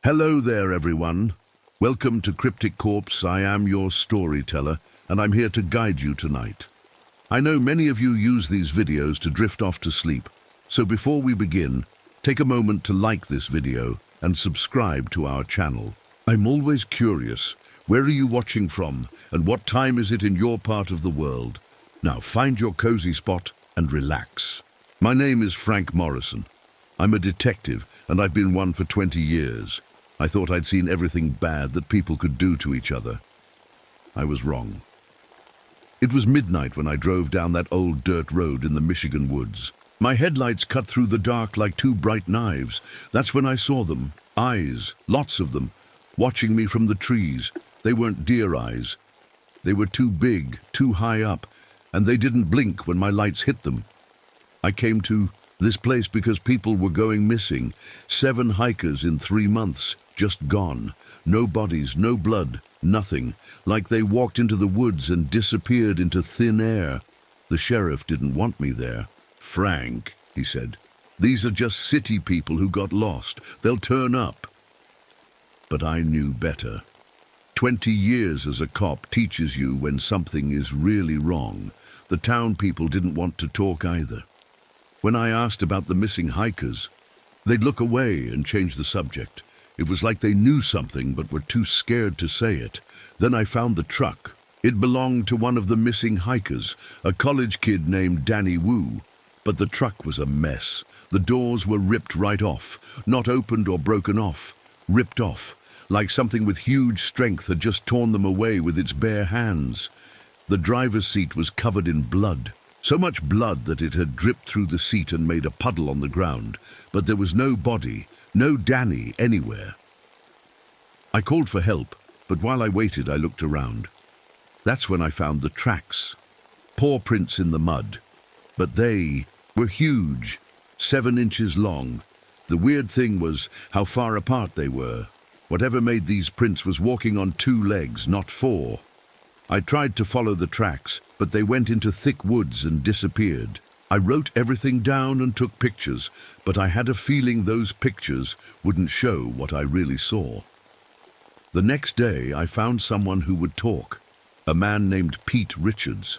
Hello there, everyone. Welcome to Cryptic Corpse. I am your storyteller, and I'm here to guide you tonight. I know many of you use these videos to drift off to sleep, so before we begin, take a moment to like this video and subscribe to our channel. I'm always curious, where are you watching from, and what time is it in your part of the world? Now find your cozy spot and relax. My name is Frank Morrison. I'm a detective, and I've been one for 20 years. I thought I'd seen everything bad that people could do to each other. I was wrong. It was midnight when I drove down that old dirt road in the Michigan woods. My headlights cut through the dark like two bright knives. That's when I saw them, eyes, lots of them, watching me from the trees. They weren't deer eyes. They were too big, too high up, and they didn't blink when my lights hit them. I came to this place because people were going missing. 7 hikers in 3 months. Just gone. No bodies, no blood, nothing. Like they walked into the woods and disappeared into thin air. The sheriff didn't want me there. "Frank," he said, "these are just city people who got lost. They'll turn up." But I knew better. 20 years as a cop teaches you when something is really wrong. The town people didn't want to talk either. When I asked about the missing hikers, they'd look away and change the subject. It was like they knew something but were too scared to say it. Then I found the truck. It belonged to one of the missing hikers, a college kid named Danny Wu. But the truck was a mess. The doors were ripped right off, not opened or broken off, ripped off, like something with huge strength had just torn them away with its bare hands. The driver's seat was covered in blood. So much blood that it had dripped through the seat and made a puddle on the ground. But there was no body, no Danny anywhere. I called for help, but while I waited, I looked around. That's when I found the tracks. Paw prints in the mud. But they were huge, 7 inches long. The weird thing was how far apart they were. Whatever made these prints was walking on 2 legs, not 4. I tried to follow the tracks, but they went into thick woods and disappeared. I wrote everything down and took pictures, but I had a feeling those pictures wouldn't show what I really saw. The next day, I found someone who would talk, a man named Pete Richards.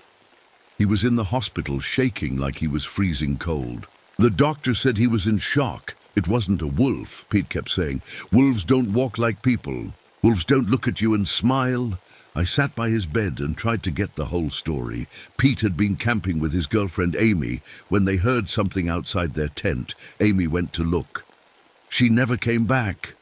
He was in the hospital shaking like he was freezing cold. The doctor said he was in shock. It wasn't a wolf, Pete kept saying. Wolves don't walk like people. Wolves don't look at you and smile. I sat by his bed and tried to get the whole story. Pete had been camping with his girlfriend Amy. When they heard something outside their tent, Amy went to look. She never came back.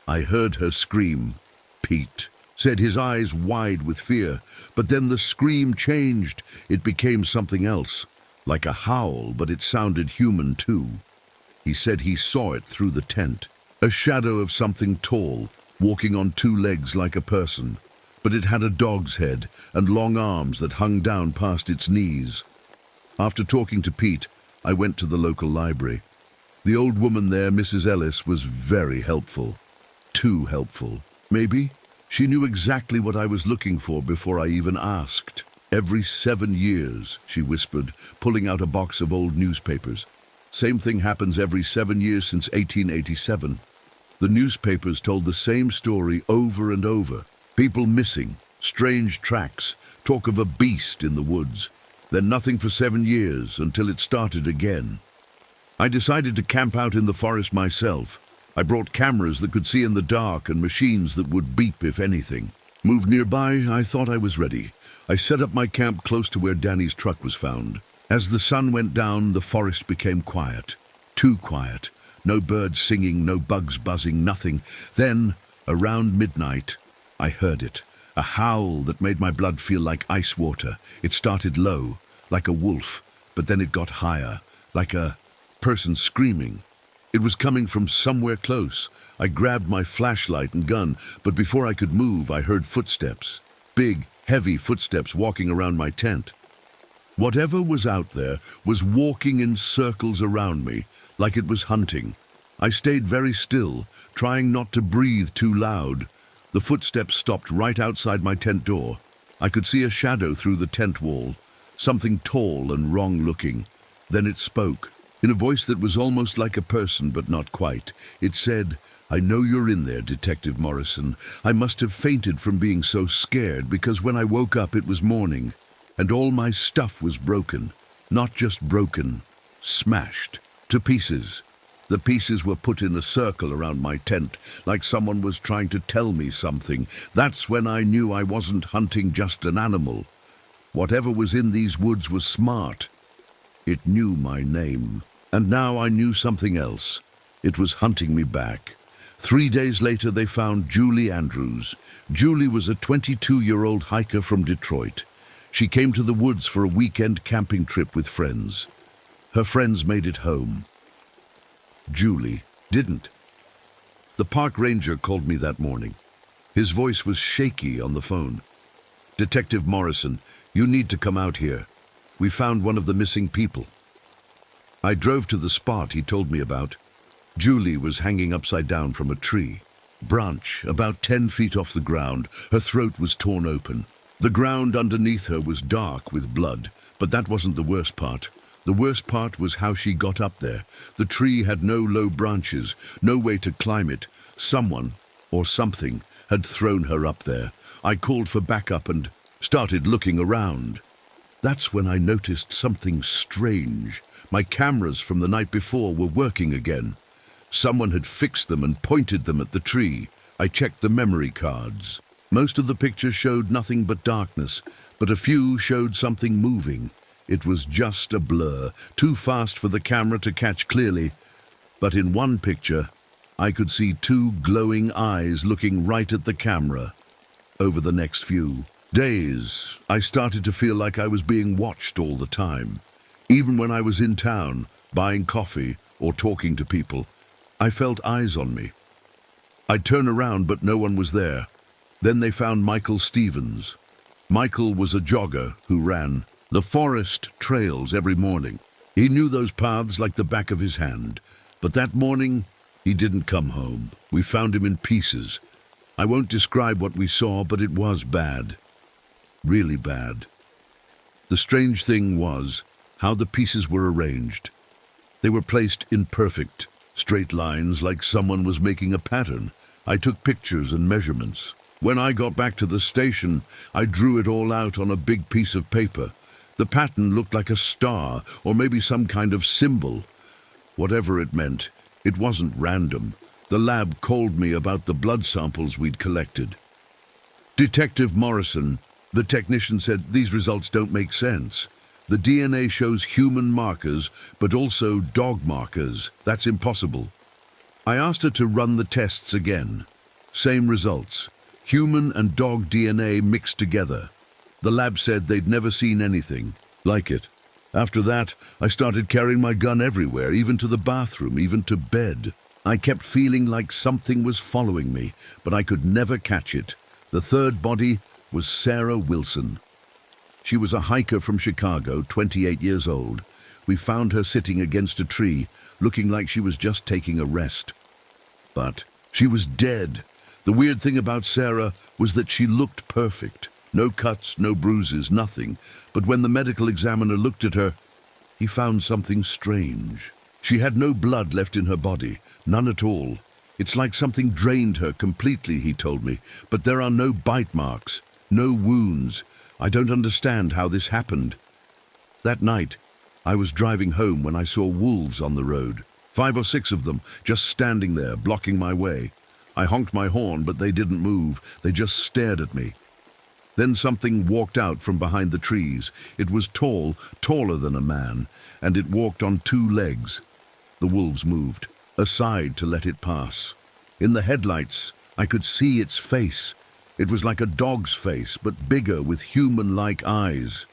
I heard her scream. Pete said, his eyes wide with fear. But then the scream changed. It became something else, like a howl, but it sounded human too. He said he saw it through the tent. A shadow of something tall, walking on 2 legs like a person. But it had a dog's head and long arms that hung down past its knees. After talking to Pete, I went to the local library. The old woman there, Mrs. Ellis, was very helpful. Too helpful, maybe? She knew exactly what I was looking for before I even asked. "Every 7 years, she whispered, pulling out a box of old newspapers. "Same thing happens every 7 years since 1887. The newspapers told the same story over and over. People missing, strange tracks, talk of a beast in the woods. Then nothing for 7 years until it started again. I decided to camp out in the forest myself. I brought cameras that could see in the dark and machines that would beep if anything. Moved nearby, I thought I was ready. I set up my camp close to where Danny's truck was found. As the sun went down, the forest became quiet. Too quiet. No birds singing, no bugs buzzing, nothing. Then, around midnight, I heard it, a howl that made my blood feel like ice water. It started low, like a wolf, but then it got higher, like a person screaming. It was coming from somewhere close. I grabbed my flashlight and gun, but before I could move, I heard footsteps. Big, heavy footsteps walking around my tent. Whatever was out there was walking in circles around me, like it was hunting. I stayed very still, trying not to breathe too loud. The footsteps stopped right outside my tent door. I could see a shadow through the tent wall, something tall and wrong-looking. Then it spoke, in a voice that was almost like a person, but not quite. It said, I know you're in there, Detective Morrison. I must have fainted from being so scared because when I woke up it was morning and all my stuff was broken. Not just broken, smashed to pieces. The pieces were put in a circle around my tent, like someone was trying to tell me something. That's when I knew I wasn't hunting just an animal. Whatever was in these woods was smart. It knew my name. And now I knew something else. It was hunting me back. 3 days later, they found Julie Andrews. Julie was a 22-year-old hiker from Detroit. She came to the woods for a weekend camping trip with friends. Her friends made it home. Julie didn't. The park ranger called me that morning. His voice was shaky on the phone. "Detective Morrison, you need to come out here. We found one of the missing people." I drove to the spot he told me about. Julie was hanging upside down from a tree. Branch, about 10 feet off the ground, her throat was torn open. The ground underneath her was dark with blood, but that wasn't the worst part. The worst part was how she got up there. The tree had no low branches, no way to climb it. Someone, or something, had thrown her up there. I called for backup and started looking around. That's when I noticed something strange. My cameras from the night before were working again. Someone had fixed them and pointed them at the tree. I checked the memory cards. Most of the pictures showed nothing but darkness, but a few showed something moving. It was just a blur, too fast for the camera to catch clearly. But in one picture, I could see 2 glowing eyes looking right at the camera. Over the next few days, I started to feel like I was being watched all the time. Even when I was in town, buying coffee or talking to people, I felt eyes on me. I'd turn around, but no one was there. Then they found Michael Stevens. Michael was a jogger who ran the forest trails every morning. He knew those paths like the back of his hand. But that morning, he didn't come home. We found him in pieces. I won't describe what we saw, but it was bad. Really bad. The strange thing was how the pieces were arranged. They were placed in perfect, straight lines like someone was making a pattern. I took pictures and measurements. When I got back to the station, I drew it all out on a big piece of paper. The pattern looked like a star, or maybe some kind of symbol. Whatever it meant, it wasn't random. The lab called me about the blood samples we'd collected. "Detective Morrison," the technician said, "these results don't make sense. The DNA shows human markers, but also dog markers. That's impossible." I asked her to run the tests again. Same results. Human and dog DNA mixed together. The lab said they'd never seen anything like it. After that, I started carrying my gun everywhere, even to the bathroom, even to bed. I kept feeling like something was following me, but I could never catch it. The third body was Sarah Wilson. She was a hiker from Chicago, 28 years old. We found her sitting against a tree, looking like she was just taking a rest. But she was dead. The weird thing about Sarah was that she looked perfect. No cuts, no bruises, nothing. But when the medical examiner looked at her, he found something strange. She had no blood left in her body, none at all. It's like something drained her completely, he told me. But there are no bite marks, no wounds. I don't understand how this happened. That night, I was driving home when I saw wolves on the road. 5 or 6 of them, just standing there, blocking my way. I honked my horn, but they didn't move. They just stared at me. Then something walked out from behind the trees. It was tall, taller than a man, and it walked on 2 legs. The wolves moved aside to let it pass. In the headlights, I could see its face. It was like a dog's face, but bigger with human-like eyes.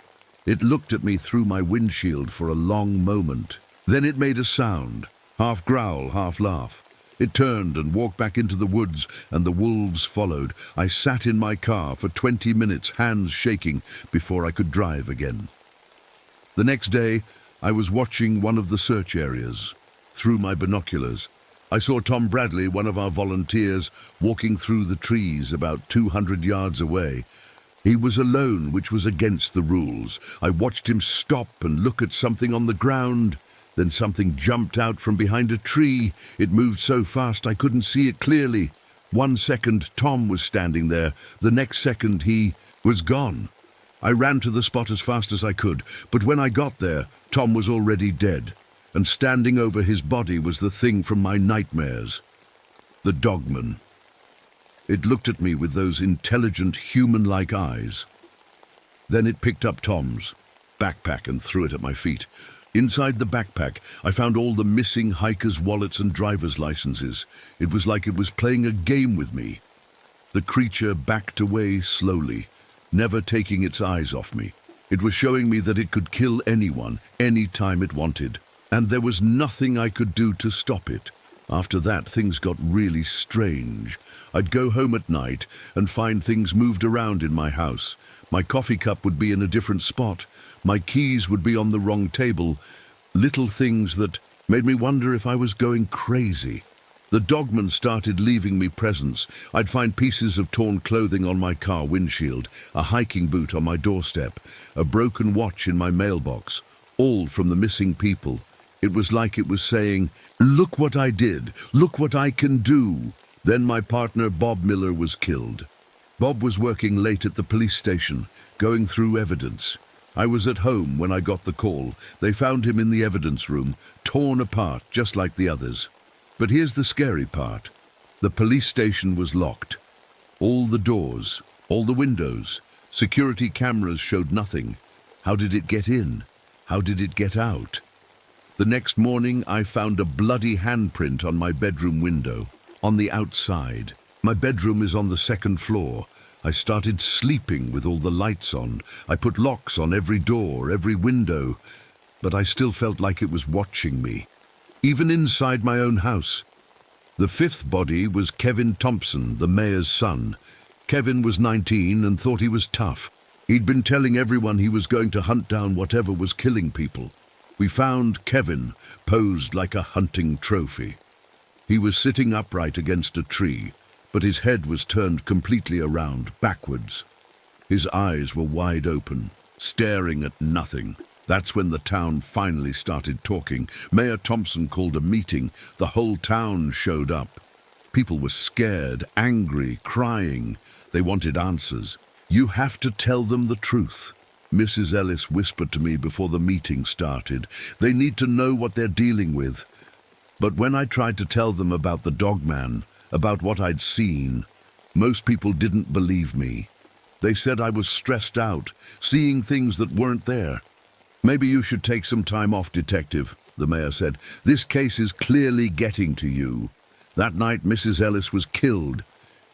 It looked at me through my windshield for a long moment. Then it made a sound, half growl, half laugh. It turned and walked back into the woods, and the wolves followed. I sat in my car for 20 minutes, hands shaking, before I could drive again. The next day, I was watching one of the search areas. Through my binoculars, I saw Tom Bradley, one of our volunteers, walking through the trees about 200 yards away. He was alone, which was against the rules. I watched him stop and look at something on the ground. Then something jumped out from behind a tree. It moved so fast I couldn't see it clearly. 1 second, Tom was standing there. The next second, he was gone. I ran to the spot as fast as I could, but when I got there, Tom was already dead, and standing over his body was the thing from my nightmares, the dogman. It looked at me with those intelligent, human-like eyes. Then it picked up Tom's backpack and threw it at my feet. Inside the backpack, I found all the missing hikers' wallets and driver's licenses. It was like it was playing a game with me. The creature backed away slowly, never taking its eyes off me. It was showing me that it could kill anyone, any time it wanted, and there was nothing I could do to stop it. After that, things got really strange. I'd go home at night and find things moved around in my house. My coffee cup would be in a different spot. My keys would be on the wrong table. Little things that made me wonder if I was going crazy. The dogman started leaving me presents. I'd find pieces of torn clothing on my car windshield, a hiking boot on my doorstep, a broken watch in my mailbox, all from the missing people. It was like it was saying, "Look what I did, look what I can do." Then my partner Bob Miller was killed. Bob was working late at the police station, going through evidence. I was at home when I got the call. They found him in the evidence room, torn apart just like the others. But here's the scary part. The police station was locked. All the doors, all the windows, security cameras showed nothing. How did it get in? How did it get out? The next morning, I found a bloody handprint on my bedroom window, on the outside. My bedroom is on the 2nd floor. I started sleeping with all the lights on. I put locks on every door, every window, but I still felt like it was watching me, even inside my own house. The 5th body was Kevin Thompson, the mayor's son. Kevin was 19 and thought he was tough. He'd been telling everyone he was going to hunt down whatever was killing people. We found Kevin posed like a hunting trophy. He was sitting upright against a tree, but his head was turned completely around, backwards. His eyes were wide open, staring at nothing. That's when the town finally started talking. Mayor Thompson called a meeting. The whole town showed up. People were scared, angry, crying. They wanted answers. "You have to tell them the truth," Mrs. Ellis whispered to me before the meeting started. "They need to know what they're dealing with." But when I tried to tell them about the dogman, about what I'd seen, most people didn't believe me. They said I was stressed out, seeing things that weren't there. "Maybe you should take some time off, detective," the mayor said. "This case is clearly getting to you." That night, Mrs. Ellis was killed.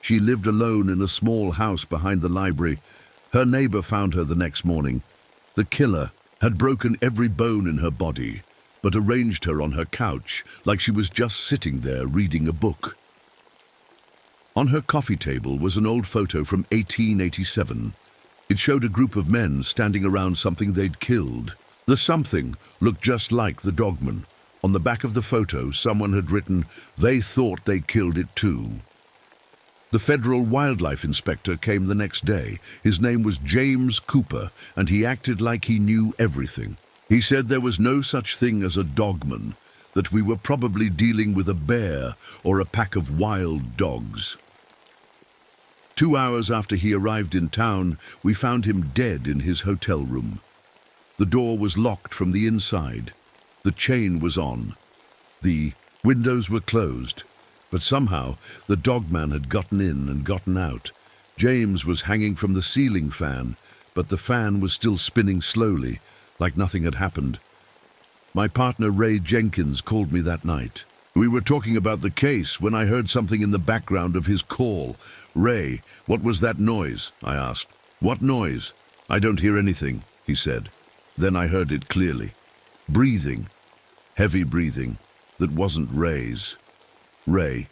She lived alone in a small house behind the library. Her neighbor found her the next morning. The killer had broken every bone in her body, but arranged her on her couch like she was just sitting there reading a book. On her coffee table was an old photo from 1887. It showed a group of men standing around something they'd killed. The something looked just like the dogman. On the back of the photo, someone had written, "They thought they killed it too." The federal wildlife inspector came the next day. His name was James Cooper, and he acted like he knew everything. He said there was no such thing as a dogman, that we were probably dealing with a bear or a pack of wild dogs. 2 hours after he arrived in town, we found him dead in his hotel room. The door was locked from the inside. The chain was on. The windows were closed. But somehow, the dogman had gotten in and gotten out. James was hanging from the ceiling fan, but the fan was still spinning slowly, like nothing had happened. My partner Ray Jenkins called me that night. We were talking about the case when I heard something in the background of his call. "Ray, what was that noise?" I asked. "What noise?" "I don't hear anything," he said. Then I heard it clearly. Breathing. Heavy breathing. That wasn't Ray's. "Ray,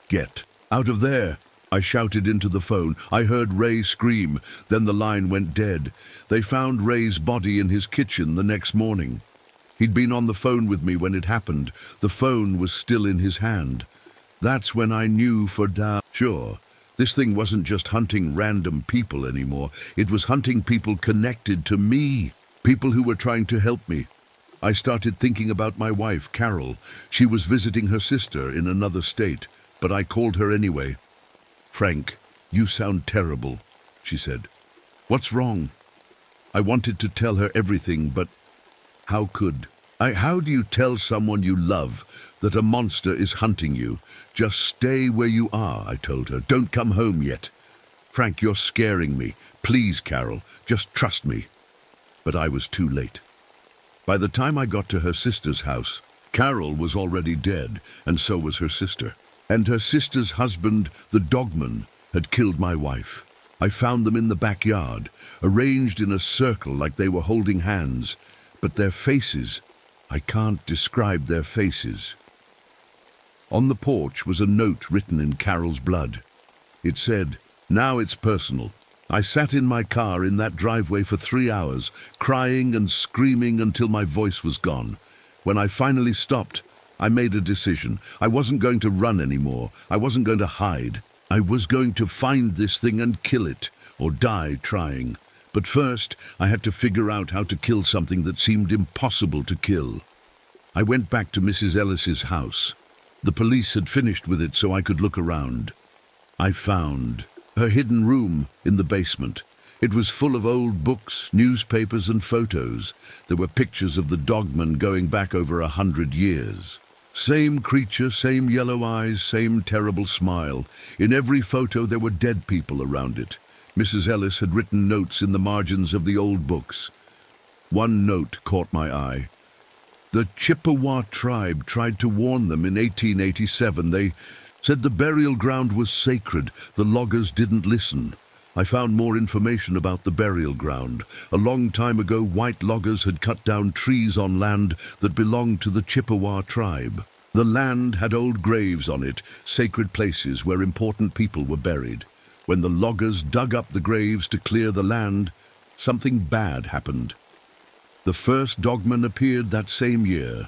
get out of there!" I shouted into the phone. I heard Ray scream. Then the line went dead. They found Ray's body in his kitchen the next morning. He'd been on the phone with me when it happened. The phone was still in his hand. That's when I knew for damn sure. This thing wasn't just hunting random people anymore. It was hunting people connected to me. People who were trying to help me. I started thinking about my wife, Carol. She was visiting her sister in another state, but I called her anyway. "Frank, you sound terrible," she said. "What's wrong?" I wanted to tell her everything, but how could I? How do you tell someone you love that a monster is hunting you? "Just stay where you are," I told her. "Don't come home yet." "Frank, you're scaring me. Please, Carol, just trust me." But I was too late. By the time I got to her sister's house, Carol was already dead, and so was her sister. And her sister's husband, the dogman, had killed my wife. I found them in the backyard, arranged in a circle like they were holding hands, but their faces, I can't describe their faces. On the porch was a note written in Carol's blood. It said, "Now it's personal. I sat in my car in that driveway for 3 hours, crying and screaming until my voice was gone. When I finally stopped, I made a decision. I wasn't going to run anymore. I wasn't going to hide. I was going to find this thing and kill it, or die trying. But first, I had to figure out how to kill something that seemed impossible to kill." I went back to Mrs. Ellis's house. The police had finished with it so I could look around. I found her hidden room in the basement. It was full of old books, newspapers, and photos. There were pictures of the dogman going back over 100 years. Same creature, same yellow eyes, same terrible smile. In every photo there were dead people around it. Mrs. Ellis had written notes in the margins of the old books. One note caught my eye. The Chippewa tribe tried to warn them in 1887. They said the burial ground was sacred. The loggers didn't listen. I found more information about the burial ground. A long time ago, white loggers had cut down trees on land that belonged to the Chippewa tribe. The land had old graves on it, sacred places where important people were buried. When the loggers dug up the graves to clear the land, something bad happened. The first dogman appeared that same year.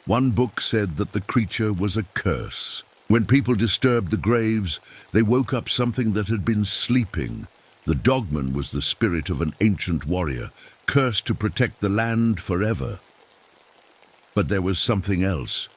One book said that the creature was a curse. When people disturbed the graves, they woke up something that had been sleeping. The dogman was the spirit of an ancient warrior, cursed to protect the land forever. But there was something else.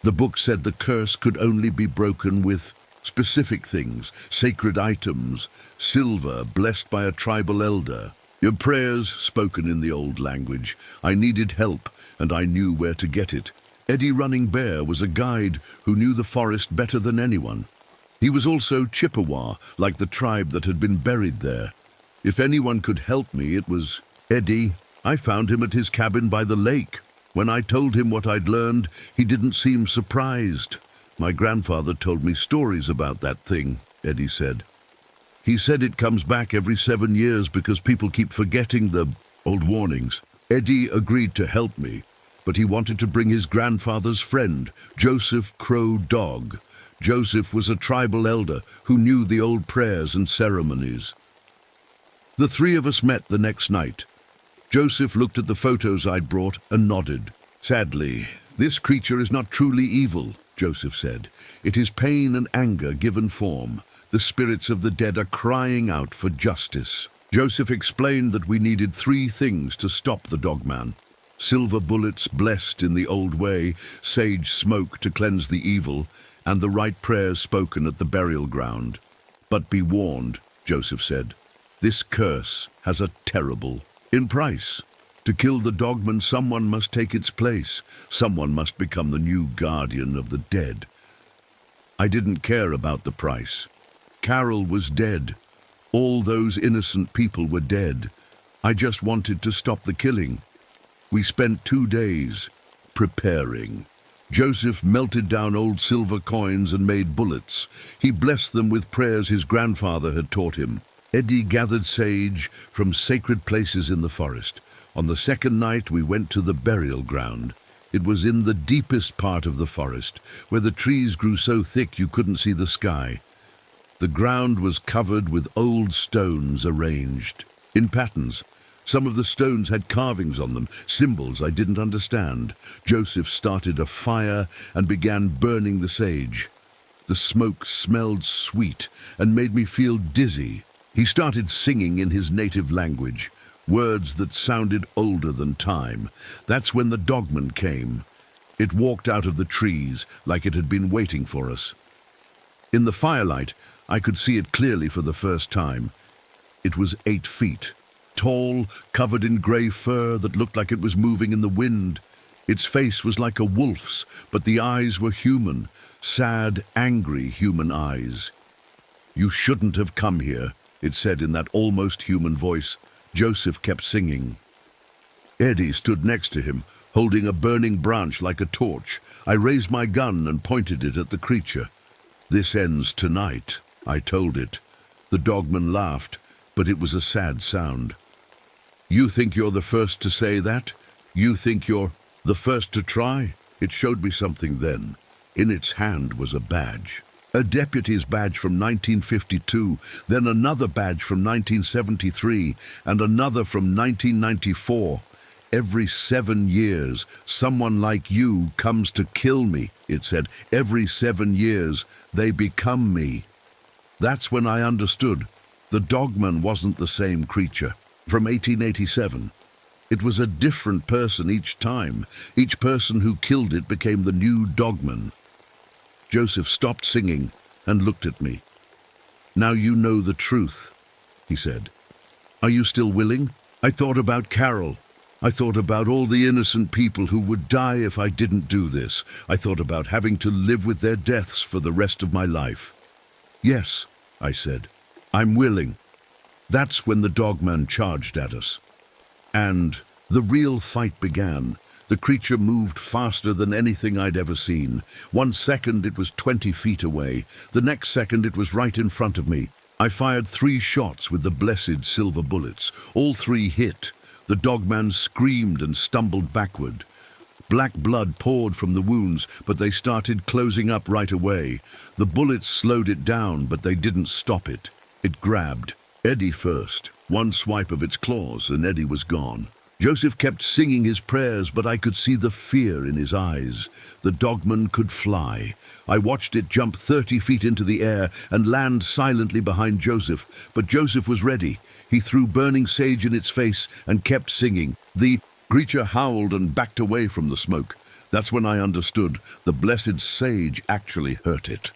The book said the curse could only be broken with specific things, sacred items, silver blessed by a tribal elder. Your prayers spoken in the old language. I needed help, and I knew where to get it. Eddie Running Bear was a guide who knew the forest better than anyone. He was also Chippewa, like the tribe that had been buried there. If anyone could help me, it was Eddie. I found him at his cabin by the lake. When I told him what I'd learned, he didn't seem surprised. "My grandfather told me stories about that thing," Eddie said. "He said it comes back every 7 years because people keep forgetting the old warnings." Eddie agreed to help me, but he wanted to bring his grandfather's friend, Joseph Crow Dog. Joseph was a tribal elder who knew the old prayers and ceremonies. The three of us met the next night. Joseph looked at the photos I'd brought and nodded. "Sadly, this creature is not truly evil," Joseph said. "It is pain and anger given form. The spirits of the dead are crying out for justice." Joseph explained that we needed 3 things to stop the dogman: silver bullets blessed in the old way, sage smoke to cleanse the evil, and the right prayers spoken at the burial ground. "But be warned," Joseph said. "This curse has a terrible price. To kill the dogman, someone must take its place. Someone must become the new guardian of the dead." I didn't care about the price. Carol was dead. All those innocent people were dead. I just wanted to stop the killing. We spent 2 days preparing. Joseph melted down old silver coins and made bullets. He blessed them with prayers his grandfather had taught him. Eddie gathered sage from sacred places in the forest. On the second night, we went to the burial ground. It was in the deepest part of the forest, where the trees grew so thick you couldn't see the sky. The ground was covered with old stones arranged in patterns. Some of the stones had carvings on them, symbols I didn't understand. Joseph started a fire and began burning the sage. The smoke smelled sweet and made me feel dizzy. He started singing in his native language. words that sounded older than time. That's when the dogman came. It walked out of the trees like it had been waiting for us. In the firelight, I could see it clearly for the first time. It was 8 feet, tall, covered in grey fur that looked like it was moving in the wind. Its face was like a wolf's, but the eyes were human, sad, angry human eyes. "You shouldn't have come here," it said in that almost human voice. Joseph kept singing. Eddie stood next to him, holding a burning branch like a torch. I raised my gun and pointed it at the creature. "This ends tonight," I told it. The dogman laughed, but it was a sad sound. "You think you're the first to say that? You think you're the first to try?" It showed me something then. In its hand was a badge. A deputy's badge from 1952, then another badge from 1973, and another from 1994. "Every 7 years, someone like you comes to kill me," it said. "Every 7 years, they become me." That's when I understood. The dogman wasn't the same creature from 1887. It was a different person each time. Each person who killed it became the new dogman. Joseph stopped singing and looked at me. "Now you know the truth," he said. "Are you still willing?" I thought about Carol. I thought about all the innocent people who would die if I didn't do this. I thought about having to live with their deaths for the rest of my life. "Yes," I said, "I'm willing." That's when the dogman charged at us. And the real fight began. The creature moved faster than anything I'd ever seen. 1 second it was 20 feet away. The next second it was right in front of me. I fired 3 shots with the blessed silver bullets. All 3 hit. The dogman screamed and stumbled backward. Black blood poured from the wounds, but they started closing up right away. The bullets slowed it down, but they didn't stop it. It grabbed Eddie first. 1 swipe of its claws and Eddie was gone. Joseph kept singing his prayers, but I could see the fear in his eyes. The dogman could fly. I watched it jump 30 feet into the air and land silently behind Joseph, but Joseph was ready. He threw burning sage in its face and kept singing. The creature howled and backed away from the smoke. That's when I understood. The blessed sage actually hurt it.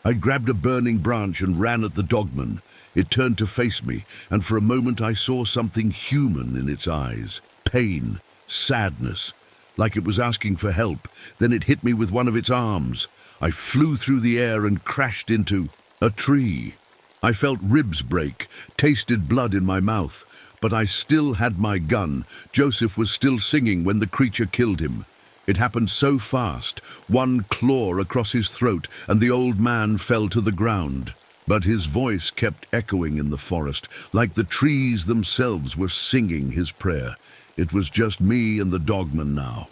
I grabbed a burning branch and ran at the dogman. It turned to face me, and for a moment I saw something human in its eyes. Pain, sadness, like it was asking for help. Then it hit me with one of its arms. I flew through the air and crashed into a tree. I felt ribs break, tasted blood in my mouth, but I still had my gun. Joseph was still singing when the creature killed him. It happened so fast, 1 claw across his throat, and the old man fell to the ground. But his voice kept echoing in the forest, like the trees themselves were singing his prayer. It was just me and the dogman now.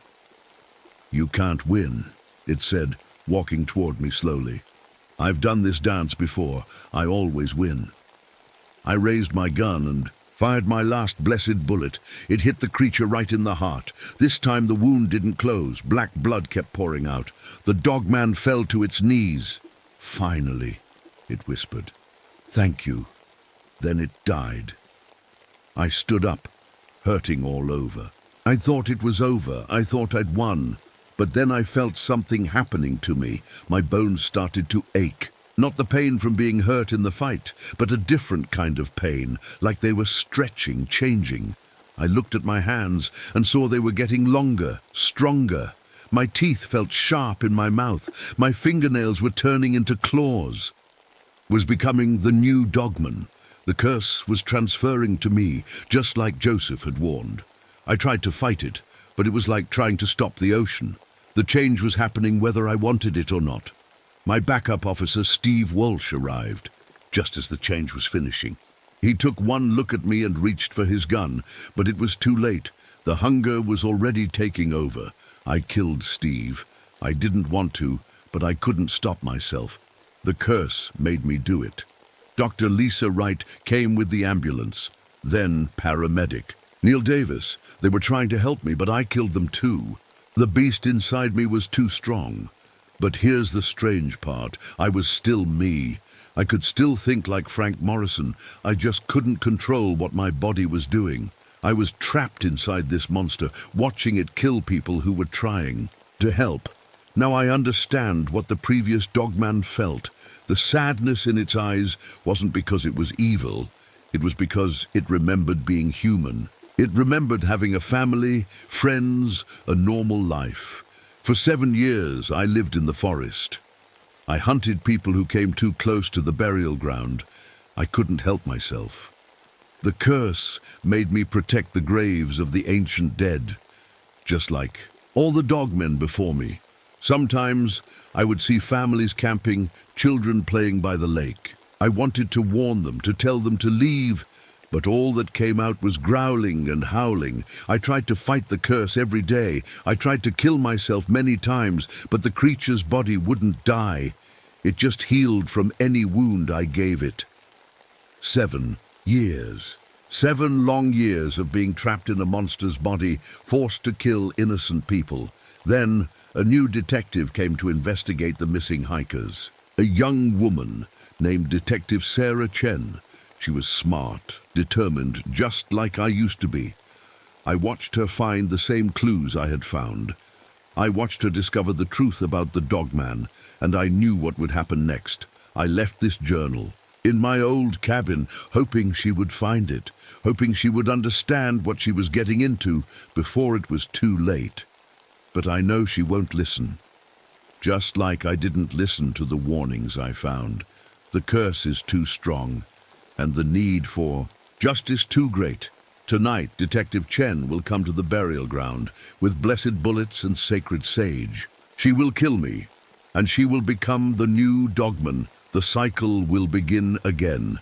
"You can't win," it said, walking toward me slowly. "I've done this dance before. I always win." I raised my gun and fired my last blessed bullet. It hit the creature right in the heart. This time the wound didn't close. Black blood kept pouring out. The dogman fell to its knees. "Finally," it whispered. "Thank you." Then it died. I stood up, hurting all over. I thought it was over. I thought I'd won. But then I felt something happening to me. My bones started to ache. Not the pain from being hurt in the fight, but a different kind of pain, like they were stretching, changing. I looked at my hands and saw they were getting longer, stronger. My teeth felt sharp in my mouth. My fingernails were turning into claws. Was becoming the new dogman. The curse was transferring to me, just like Joseph had warned. I tried to fight it, but it was like trying to stop the ocean. The change was happening whether I wanted it or not. My backup officer, Steve Walsh, arrived, just as the change was finishing. He took 1 look at me and reached for his gun, but it was too late. The hunger was already taking over. I killed Steve. I didn't want to, but I couldn't stop myself. The curse made me do it. Dr. Lisa Wright came with the ambulance, then paramedic. Neil Davis. They were trying to help me, but I killed them too. The beast inside me was too strong. But here's the strange part. I was still me. I could still think like Frank Morrison. I just couldn't control what my body was doing. I was trapped inside this monster, watching it kill people who were trying to help. Now I understand what the previous dogman felt. The sadness in its eyes wasn't because it was evil. It was because it remembered being human. It remembered having a family, friends, a normal life. For 7 years, I lived in the forest. I hunted people who came too close to the burial ground. I couldn't help myself. The curse made me protect the graves of the ancient dead, just like all the dogmen before me. Sometimes I would see families camping, children playing by the lake. I wanted to warn them, to tell them to leave, but all that came out was growling and howling. I tried to fight the curse every day. I tried to kill myself many times, but the creature's body wouldn't die. It just healed from any wound I gave it. 7 years. 7 long years of being trapped in a monster's body, forced to kill innocent people. Then, a new detective came to investigate the missing hikers. A young woman named Detective Sarah Chen. She was smart, determined, just like I used to be. I watched her find the same clues I had found. I watched her discover the truth about the dogman, and I knew what would happen next. I left this journal in my old cabin, hoping she would find it, hoping she would understand what she was getting into before it was too late. But I know she won't listen. Just like I didn't listen to the warnings I found. The curse is too strong, and the need for justice too great. Tonight, Detective Chen will come to the burial ground with blessed bullets and sacred sage. She will kill me, and she will become the new dogman. The cycle will begin again.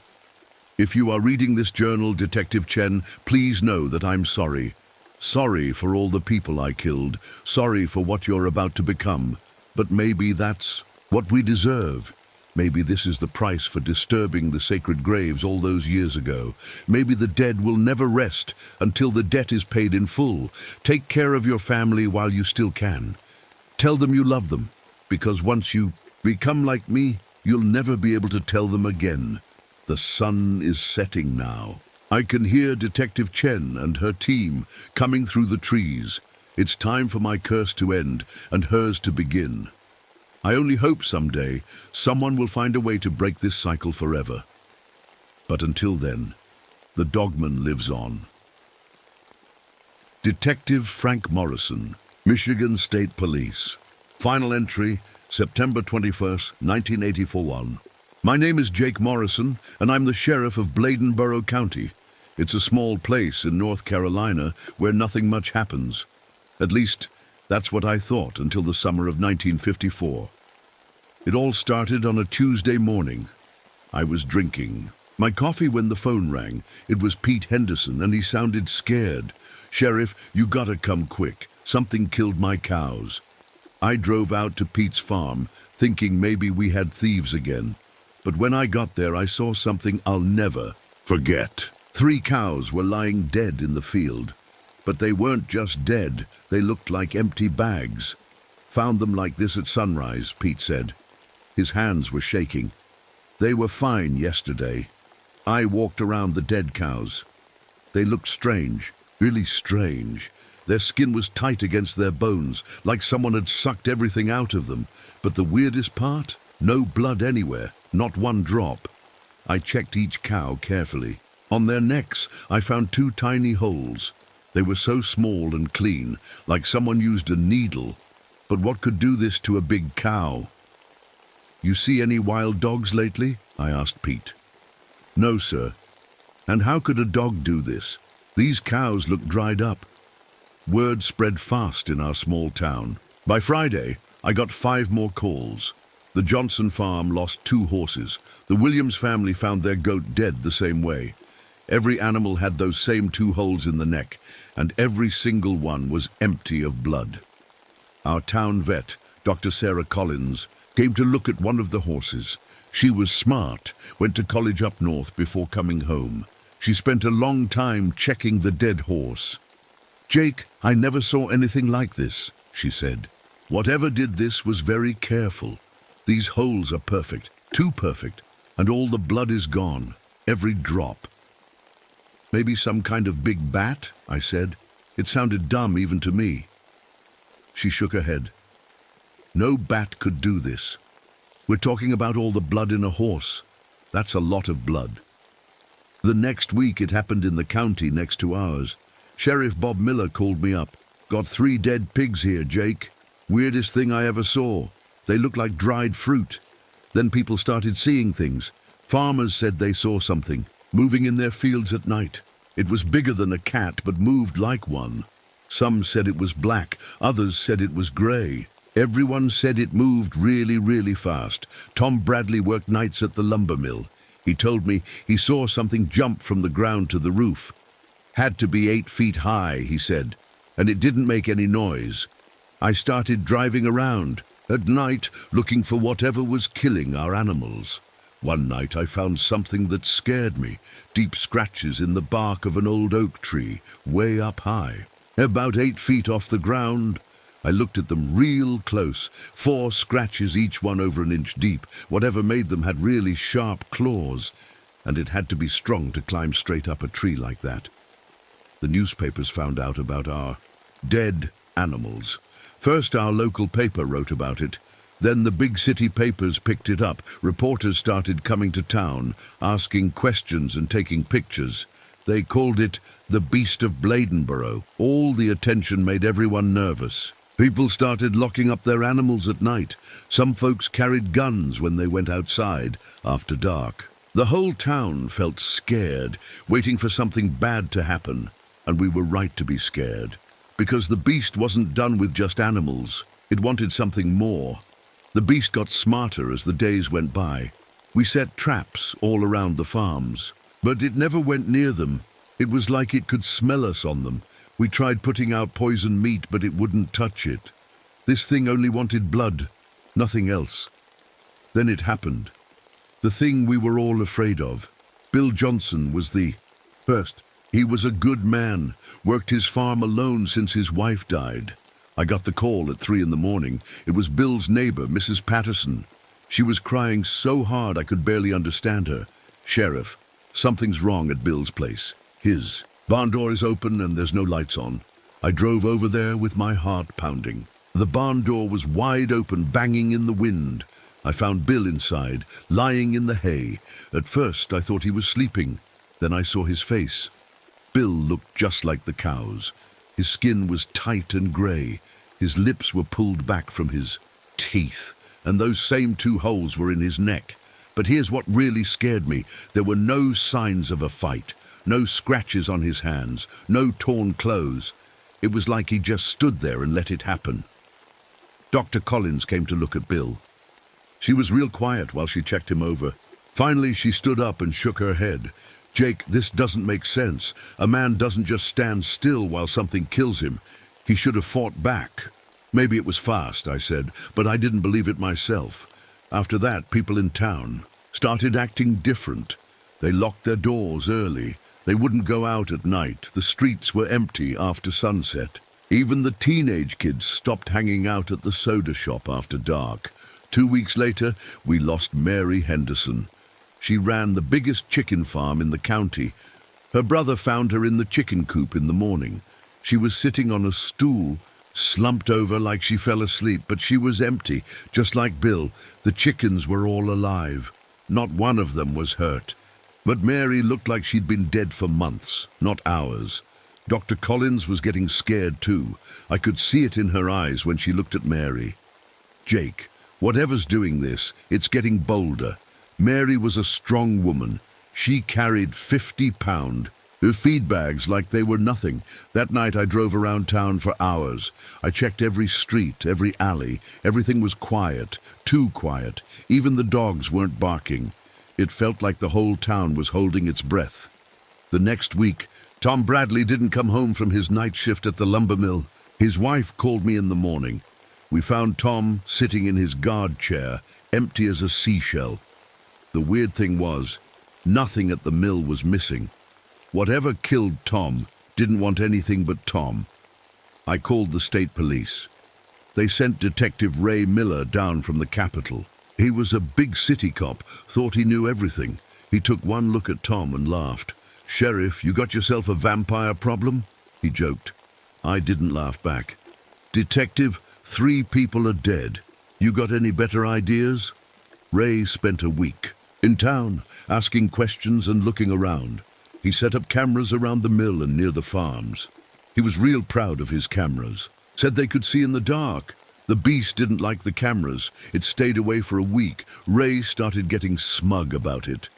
If you are reading this journal, Detective Chen, please know that I'm sorry. Sorry for all the people I killed. Sorry for what you're about to become. But maybe that's what we deserve. Maybe this is the price for disturbing the sacred graves all those years ago. Maybe the dead will never rest until the debt is paid in full. Take care of your family while you still can. Tell them you love them, because once you become like me, you'll never be able to tell them again. The sun is setting now. I can hear Detective Chen and her team coming through the trees. It's time for my curse to end and hers to begin. I only hope someday someone will find a way to break this cycle forever. But until then, the dogman lives on. Detective Frank Morrison, Michigan State Police. Final entry, September 21st, 1981. My name is Jake Morrison, and I'm the sheriff of Bladenboro County. It's a small place in North Carolina where nothing much happens. At least, that's what I thought until the summer of 1954. It all started on a Tuesday morning. I was drinking my coffee when the phone rang. It was Pete Henderson, and he sounded scared. "Sheriff, you gotta come quick. Something killed my cows." I drove out to Pete's farm, thinking maybe we had thieves again. But when I got there, I saw something I'll never forget. 3 cows were lying dead in the field. But they weren't just dead, they looked like empty bags. "Found them like this at sunrise," Pete said. His hands were shaking. "They were fine yesterday." I walked around the dead cows. They looked strange, really strange. Their skin was tight against their bones, like someone had sucked everything out of them. But the weirdest part? No blood anywhere, not one drop. I checked each cow carefully. On their necks, I found 2 tiny holes. They were so small and clean, like someone used a needle. But what could do this to a big cow? "You see any wild dogs lately?" I asked Pete. "No, sir." "And how could a dog do this? These cows look dried up." Word spread fast in our small town. By Friday, I got 5 more calls. The Johnson farm lost 2 horses. The Williams family found their goat dead the same way. Every animal had those same 2 holes in the neck, and every single one was empty of blood. Our town vet, Dr. Sarah Collins, came to look at one of the horses. She was smart, went to college up north before coming home. She spent a long time checking the dead horse. "Jake, I never saw anything like this," she said. "Whatever did this was very careful. These holes are perfect, too perfect, and all the blood is gone, every drop." Maybe some kind of big bat, I said. It sounded dumb even to me. She shook her head. No bat could do this. We're talking about all the blood in a horse. That's a lot of blood. The next week it happened in the county next to ours. Sheriff Bob Miller called me up. Got 3 dead pigs here, Jake. Weirdest thing I ever saw. They looked like dried fruit. Then people started seeing things. Farmers said they saw something, moving in their fields at night. It was bigger than a cat, but moved like one. Some said it was black, others said it was grey. Everyone said it moved really, really fast. Tom Bradley worked nights at the lumber mill. He told me he saw something jump from the ground to the roof. Had to be 8 feet high, he said, and it didn't make any noise. I started driving around at night looking for whatever was killing our animals. One night I found something that scared me, deep scratches in the bark of an old oak tree, way up high. About 8 feet off the ground. I looked at them real close, 4 scratches, each one over an inch deep. Whatever made them had really sharp claws, and it had to be strong to climb straight up a tree like that. The newspapers found out about our dead animals. First our local paper wrote about it. Then the big city papers picked it up. Reporters started coming to town, asking questions and taking pictures. They called it the Beast of Bladenborough. All the attention made everyone nervous. People started locking up their animals at night. Some folks carried guns when they went outside after dark. The whole town felt scared, waiting for something bad to happen. And we were right to be scared, because the beast wasn't done with just animals. It wanted something more. The beast got smarter as the days went by. We set traps all around the farms, but it never went near them. It was like it could smell us on them. We tried putting out poison meat, but it wouldn't touch it. This thing only wanted blood, nothing else. Then it happened. The thing we were all afraid of. Bill Johnson was the first. He was a good man, worked his farm alone since his wife died. I got the call at 3 a.m. It was Bill's neighbor, Mrs. Patterson. She was crying so hard I could barely understand her. Sheriff, something's wrong at Bill's place. His barn door is open and there's no lights on. I drove over there with my heart pounding. The barn door was wide open, banging in the wind. I found Bill inside, lying in the hay. At first I thought he was sleeping. Then I saw his face. Bill looked just like the cows. His skin was tight and grey. His lips were pulled back from his teeth, and those same 2 holes were in his neck. But here's what really scared me. There were no signs of a fight, no scratches on his hands, no torn clothes. It was like he just stood there and let it happen. Dr. Collins came to look at Bill. She was real quiet while she checked him over. Finally, she stood up and shook her head. Jake, this doesn't make sense. A man doesn't just stand still while something kills him. He should have fought back. Maybe it was fast, I said, but I didn't believe it myself. After that, people in town started acting different. They locked their doors early. They wouldn't go out at night. The streets were empty after sunset. Even the teenage kids stopped hanging out at the soda shop after dark. 2 weeks later, we lost Mary Henderson. She ran the biggest chicken farm in the county. Her brother found her in the chicken coop in the morning. She was sitting on a stool, slumped over like she fell asleep, but she was empty, just like Bill. The chickens were all alive. Not one of them was hurt. But Mary looked like she'd been dead for months, not hours. Dr. Collins was getting scared too. I could see it in her eyes when she looked at Mary. Jake, whatever's doing this, it's getting bolder. Mary was a strong woman. She carried 50 pounds. Her feed bags like they were nothing. That night I drove around town for hours. I checked every street, every alley. Everything was quiet, too quiet. Even the dogs weren't barking. It felt like the whole town was holding its breath. The next week, Tom Bradley didn't come home from his night shift at the lumber mill. His wife called me in the morning. We found Tom sitting in his guard chair, empty as a seashell. The weird thing was, nothing at the mill was missing. Whatever killed Tom didn't want anything but Tom. I called the state police. They sent Detective Ray Miller down from the capital. He was a big city cop, thought he knew everything. He took one look at Tom and laughed. "Sheriff, you got yourself a vampire problem?" he joked. I didn't laugh back. "Detective, 3 people are dead. You got any better ideas?" Ray spent a week in town, asking questions and looking around. He set up cameras around the mill and near the farms. He was real proud of his cameras. Said they could see in the dark. The beast didn't like the cameras. It stayed away for a week. Ray started getting smug about it.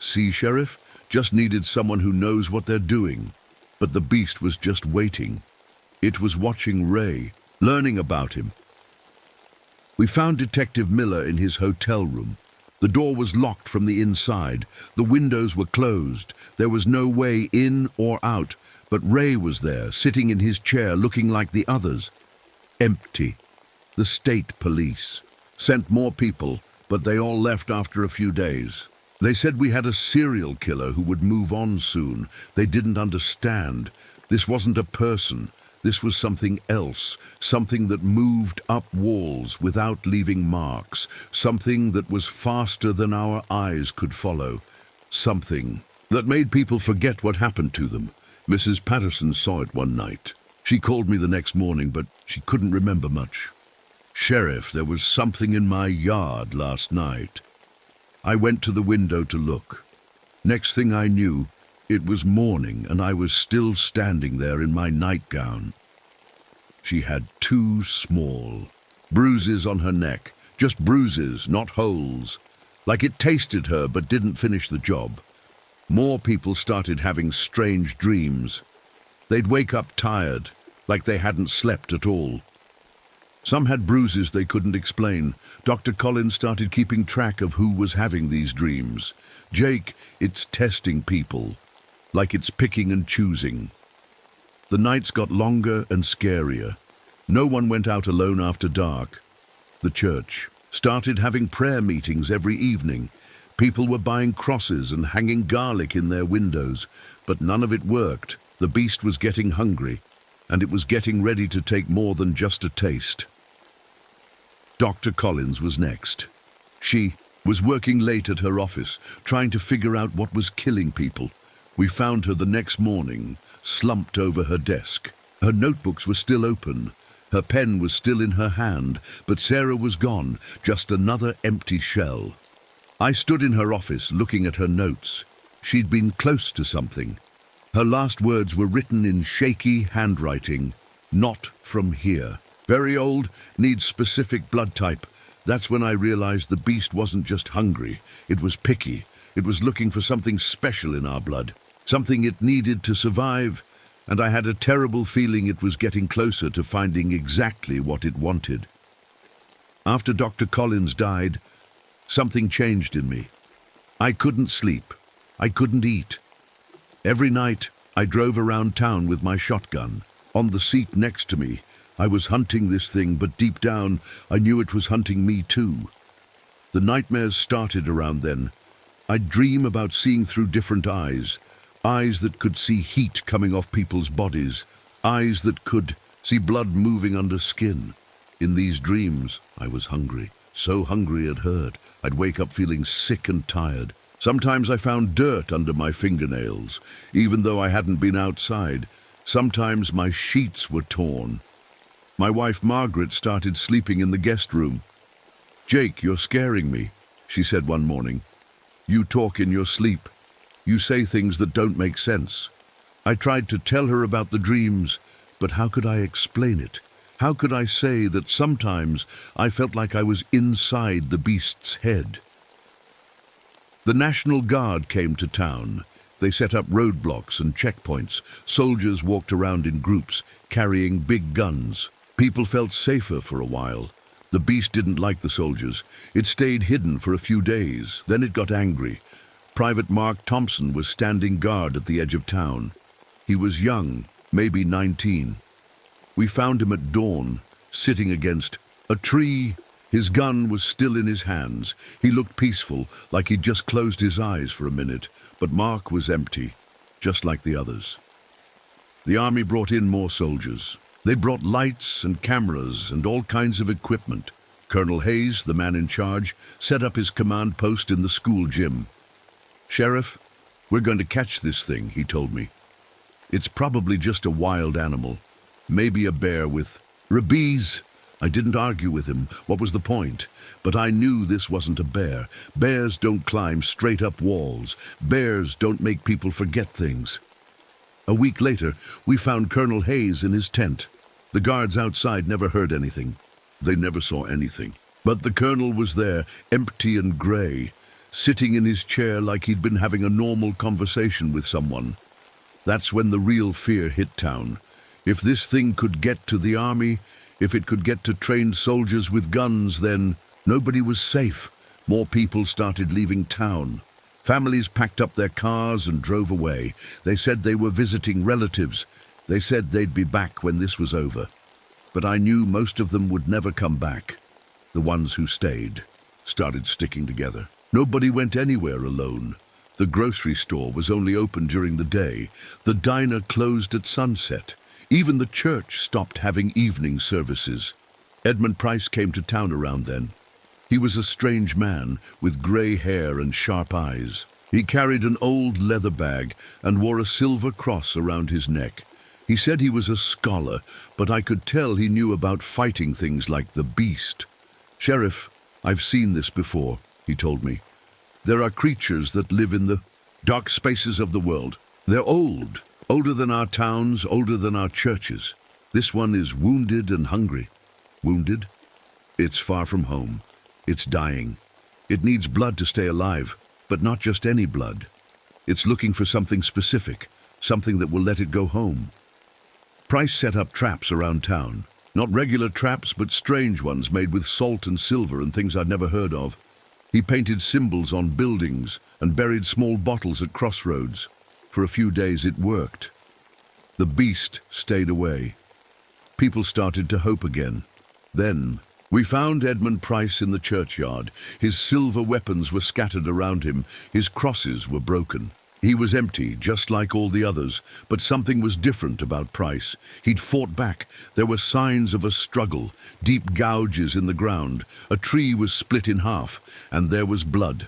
"See, Sheriff? Just needed someone who knows what they're doing." But the beast was just waiting. It was watching Ray, learning about him. We found Detective Miller in his hotel room. The door was locked from the inside. The windows were closed. There was no way in or out. But Ray was there, sitting in his chair, looking like the others. Empty. The state police sent more people, but they all left after a few days. They said we had a serial killer who would move on soon. They didn't understand. This wasn't a person. This was something else, something that moved up walls without leaving marks, something that was faster than our eyes could follow, something that made people forget what happened to them. Mrs. Patterson saw it one night. She called me the next morning, but she couldn't remember much. "Sheriff, there was something in my yard last night." I went to the window to look. Next thing I knew, it was morning and I was still standing there in my nightgown. She had 2 small bruises on her neck, just bruises, not holes. Like it tasted her but didn't finish the job. More people started having strange dreams. They'd wake up tired, like they hadn't slept at all. Some had bruises they couldn't explain. Dr. Collins started keeping track of who was having these dreams. "Jake, it's testing people, like it's picking and choosing." The nights got longer and scarier. No one went out alone after dark. The church started having prayer meetings every evening. People were buying crosses and hanging garlic in their windows, but none of it worked. The beast was getting hungry, and it was getting ready to take more than just a taste. Dr. Collins was next. She was working late at her office, trying to figure out what was killing people. We found her the next morning, slumped over her desk. Her notebooks were still open. Her pen was still in her hand, but Sarah was gone, just another empty shell. I stood in her office looking at her notes. She'd been close to something. Her last words were written in shaky handwriting. "Not from here. Very old, needs specific blood type." That's when I realized the beast wasn't just hungry. It was picky. It was looking for something special in our blood, something it needed to survive, and I had a terrible feeling it was getting closer to finding exactly what it wanted. After Dr. Collins died, something changed in me. I couldn't sleep. I couldn't eat. Every night, I drove around town with my shotgun. On the seat next to me, I was hunting this thing, but deep down, I knew it was hunting me too. The nightmares started around then. I'd dream about seeing through different eyes that could see heat coming off people's bodies, eyes that could see blood moving under skin. In these dreams, I was hungry, so hungry it hurt. I'd wake up feeling sick and tired. Sometimes I found dirt under my fingernails, even though I hadn't been outside. Sometimes my sheets were torn. My wife Margaret started sleeping in the guest room. "Jake, you're scaring me," she said one morning. "You talk in your sleep. You say things that don't make sense." I tried to tell her about the dreams, but how could I explain it? How could I say that sometimes I felt like I was inside the beast's head? The National Guard came to town. They set up roadblocks and checkpoints. Soldiers walked around in groups, carrying big guns. People felt safer for a while. The beast didn't like the soldiers. It stayed hidden for a few days. Then it got angry. Private Mark Thompson was standing guard at the edge of town. He was young, maybe 19. We found him at dawn, sitting against a tree. His gun was still in his hands. He looked peaceful, like he'd just closed his eyes for a minute. But Mark was empty, just like the others. The army brought in more soldiers. They brought lights and cameras and all kinds of equipment. Colonel Hayes, the man in charge, set up his command post in the school gym. "Sheriff, "We're going to catch this thing," he told me. "It's probably just a wild animal. Maybe a bear with rabies." I didn't argue with him. What was the point? But I knew this wasn't a bear. Bears don't climb straight up walls. Bears don't make people forget things. A week later, we found Colonel Hayes in his tent. The guards outside never heard anything. They never saw anything. But the colonel was there, empty and grey, sitting in his chair like he'd been having a normal conversation with someone. That's when the real fear hit town. If this thing could get to the army, if it could get to trained soldiers with guns, then nobody was safe. More people started leaving town. Families packed up their cars and drove away. They said they were visiting relatives. They said they'd be back when this was over. But I knew most of them would never come back. The ones who stayed started sticking together. Nobody went anywhere alone. The grocery store was only open during the day. The diner closed at sunset. Even the church stopped having evening services. Edmund Price came to town around then. He was a strange man with grey hair and sharp eyes. He carried an old leather bag and wore a silver cross around his neck. He said he was a scholar, but I could tell he knew about fighting things like the beast. "Sheriff, I've seen this before," he told me. "There are creatures that live in the dark spaces of the world. They're old. Older than our towns, older than our churches. This one is wounded and hungry." Wounded? It's far from home. It's dying. It needs blood to stay alive, but not just any blood. It's looking for something specific, something that will let it go home. Price set up traps around town. Not regular traps, but strange ones made with salt and silver and things I'd never heard of. He painted symbols on buildings and buried small bottles at crossroads. For a few days it worked. The beast stayed away. People started to hope again. Then we found Edmund Price in the churchyard. His silver weapons were scattered around him. His crosses were broken. He was empty, just like all the others, but something was different about Price. He'd fought back. There were signs of a struggle, deep gouges in the ground. A tree was split in half, and there was blood.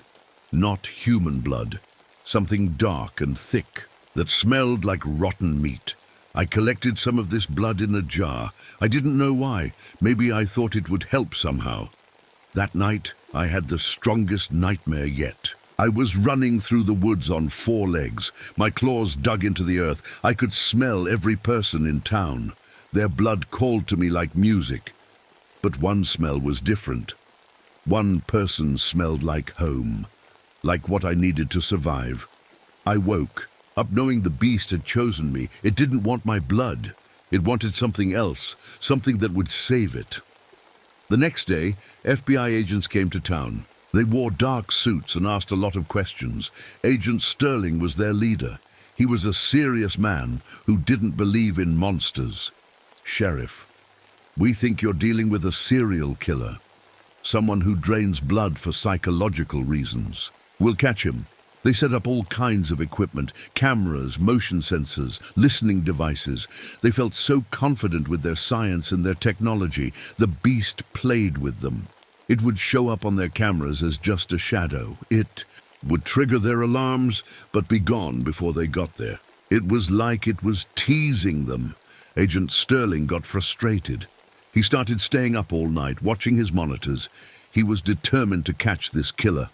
Not human blood. Something dark and thick that smelled like rotten meat. I collected some of this blood in a jar. I didn't know why. Maybe I thought it would help somehow. That night, I had the strongest nightmare yet. I was running through the woods on 4 legs, my claws dug into the earth. I could smell every person in town. Their blood called to me like music. But one smell was different. One person smelled like home, like what I needed to survive. I woke up knowing the beast had chosen me. It didn't want my blood. It wanted something else, something that would save it. The next day, FBI agents came to town. They wore dark suits and asked a lot of questions. Agent Sterling was their leader. He was a serious man who didn't believe in monsters. "Sheriff, we think you're dealing with a serial killer. Someone who drains blood for psychological reasons. We'll catch him." They set up all kinds of equipment, cameras, motion sensors, listening devices. They felt so confident with their science and their technology. The beast played with them. It would show up on their cameras as just a shadow. It would trigger their alarms, but be gone before they got there. It was like it was teasing them. Agent Sterling got frustrated. He started staying up all night, watching his monitors. He was determined to catch this killer.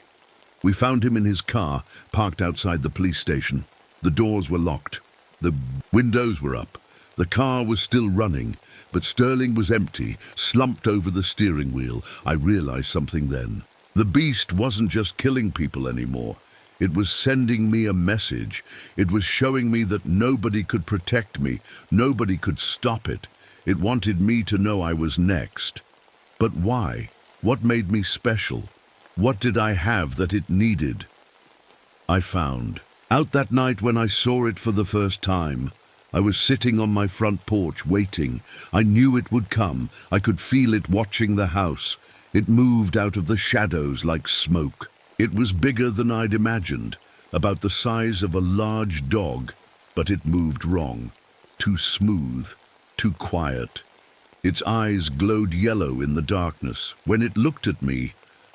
We found him in his car, parked outside the police station. The doors were locked. The windows were up. The car was still running, but Sterling was empty, slumped over the steering wheel. I realized something then. The beast wasn't just killing people anymore. It was sending me a message. It was showing me that nobody could protect me. Nobody could stop it. It wanted me to know I was next. But why? What made me special? What did I have that it needed? I found. Out that night when I saw it for the first time, I was sitting on my front porch waiting. I knew it would come. I could feel it watching the house. It moved out of the shadows like smoke. It was bigger than I'd imagined, about the size of a large dog, but it moved wrong. Too smooth, too quiet. Its eyes glowed yellow in the darkness. When it looked at me,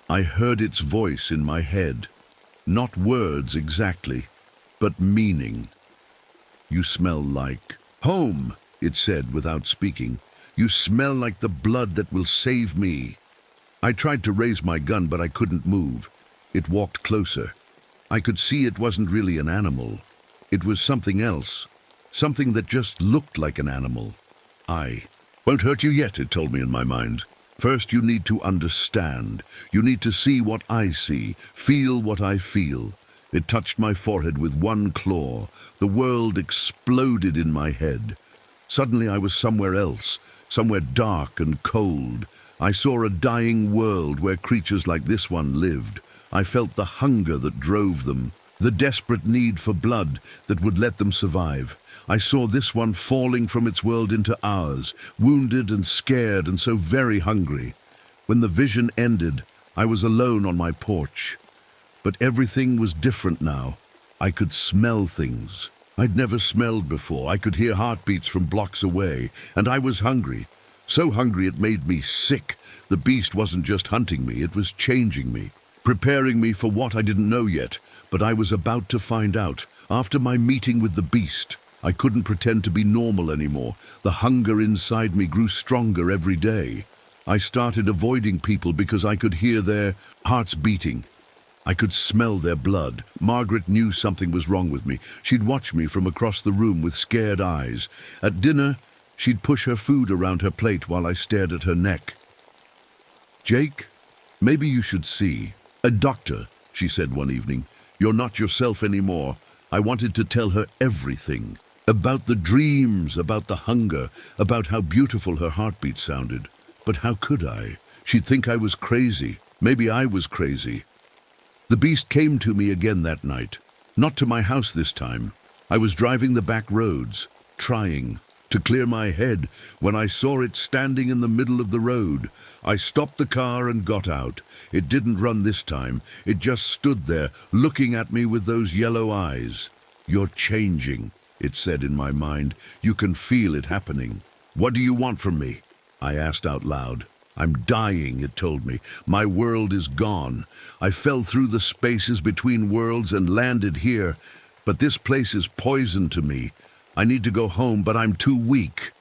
I heard its voice in my head. Not words exactly, but meaning. "You smell like home," it said without speaking. "You smell like the blood that will save me." I tried to raise my gun, but I couldn't move. It walked closer. I could see it wasn't really an animal. It was something else, something that just looked like an animal. "I won't hurt you yet," it told me in my mind. "First you need to understand. You need to see what I see, feel what I feel." It touched my forehead with one claw. The world exploded in my head. Suddenly I was somewhere else, somewhere dark and cold. I saw a dying world where creatures like this one lived. I felt the hunger that drove them, the desperate need for blood that would let them survive. I saw this one falling from its world into ours, wounded and scared and so very hungry. When the vision ended, I was alone on my porch. But everything was different now. I could smell things I'd never smelled before. I could hear heartbeats from blocks away, and I was hungry. So hungry it made me sick. The beast wasn't just hunting me, it was changing me, preparing me for what I didn't know yet, but I was about to find out. After my meeting with the beast, I couldn't pretend to be normal anymore. The hunger inside me grew stronger every day. I started avoiding people because I could hear their hearts beating. I could smell their blood. Margaret knew something was wrong with me. She'd watch me from across the room with scared eyes. At dinner, she'd push her food around her plate while I stared at her neck. "Jake, maybe you should see a doctor," she said one evening. "You're not yourself anymore." I wanted to tell her everything. About the dreams, about the hunger, about how beautiful her heartbeat sounded. But how could I? She'd think I was crazy. Maybe I was crazy. The beast came to me again that night. Not to my house this time. I was driving the back roads, trying to clear my head, when I saw it standing in the middle of the road. I stopped the car and got out. It didn't run this time. It just stood there, looking at me with those yellow eyes. "You're changing," it said in my mind. "You can feel it happening." "What do you want from me?" I asked out loud. "I'm dying," it told me. "My world is gone. I fell through the spaces between worlds and landed here, but this place is poison to me. I need to go home, but I'm too weak."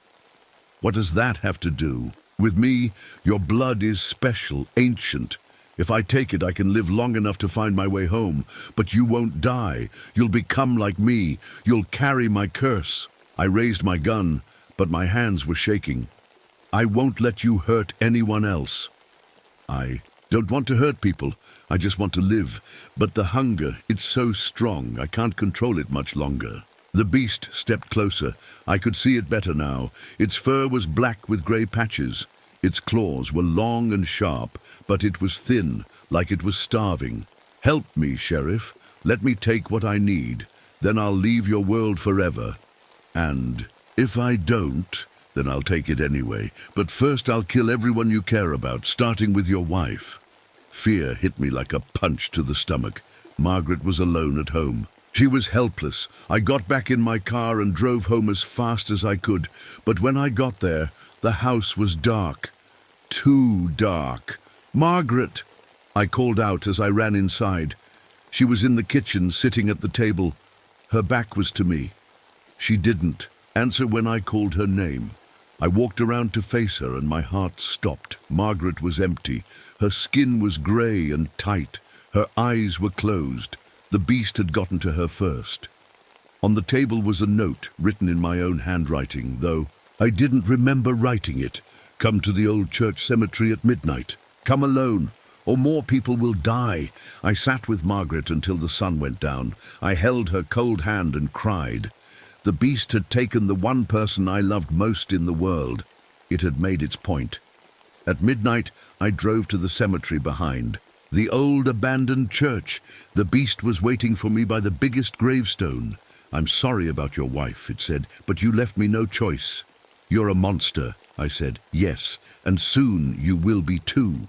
"What does that have to do with me? Your blood is special, ancient. If I take it, I can live long enough to find my way home. But you won't die. You'll become like me. You'll carry my curse." I raised my gun, but my hands were shaking. "I won't let you hurt anyone else." "I don't want to hurt people. I just want to live. But the hunger, it's so strong, I can't control it much longer." The beast stepped closer. I could see it better now. Its fur was black with grey patches. Its claws were long and sharp, but it was thin, like it was starving. "Help me, Sheriff. Let me take what I need. Then I'll leave your world forever. And if I don't, then I'll take it anyway. But first I'll kill everyone you care about, starting with your wife." Fear hit me like a punch to the stomach. Margaret was alone at home. She was helpless. I got back in my car and drove home as fast as I could. But when I got there, the house was dark. Too dark. "Margaret!" I called out as I ran inside. She was in the kitchen, sitting at the table. Her back was to me. She didn't answer when I called her name. I walked around to face her and my heart stopped. Margaret was empty. Her skin was grey and tight. Her eyes were closed. The beast had gotten to her first. On the table was a note written in my own handwriting, though I didn't remember writing it. "Come to the old church cemetery at midnight. Come alone, or more people will die." I sat with Margaret until the sun went down. I held her cold hand and cried. The beast had taken the one person I loved most in the world. It had made its point. At midnight, I drove to the cemetery behind. The old abandoned church. The beast was waiting for me by the biggest gravestone. "I'm sorry about your wife," it said, "but you left me no choice." "You're a monster," I said. "Yes, and soon you will be too."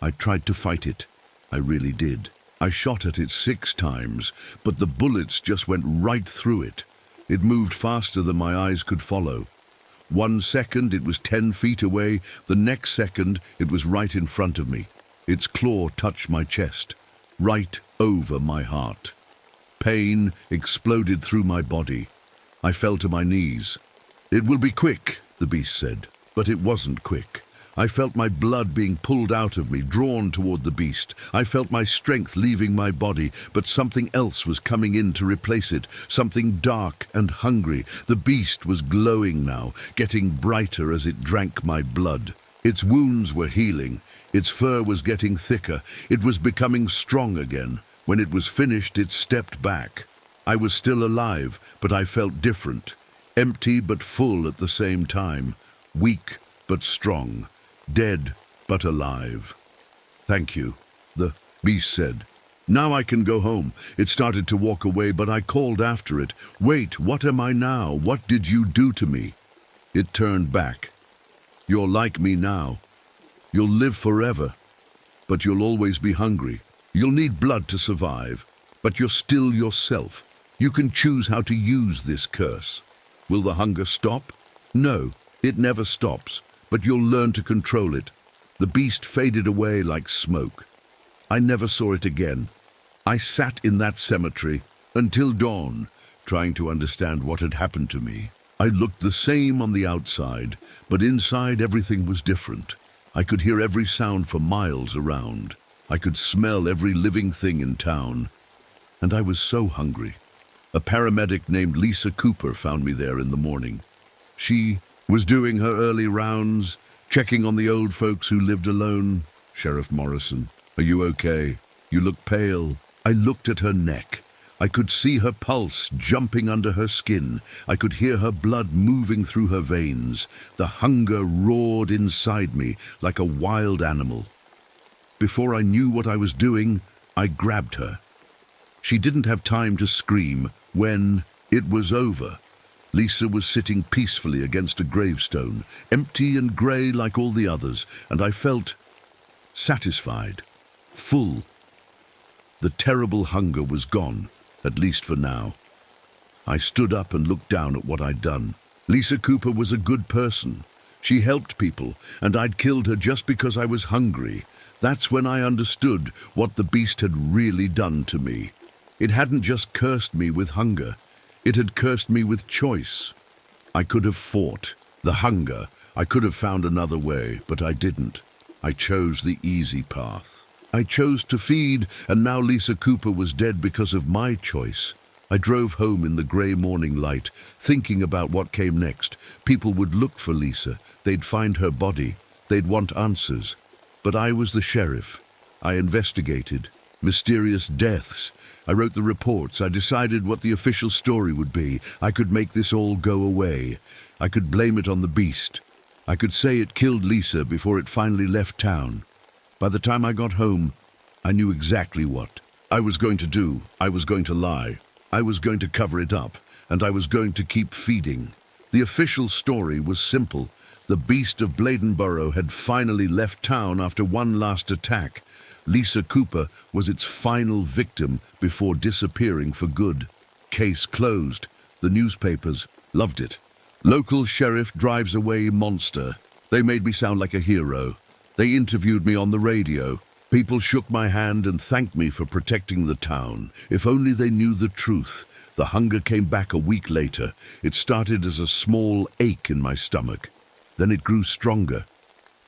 I tried to fight it. I really did. I shot at it 6 times, but the bullets just went right through it. It moved faster than my eyes could follow. 1 second it was 10 feet away, the next second it was right in front of me. Its claw touched my chest, right over my heart. Pain exploded through my body. I fell to my knees. "It will be quick," the beast said, but it wasn't quick. I felt my blood being pulled out of me, drawn toward the beast. I felt my strength leaving my body, but something else was coming in to replace it, something dark and hungry. The beast was glowing now, getting brighter as it drank my blood. Its wounds were healing. Its fur was getting thicker. It was becoming strong again. When it was finished, it stepped back. I was still alive, but I felt different. Empty but full at the same time. Weak but strong. Dead but alive. "Thank you," the beast said. "Now I can go home." It started to walk away, but I called after it. "Wait, what am I now? What did you do to me?" It turned back. "You're like me now. You'll live forever, but you'll always be hungry. You'll need blood to survive, but you're still yourself. You can choose how to use this curse. Will the hunger stop? No, it never stops, but you'll learn to control it." The beast faded away like smoke. I never saw it again. I sat in that cemetery until dawn, trying to understand what had happened to me. I looked the same on the outside, but inside everything was different. I could hear every sound for miles around. I could smell every living thing in town. And I was so hungry. A paramedic named Lisa Cooper found me there in the morning. She was doing her early rounds, checking on the old folks who lived alone. "Sheriff Morrison, are you okay? You look pale." I looked at her neck. I could see her pulse jumping under her skin. I could hear her blood moving through her veins. The hunger roared inside me like a wild animal. Before I knew what I was doing, I grabbed her. She didn't have time to scream when it was over. Lisa was sitting peacefully against a gravestone, empty and grey like all the others, and I felt satisfied, full. The terrible hunger was gone, at least for now. I stood up and looked down at what I'd done. Lisa Cooper was a good person. She helped people, and I'd killed her just because I was hungry. That's when I understood what the beast had really done to me. It hadn't just cursed me with hunger. It had cursed me with choice. I could have fought. The hunger, I could have found another way, but I didn't. I chose the easy path. I chose to feed, and now Lisa Cooper was dead because of my choice. I drove home in the grey morning light, thinking about what came next. People would look for Lisa. They'd find her body. They'd want answers. But I was the sheriff. I investigated. Mysterious deaths. I wrote the reports. I decided what the official story would be. I could make this all go away. I could blame it on the beast. I could say it killed Lisa before it finally left town. By the time I got home, I knew exactly what I was going to do. I was going to lie. I was going to cover it up, and I was going to keep feeding. The official story was simple. The beast of Bladenboro had finally left town after one last attack. Lisa Cooper was its final victim before disappearing for good. Case closed. The newspapers loved it. Local sheriff drives away monster. They made me sound like a hero. They interviewed me on the radio. People shook my hand and thanked me for protecting the town. If only they knew the truth. The hunger came back a week later. It started as a small ache in my stomach. Then it grew stronger.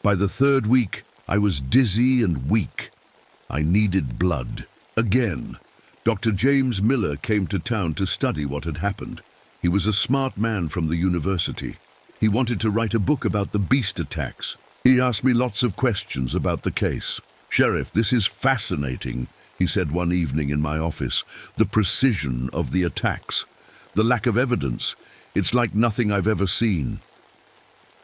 By the third week, I was dizzy and weak. I needed blood. Again, Dr. James Miller came to town to study what had happened. He was a smart man from the university. He wanted to write a book about the beast attacks. He asked me lots of questions about the case. "Sheriff, this is fascinating," he said one evening in my office. "The precision of the attacks. The lack of evidence. It's like nothing I've ever seen."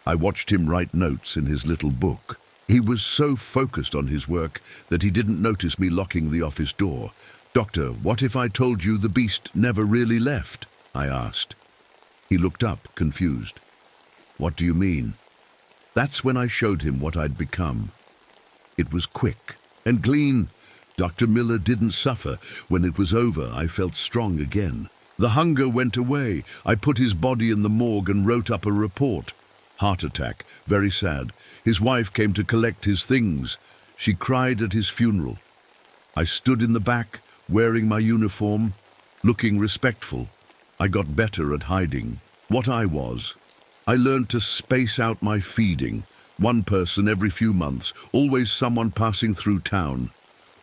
I watched him write notes in his little book. He was so focused on his work that he didn't notice me locking the office door. "Doctor, what if I told you the beast never really left?" I asked. He looked up, confused. "What do you mean?" That's when I showed him what I'd become. It was quick and clean. Dr. Miller didn't suffer. When it was over, I felt strong again. The hunger went away. I put his body in the morgue and wrote up a report. Heart attack, very sad. His wife came to collect his things. She cried at his funeral. I stood in the back, wearing my uniform. looking respectful. I got better at hiding what I was. I learned to space out my feeding. One person every few months, always someone passing through town.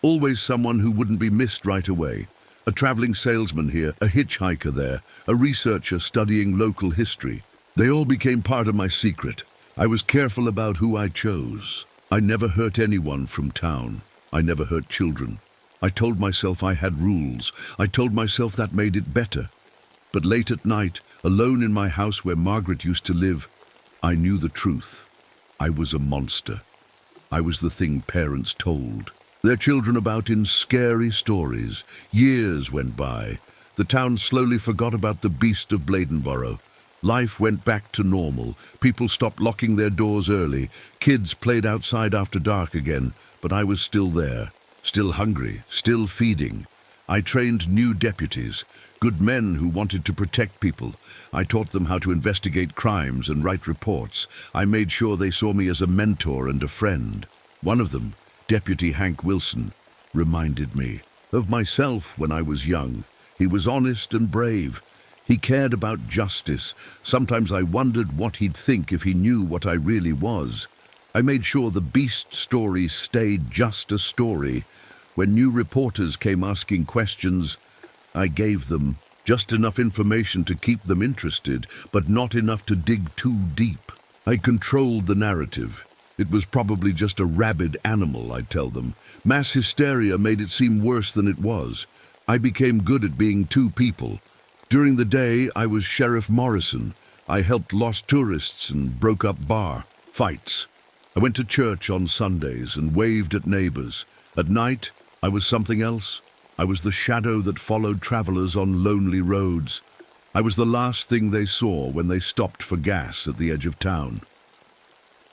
Always someone who wouldn't be missed right away. A traveling salesman here, a hitchhiker there, a researcher studying local history. They all became part of my secret. I was careful about who I chose. I never hurt anyone from town. I never hurt children. I told myself I had rules. I told myself that made it better. But late at night, alone in my house where Margaret used to live, I knew the truth. I was a monster. I was the thing parents told their children about in scary stories. Years went by. The town slowly forgot about the beast of Bladenborough. Life went back to normal. People stopped locking their doors early. Kids played outside after dark again, but I was still there, still hungry, still feeding. I trained new deputies, good men who wanted to protect people. I taught them how to investigate crimes and write reports. I made sure they saw me as a mentor and a friend. One of them, Deputy Hank Wilson, reminded me of myself when I was young. He was honest and brave. He cared about justice. Sometimes I wondered what he'd think if he knew what I really was. I made sure the beast story stayed just a story. When new reporters came asking questions, I gave them just enough information to keep them interested, but not enough to dig too deep. I controlled the narrative. It was probably just a rabid animal, I'd tell them. Mass hysteria made it seem worse than it was. I became good at being two people. During the day, I was Sheriff Morrison. I helped lost tourists and broke up bar fights. I went to church on Sundays and waved at neighbors. At night, I was something else. I was the shadow that followed travelers on lonely roads. I was the last thing they saw when they stopped for gas at the edge of town.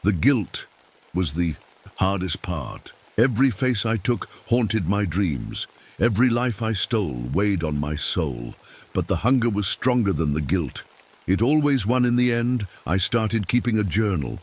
The guilt was the hardest part. Every face I took haunted my dreams. Every life I stole weighed on my soul. But the hunger was stronger than the guilt. It always won in the end. I started keeping a journal.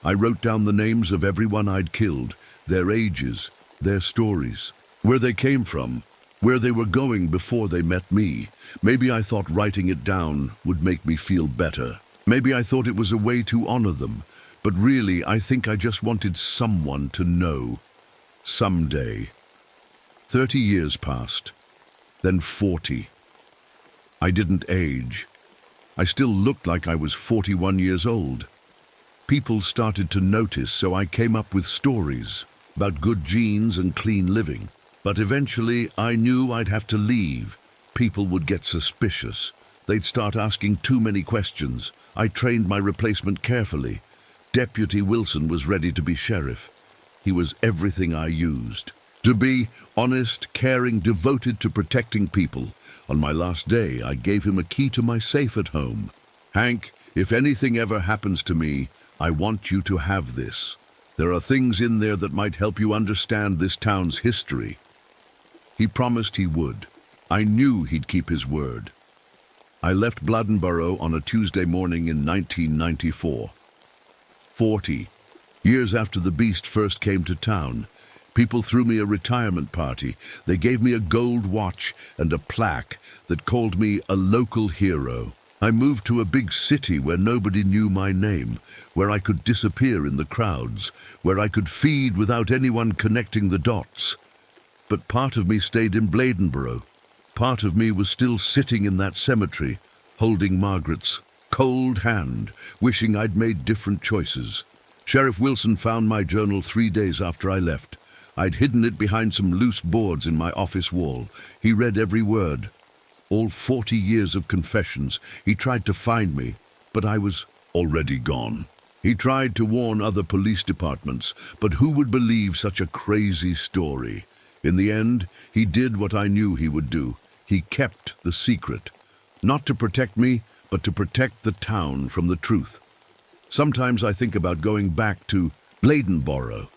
I wrote down the names of everyone I'd killed, their ages, their stories, where they came from, where they were going before they met me. Maybe I thought writing it down would make me feel better. Maybe I thought it was a way to honor them. But really, I think I just wanted someone to know. Someday. 30 years passed, then 40. I didn't age. I still looked like I was 41 years old. People started to notice, so I came up with stories about good genes and clean living. But eventually, I knew I'd have to leave. People would get suspicious. They'd start asking too many questions. I trained my replacement carefully. Deputy Wilson was ready to be sheriff. He was everything I used. To be honest, caring, devoted to protecting people. On my last day, I gave him a key to my safe at home. Hank, if anything ever happens to me, I want you to have this. There are things in there that might help you understand this town's history. He promised he would. I knew he'd keep his word. I left Bladenborough on a Tuesday morning in 1994. 40 years after the beast first came to town. People threw me a retirement party. They gave me a gold watch and a plaque that called me a local hero. I moved to a big city where nobody knew my name, where I could disappear in the crowds, where I could feed without anyone connecting the dots. But part of me stayed in Bladenborough. Part of me was still sitting in that cemetery, holding Margaret's cold hand, wishing I'd made different choices. Sheriff Wilson found my journal 3 days after I left. I'd hidden it behind some loose boards in my office wall. He read every word. All 40 years of confessions. He tried to find me, but I was already gone. He tried to warn other police departments, but who would believe such a crazy story? In the end, he did what I knew he would do. He kept the secret. Not to protect me, but to protect the town from the truth. Sometimes I think about going back to Bladenborough.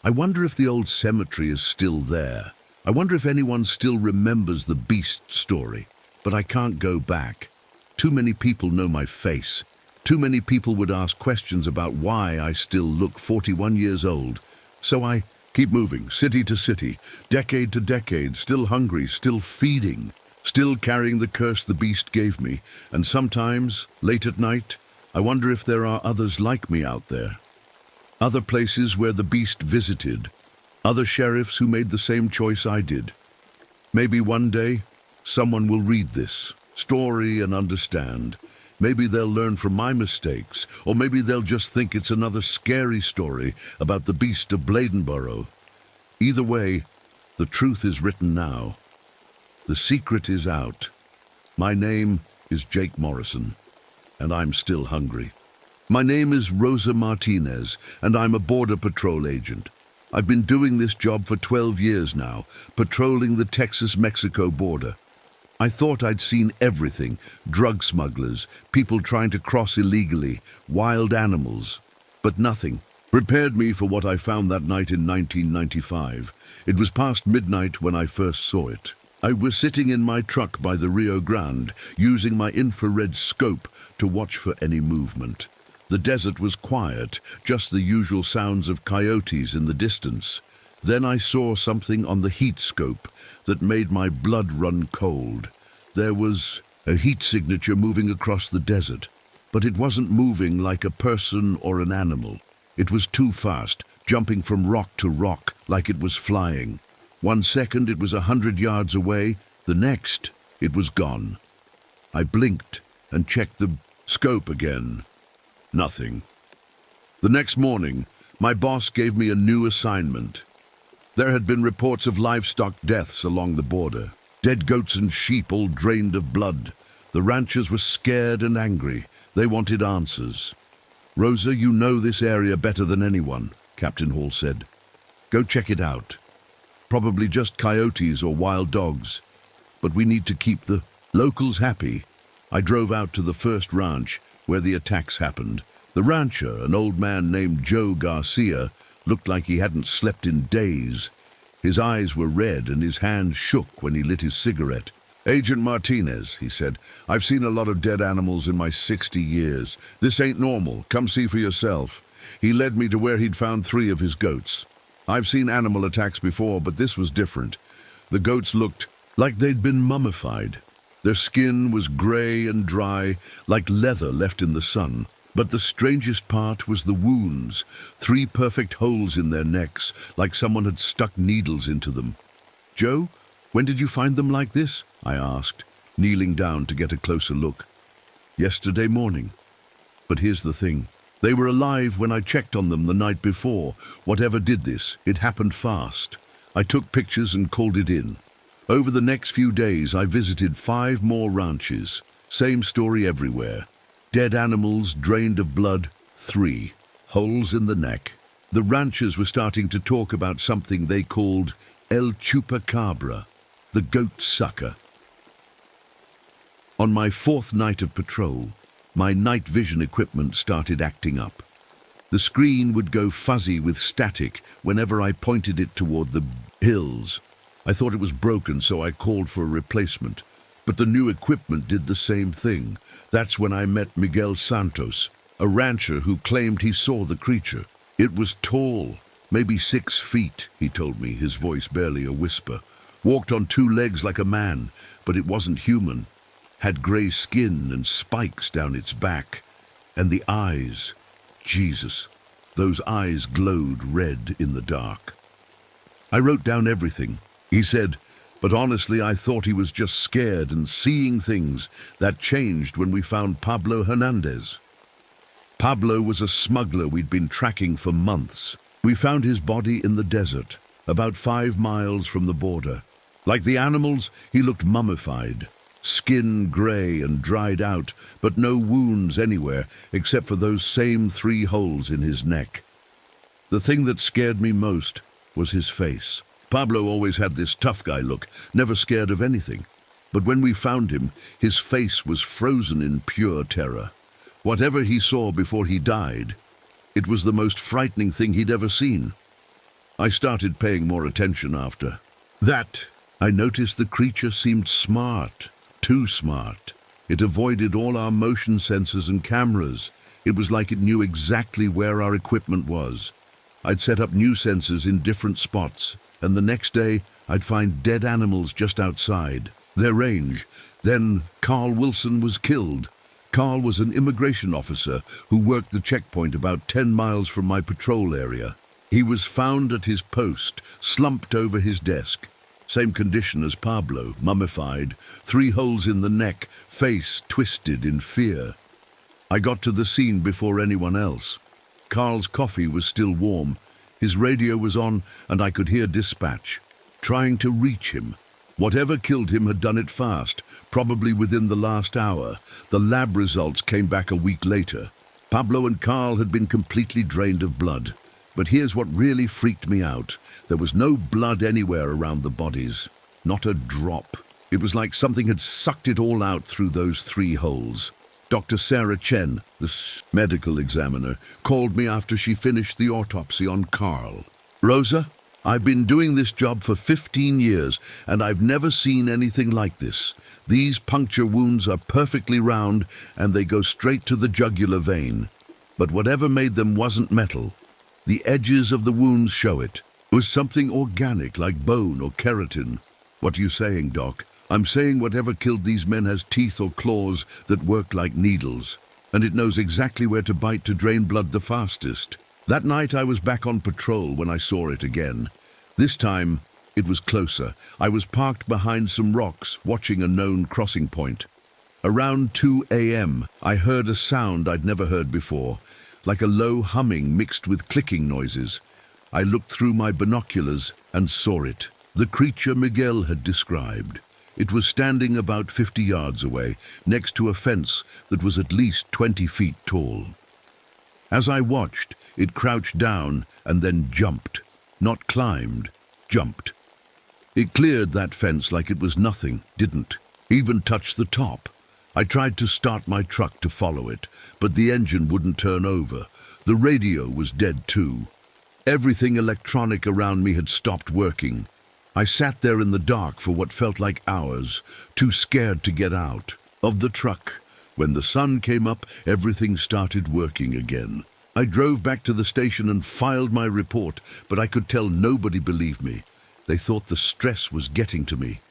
I wonder if the old cemetery is still there. I wonder if anyone still remembers the beast story. But I can't go back. Too many people know my face. Too many people would ask questions about why I still look 41 years old. So I keep moving, city to city, decade to decade, still hungry, still feeding, still carrying the curse the beast gave me, and sometimes, late at night, I wonder if there are others like me out there. Other places where the beast visited, other sheriffs who made the same choice I did. Maybe one day, someone will read this story and understand. Maybe they'll learn from my mistakes, or maybe they'll just think it's another scary story about the beast of Bladenborough. Either way, the truth is written now. The secret is out. My name is Jake Morrison, and I'm still hungry. My name is Rosa Martinez, and I'm a Border Patrol agent. I've been doing this job for 12 years now, patrolling the Texas-Mexico border. I thought I'd seen everything: drug smugglers, people trying to cross illegally, wild animals. But nothing prepared me for what I found that night in 1995. It was past midnight when I first saw it. I was sitting in my truck by the Rio Grande, using my infrared scope to watch for any movement. The desert was quiet, just the usual sounds of coyotes in the distance. Then I saw something on the heat scope that made my blood run cold. There was a heat signature moving across the desert, but it wasn't moving like a person or an animal. It was too fast, jumping from rock to rock like it was flying. 1 second it was 100 yards away, the next it was gone. I blinked and checked the scope again. Nothing. The next morning, my boss gave me a new assignment. There had been reports of livestock deaths along the border. Dead goats and sheep all drained of blood. The ranchers were scared and angry. They wanted answers. "Rosa, you know this area better than anyone," Captain Hall said. "Go check it out. Probably just coyotes or wild dogs. But we need to keep the locals happy." I drove out to the first ranch where the attacks happened. The rancher, an old man named Joe Garcia, looked like he hadn't slept in days. His eyes were red and his hands shook when he lit his cigarette. "Agent Martinez," he said, "I've seen a lot of dead animals in my 60 years. This ain't normal. Come see for yourself." He led me to where he'd found 3 of his goats. I've seen animal attacks before, but this was different. The goats looked like they'd been mummified. Their skin was gray and dry, like leather left in the sun. But the strangest part was the wounds, 3 perfect holes in their necks, like someone had stuck needles into them. "Joe, when did you find them like this?" I asked, kneeling down to get a closer look. "Yesterday morning. But here's the thing. They were alive when I checked on them the night before. Whatever did this, it happened fast. I took pictures and called it in. Over the next few days, I visited 5 more ranches. Same story everywhere. Dead animals drained of blood, 3. Holes in the neck. The ranchers were starting to talk about something they called El Chupacabra, the goat sucker. On my 4th night of patrol, my night vision equipment started acting up. The screen would go fuzzy with static whenever I pointed it toward the hills. I thought it was broken, so I called for a replacement. But the new equipment did the same thing. That's when I met Miguel Santos, a rancher who claimed he saw the creature. It was tall, maybe 6 feet, he told me, his voice barely a whisper. Walked on 2 legs like a man, but it wasn't human. Had gray skin and spikes down its back. And the eyes, Jesus, those eyes glowed red in the dark. I wrote down everything. He said, but honestly I thought he was just scared and seeing things. That changed when we found Pablo Hernandez. Pablo was a smuggler we'd been tracking for months. We found his body in the desert, about 5 miles from the border. Like the animals, he looked mummified. Skin gray and dried out, but no wounds anywhere except for those same 3 holes in his neck. The thing that scared me most was his face. Pablo always had this tough guy look, never scared of anything. But when we found him, his face was frozen in pure terror. Whatever he saw before he died, it was the most frightening thing he'd ever seen. I started paying more attention after that. I noticed the creature seemed smart, too smart. It avoided all our motion sensors and cameras. It was like it knew exactly where our equipment was. I'd set up new sensors in different spots, and the next day I'd find dead animals just outside. their range. Then Carl Wilson was killed. Carl was an immigration officer who worked the checkpoint about 10 miles from my patrol area. He was found at his post, slumped over his desk. Same condition as Pablo, mummified, 3 holes in the neck, face twisted in fear. I got to the scene before anyone else. Carl's coffee was still warm. His radio was on, and I could hear dispatch. Trying to reach him. Whatever killed him had done it fast, probably within the last hour. The lab results came back a week later. Pablo and Carl had been completely drained of blood. But here's what really freaked me out. There was no blood anywhere around the bodies. Not a drop. It was like something had sucked it all out through those 3 holes. Dr. Sarah Chen, the medical examiner, called me after she finished the autopsy on Carl. "Rosa, I've been doing this job for 15 years, and I've never seen anything like this. These puncture wounds are perfectly round, and they go straight to the jugular vein. But whatever made them wasn't metal. The edges of the wounds show it. It was something organic, like bone or keratin." "What are you saying, Doc?" "I'm saying whatever killed these men has teeth or claws that work like needles, and it knows exactly where to bite to drain blood the fastest." That night I was back on patrol when I saw it again. This time it was closer. I was parked behind some rocks, watching a known crossing point. Around 2 a.m. I heard a sound I'd never heard before, like a low humming mixed with clicking noises. I looked through my binoculars and saw it. The creature Miguel had described. It was standing about 50 yards away, next to a fence that was at least 20 feet tall. As I watched, it crouched down and then jumped. Not climbed, jumped. It cleared that fence like it was nothing, didn't even touch the top. I tried to start my truck to follow it, but the engine wouldn't turn over. The radio was dead too. Everything electronic around me had stopped working. I sat there in the dark for what felt like hours, too scared to get out of the truck. When the sun came up, everything started working again. I drove back to the station and filed my report, but I could tell nobody believed me. They thought the stress was getting to me.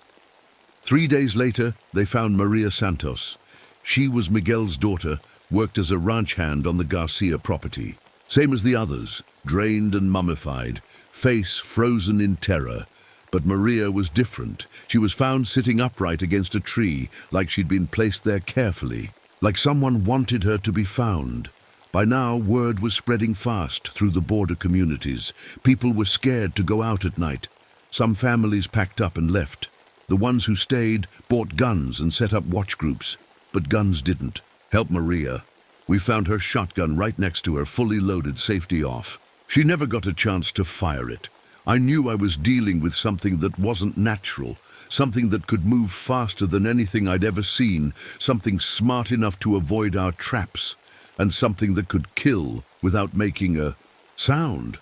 3 days later, they found Maria Santos. She was Miguel's daughter, worked as a ranch hand on the Garcia property. Same as the others, drained and mummified, face frozen in terror. But Maria was different. She was found sitting upright against a tree, like she'd been placed there carefully, like someone wanted her to be found. By now, word was spreading fast through the border communities. People were scared to go out at night. Some families packed up and left. The ones who stayed bought guns and set up watch groups. But guns didn't help Maria. We found her shotgun right next to her, fully loaded, safety off. She never got a chance to fire it. I knew I was dealing with something that wasn't natural, something that could move faster than anything I'd ever seen, something smart enough to avoid our traps, and something that could kill without making a sound.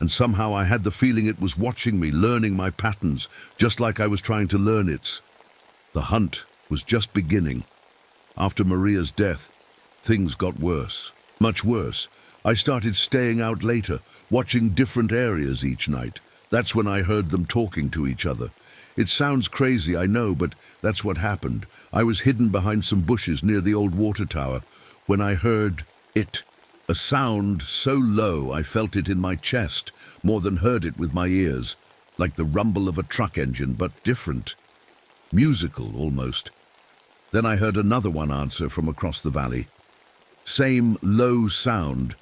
And somehow I had the feeling it was watching me, learning my patterns, just like I was trying to learn its. The hunt was just beginning. After Maria's death, things got worse, much worse. I started staying out later, watching different areas each night. That's when I heard them talking to each other. It sounds crazy, I know, but that's what happened. I was hidden behind some bushes near the old water tower when I heard it. A sound so low I felt it in my chest, more than heard it with my ears, like the rumble of a truck engine, but different. Musical, almost. Then I heard another one answer from across the valley. Same low sound,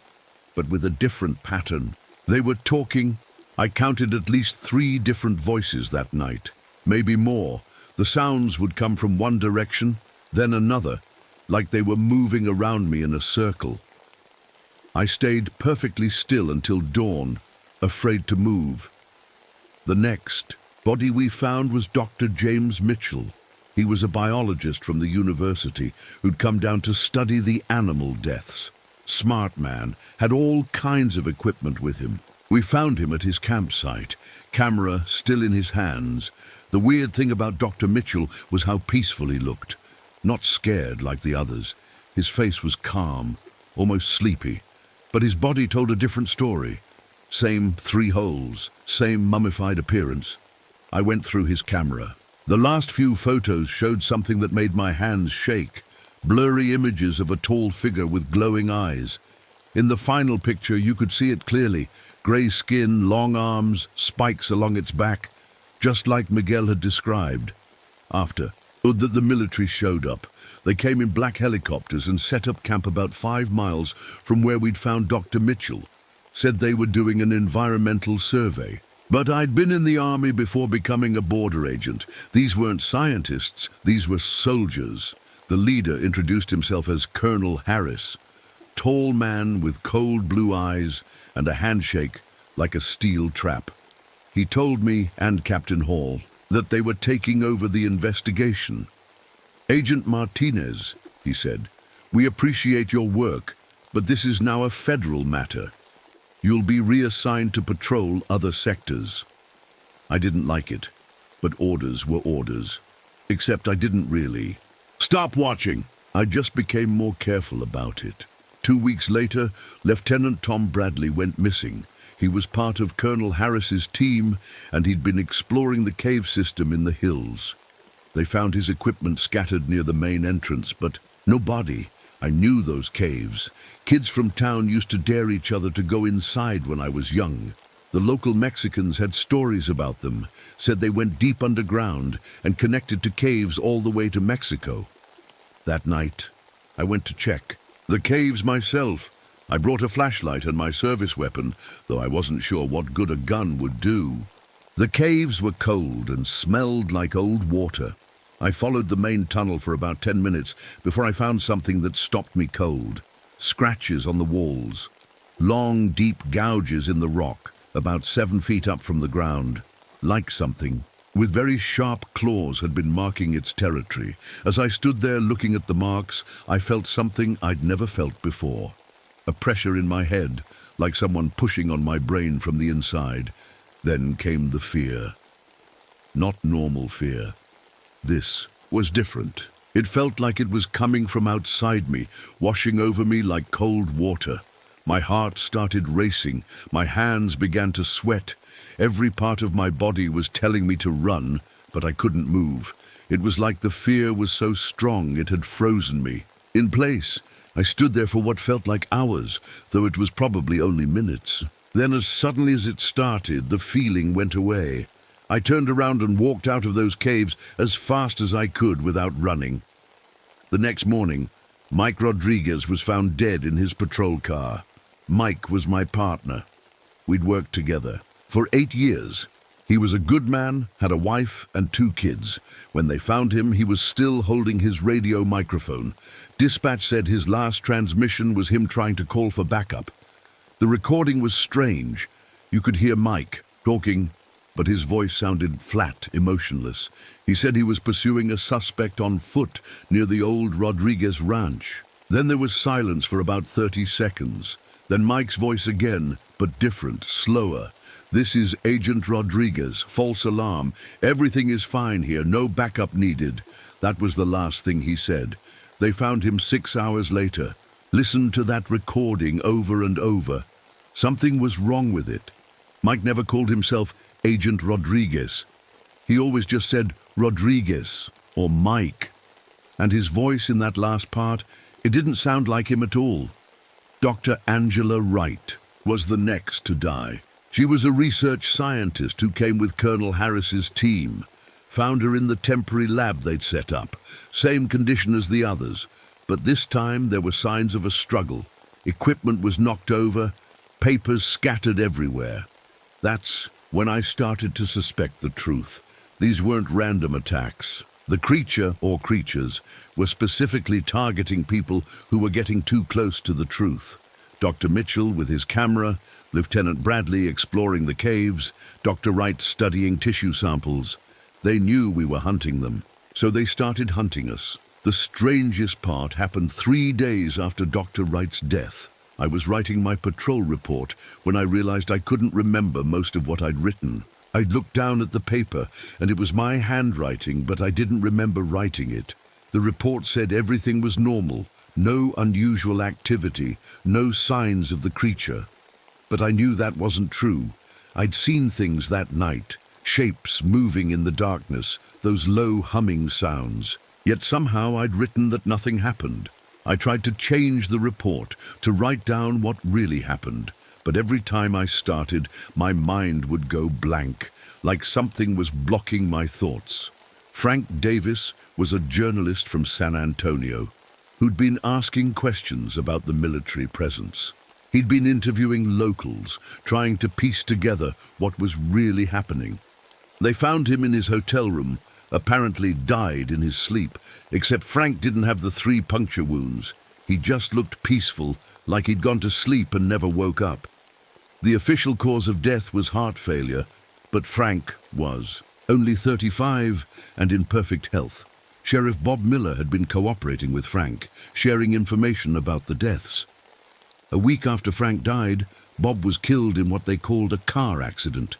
but with a different pattern. They were talking. I counted at least 3 different voices that night, maybe more. The sounds would come from one direction, then another, like they were moving around me in a circle. I stayed perfectly still until dawn, afraid to move. The next body we found was Dr. James Mitchell. He was a biologist from the university who'd come down to study the animal deaths. Smart man, had all kinds of equipment with him. We found him at his campsite, camera still in his hands. The weird thing about Dr. Mitchell was how peaceful he looked. Not scared like the others. His face was calm, almost sleepy. But his body told a different story. Same 3 holes, same mummified appearance. I went through his camera. The last few photos showed something that made my hands shake. Blurry images of a tall figure with glowing eyes. In the final picture, you could see it clearly. Grey skin, long arms, spikes along its back, just like Miguel had described. After the military showed up, they came in black helicopters and set up camp about 5 miles from where we'd found Dr. Mitchell. Said they were doing an environmental survey. But I'd been in the army before becoming a border agent. These weren't scientists, these were soldiers. The leader introduced himself as Colonel Harris. Tall man with cold blue eyes and a handshake like a steel trap. He told me and Captain Hall that they were taking over the investigation. "Agent Martinez," he said, "we appreciate your work, but this is now a federal matter. You'll be reassigned to patrol other sectors." I didn't like it, but orders were orders. Except I didn't really. Stop watching! I just became more careful about it. 2 weeks later, Lieutenant Tom Bradley went missing. He was part of Colonel Harris's team, and he'd been exploring the cave system in the hills. They found his equipment scattered near the main entrance, but no body. I knew those caves. Kids from town used to dare each other to go inside when I was young. The local Mexicans had stories about them, said they went deep underground and connected to caves all the way to Mexico. That night, I went to check the caves myself. I brought a flashlight and my service weapon, though I wasn't sure what good a gun would do. The caves were cold and smelled like old water. I followed the main tunnel for about 10 minutes before I found something that stopped me cold. Scratches on the walls. Long, deep gouges in the rock, about 7 feet up from the ground. Like something, with very sharp claws, had been marking its territory. As I stood there looking at the marks, I felt something I'd never felt before. A pressure in my head, like someone pushing on my brain from the inside. Then came the fear. Not normal fear. This was different. It felt like it was coming from outside me, washing over me like cold water. My heart started racing. My hands began to sweat. Every part of my body was telling me to run, but I couldn't move. It was like the fear was so strong it had frozen me. In place, I stood there for what felt like hours, though it was probably only minutes. Then, as suddenly as it started, the feeling went away. I turned around and walked out of those caves as fast as I could without running. The next morning, Mike Rodriguez was found dead in his patrol car. Mike was my partner. We'd worked together for 8 years. He was a good man, had a wife and 2 kids. When they found him, he was still holding his radio microphone. Dispatch said his last transmission was him trying to call for backup. The recording was strange. You could hear Mike talking, but his voice sounded flat, emotionless. He said he was pursuing a suspect on foot near the old Rodriguez ranch. Then there was silence for about 30 seconds. Then Mike's voice again, but different, slower. "This is Agent Rodriguez. False alarm. Everything is fine here. No backup needed." That was the last thing he said. They found him 6 hours later. Listened to that recording over and over. Something was wrong with it. Mike never called himself Agent Rodriguez. He always just said Rodriguez or Mike. And his voice in that last part, it didn't sound like him at all. Dr. Angela Wright was the next to die. She was a research scientist who came with Colonel Harris's team. Found her in the temporary lab they'd set up. Same condition as the others. But this time there were signs of a struggle. Equipment was knocked over, papers scattered everywhere. That's when I started to suspect the truth. These weren't random attacks. The creature, or creatures, were specifically targeting people who were getting too close to the truth. Dr. Mitchell with his camera, Lieutenant Bradley exploring the caves, Dr. Wright studying tissue samples. They knew we were hunting them, so they started hunting us. The strangest part happened 3 days after Dr. Wright's death. I was writing my patrol report when I realized I couldn't remember most of what I'd written. I'd looked down at the paper, and it was my handwriting, but I didn't remember writing it. The report said everything was normal, no unusual activity, no signs of the creature. But I knew that wasn't true. I'd seen things that night, Shapes moving in the darkness, those low humming sounds. Yet somehow I'd written that nothing happened. I tried to change the report, to write down what really happened. But every time I started, my mind would go blank, like something was blocking my thoughts. Frank Davis was a journalist from San Antonio who'd been asking questions about the military presence. He'd been interviewing locals, trying to piece together what was really happening. They found him in his hotel room, apparently died in his sleep, except Frank didn't have the 3 puncture wounds. He just looked peaceful, like he'd gone to sleep and never woke up. The official cause of death was heart failure, but Frank was only 35 and in perfect health. Sheriff Bob Miller had been cooperating with Frank, sharing information about the deaths. A week after Frank died, Bob was killed in what they called a car accident.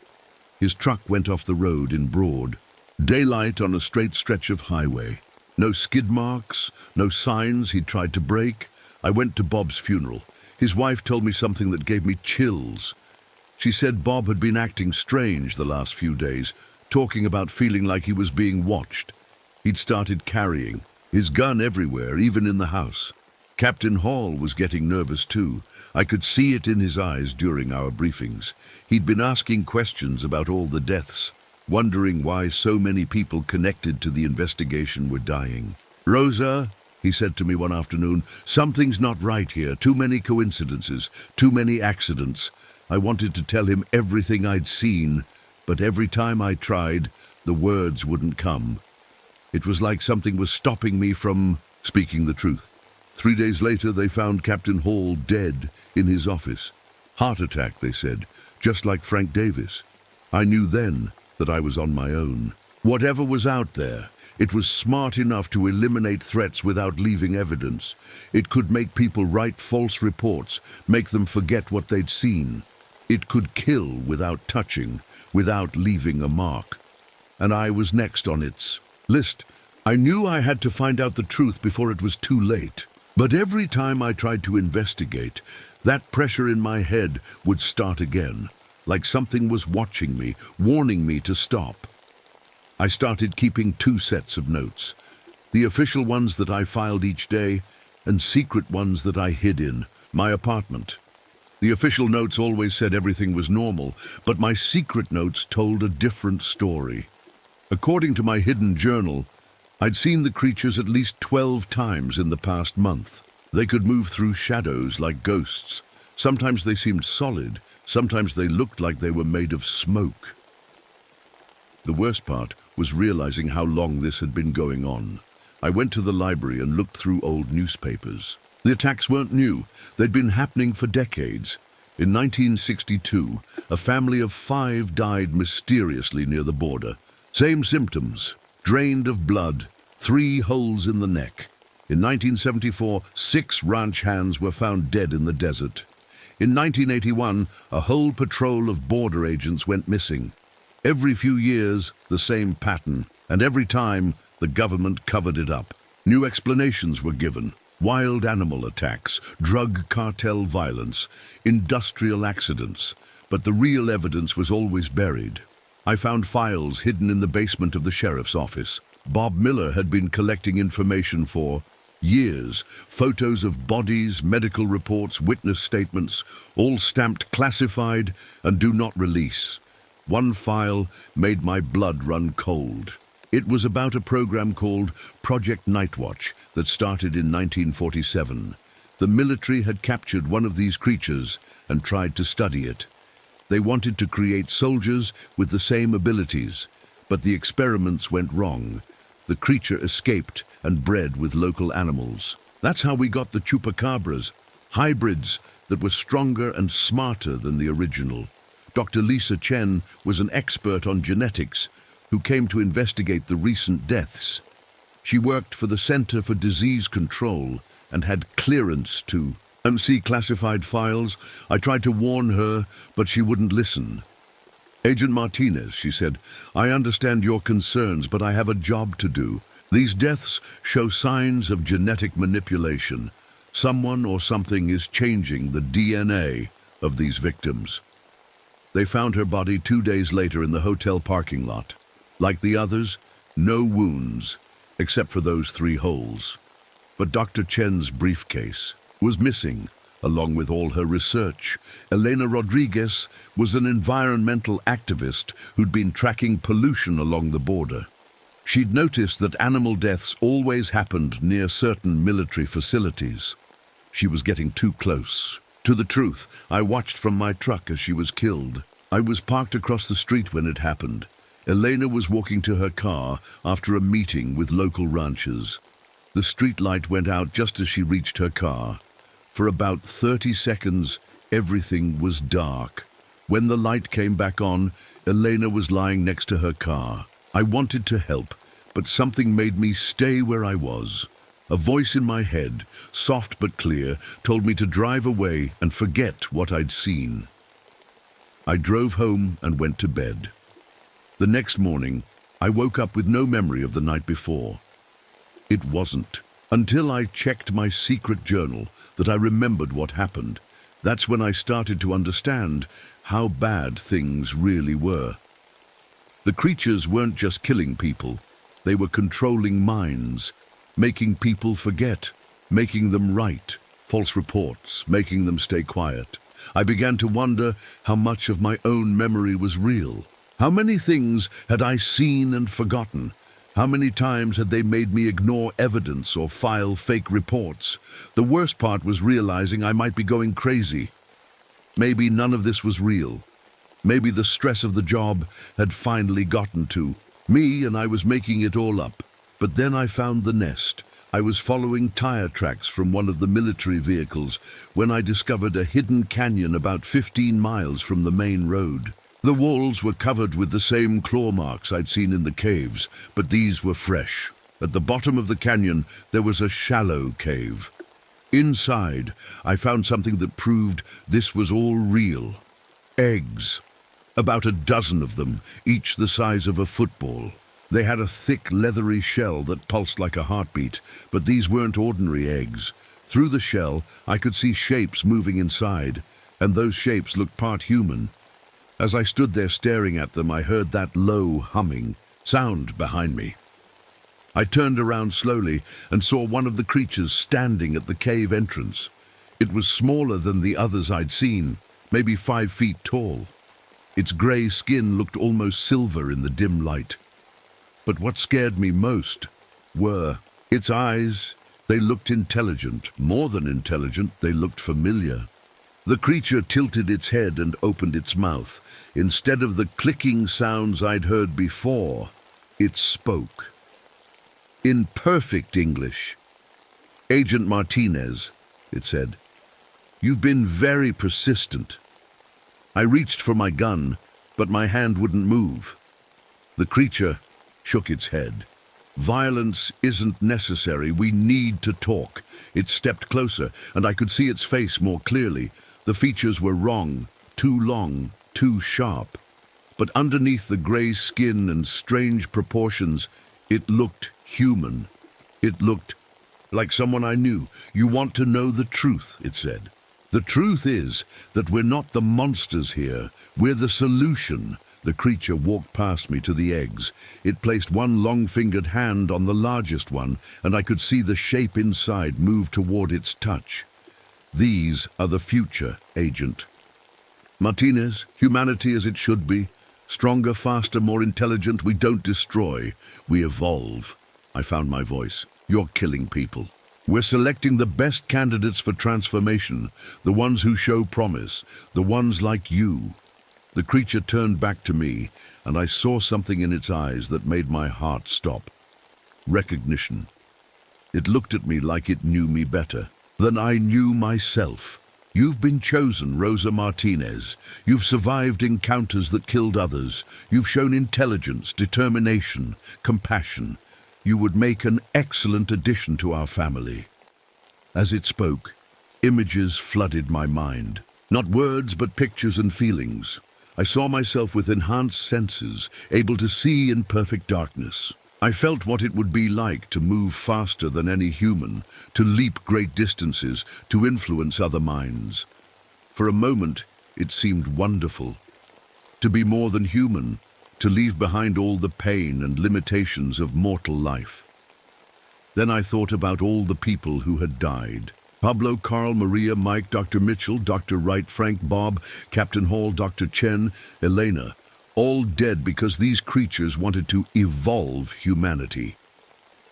His truck went off the road in broad daylight on a straight stretch of highway. No skid marks, no signs he'd tried to brake. I went to Bob's funeral. His wife told me something that gave me chills. She said Bob had been acting strange the last few days, talking about feeling like he was being watched. He'd started carrying his gun everywhere, even in the house. Captain Hall was getting nervous too. I could see it in his eyes during our briefings. He'd been asking questions about all the deaths, wondering why so many people connected to the investigation were dying. "Rosa," he said to me one afternoon, "something's not right here. Too many coincidences, too many accidents." I wanted to tell him everything I'd seen, but every time I tried, the words wouldn't come. It was like something was stopping me from speaking the truth. 3 days later, they found Captain Hall dead in his office. Heart attack, they said, just like Frank Davis. I knew then that I was on my own. Whatever was out there, it was smart enough to eliminate threats without leaving evidence. It could make people write false reports, make them forget what they'd seen. It could kill without touching, without leaving a mark. And I was next on its list. I knew I had to find out the truth before it was too late. But every time I tried to investigate, that pressure in my head would start again, like something was watching me, warning me to stop. I started keeping 2 sets of notes, the official ones that I filed each day, and secret ones that I hid in my apartment. The official notes always said everything was normal, but my secret notes told a different story. According to my hidden journal, I'd seen the creatures at least 12 times in the past month. They could move through shadows like ghosts. Sometimes they seemed solid, sometimes they looked like they were made of smoke. The worst part was realizing how long this had been going on. I went to the library and looked through old newspapers. The attacks weren't new. They'd been happening for decades. In 1962, a family of 5 died mysteriously near the border. Same symptoms, drained of blood, 3 holes in the neck. In 1974, 6 ranch hands were found dead in the desert. In 1981, a whole patrol of border agents went missing. Every few years, the same pattern, and every time, the government covered it up. New explanations were given. Wild animal attacks, drug cartel violence, industrial accidents. But the real evidence was always buried. I found files hidden in the basement of the sheriff's office. Bob Miller had been collecting information for years. Photos of bodies, medical reports, witness statements, all stamped classified and do not release. One file made my blood run cold. It was about a program called Project Nightwatch that started in 1947. The military had captured one of these creatures and tried to study it. They wanted to create soldiers with the same abilities, but the experiments went wrong. The creature escaped and bred with local animals. That's how we got the chupacabras, hybrids that were stronger and smarter than the original. Dr. Lisa Chen was an expert on genetics who came to investigate the recent deaths. She worked for the Center for Disease Control and had clearance to see classified files. I tried to warn her, but she wouldn't listen. "Agent Martinez," she said, "I understand your concerns, but I have a job to do. These deaths show signs of genetic manipulation. Someone or something is changing the DNA of these victims." They found her body 2 days later in the hotel parking lot. Like the others, no wounds, except for those 3 holes. But Dr. Chen's briefcase was missing, along with all her research. Elena Rodriguez was an environmental activist who'd been tracking pollution along the border. She'd noticed that animal deaths always happened near certain military facilities. She was getting too close to the truth. I watched from my truck as she was killed. I was parked across the street when it happened. Elena was walking to her car after a meeting with local ranchers. The street light went out just as she reached her car. For about 30 seconds, everything was dark. When the light came back on, Elena was lying next to her car. I wanted to help, but something made me stay where I was. A voice in my head, soft but clear, told me to drive away and forget what I'd seen. I drove home and went to bed. The next morning, I woke up with no memory of the night before. It wasn't until I checked my secret journal that I remembered what happened. That's when I started to understand how bad things really were. The creatures weren't just killing people. They were controlling minds, making people forget, making them write false reports, making them stay quiet. I began to wonder how much of my own memory was real. How many things had I seen and forgotten? How many times had they made me ignore evidence or file fake reports? The worst part was realizing I might be going crazy. Maybe none of this was real. Maybe the stress of the job had finally gotten to me and I was making it all up. But then I found the nest. I was following tire tracks from one of the military vehicles when I discovered a hidden canyon about 15 miles from the main road. The walls were covered with the same claw marks I'd seen in the caves, but these were fresh. At the bottom of the canyon, there was a shallow cave. Inside, I found something that proved this was all real. Eggs. About a dozen of them, each the size of a football. They had a thick, leathery shell that pulsed like a heartbeat, but these weren't ordinary eggs. Through the shell, I could see shapes moving inside, and those shapes looked part human. As I stood there staring at them, I heard that low humming sound behind me. I turned around slowly and saw one of the creatures standing at the cave entrance. It was smaller than the others I'd seen, maybe 5 feet tall. Its grey skin looked almost silver in the dim light. But what scared me most were its eyes. They looked intelligent. More than intelligent, they looked familiar. The creature tilted its head and opened its mouth. Instead of the clicking sounds I'd heard before, it spoke. In perfect English. "Agent Martinez," it said, "you've been very persistent." I reached for my gun, but my hand wouldn't move. The creature shook its head. "Violence isn't necessary. We need to talk." It stepped closer, and I could see its face more clearly. The features were wrong, too long, too sharp. But underneath the grey skin and strange proportions, it looked human. It looked like someone I knew. "You want to know the truth," it said. "The truth is that we're not the monsters here. We're the solution." The creature walked past me to the eggs. It placed one long-fingered hand on the largest one, and I could see the shape inside move toward its touch. "These are the future, Agent Martinez. Humanity as it should be. Stronger, faster, more intelligent. We don't destroy. We evolve." I found my voice. "You're killing people. We're selecting the best candidates for transformation, the ones who show promise, the ones like you." The creature turned back to me, and I saw something in its eyes that made my heart stop. Recognition. It looked at me like it knew me better than I knew myself. "You've been chosen, Rosa Martinez. You've survived encounters that killed others. You've shown intelligence, determination, compassion. You would make an excellent addition to our family." As it spoke, images flooded my mind. Not words, but pictures and feelings. I saw myself with enhanced senses, able to see in perfect darkness. I felt what it would be like to move faster than any human, to leap great distances, to influence other minds. For a moment, it seemed wonderful. to be more than human, to leave behind all the pain and limitations of mortal life. Then I thought about all the people who had died. Pablo, Carl, Maria, Mike, Dr. Mitchell, Dr. Wright, Frank, Bob, Captain Hall, Dr. Chen, Elena, all dead because these creatures wanted to evolve humanity.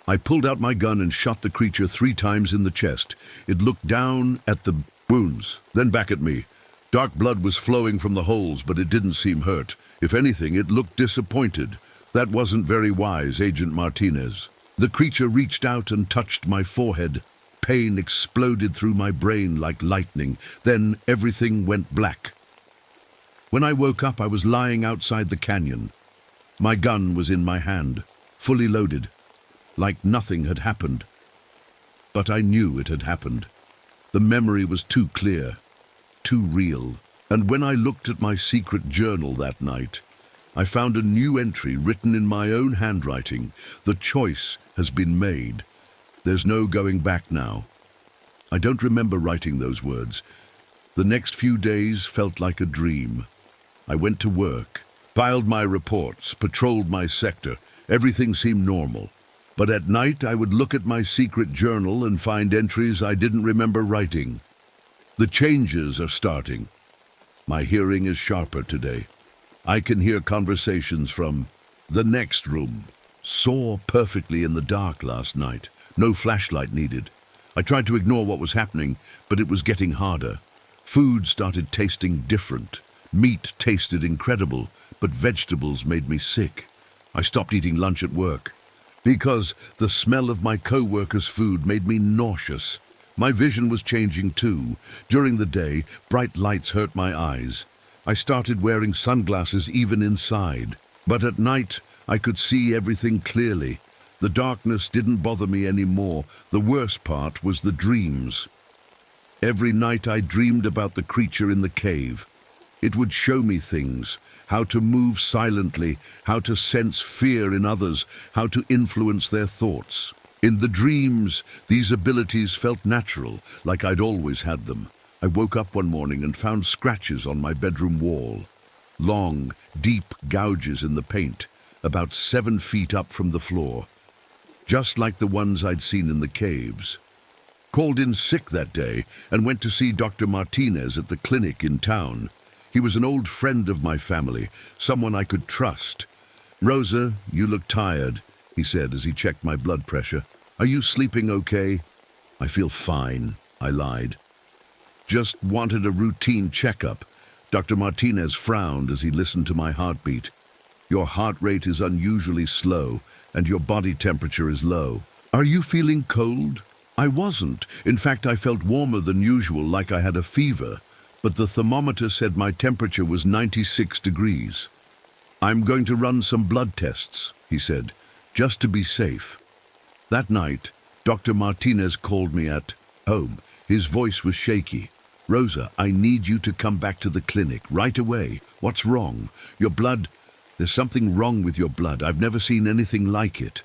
I pulled out my gun and shot the creature 3 times in the chest. It looked down at the wounds, then back at me. Dark blood was flowing from the holes, but it didn't seem hurt. If anything, it looked disappointed. That wasn't very wise, Agent Martinez. The creature reached out and touched my forehead. Pain exploded through my brain like lightning. Then everything went black. When I woke up, I was lying outside the canyon. My gun was in my hand, fully loaded, like nothing had happened. But I knew it had happened. The memory was too clear, too real. And when I looked at my secret journal that night, I found a new entry written in my own handwriting. The choice has been made. There's no going back now. I don't remember writing those words. The next few days felt like a dream. I went to work, filed my reports, patrolled my sector. Everything seemed normal. But at night I would look at my secret journal and find entries I didn't remember writing. The changes are starting. My hearing is sharper today. I can hear conversations from the next room. Saw perfectly in the dark last night. No flashlight needed. I tried to ignore what was happening, but it was getting harder. Food started tasting different. Meat tasted incredible, but vegetables made me sick. I stopped eating lunch at work because the smell of my co-workers' food made me nauseous. My vision was changing too. During the day, bright lights hurt my eyes. I started wearing sunglasses even inside. But at night, I could see everything clearly. The darkness didn't bother me anymore. The worst part was the dreams. Every night I dreamed about the creature in the cave. It would show me things, how to move silently, how to sense fear in others, how to influence their thoughts. In the dreams, these abilities felt natural, like I'd always had them. I woke up one morning and found scratches on my bedroom wall. Long, deep gouges in the paint, about 7 feet up from the floor. Just like the ones I'd seen in the caves. Called in sick that day and went to see Dr. Martinez at the clinic in town. He was an old friend of my family, someone I could trust. "Rosa, you look tired," he said as he checked my blood pressure. "Are you sleeping okay?" "I feel fine," I lied. "Just wanted a routine checkup." Dr. Martinez frowned as he listened to my heartbeat. "Your heart rate is unusually slow, and your body temperature is low. Are you feeling cold?" I wasn't. In fact, I felt warmer than usual, like I had a fever. But the thermometer said my temperature was 96 degrees. "I'm going to run some blood tests," he said, "just to be safe." That night, Dr. Martinez called me at home. His voice was shaky. "Rosa, I need you to come back to the clinic right away. What's wrong? Your blood... There's something wrong with your blood. I've never seen anything like it."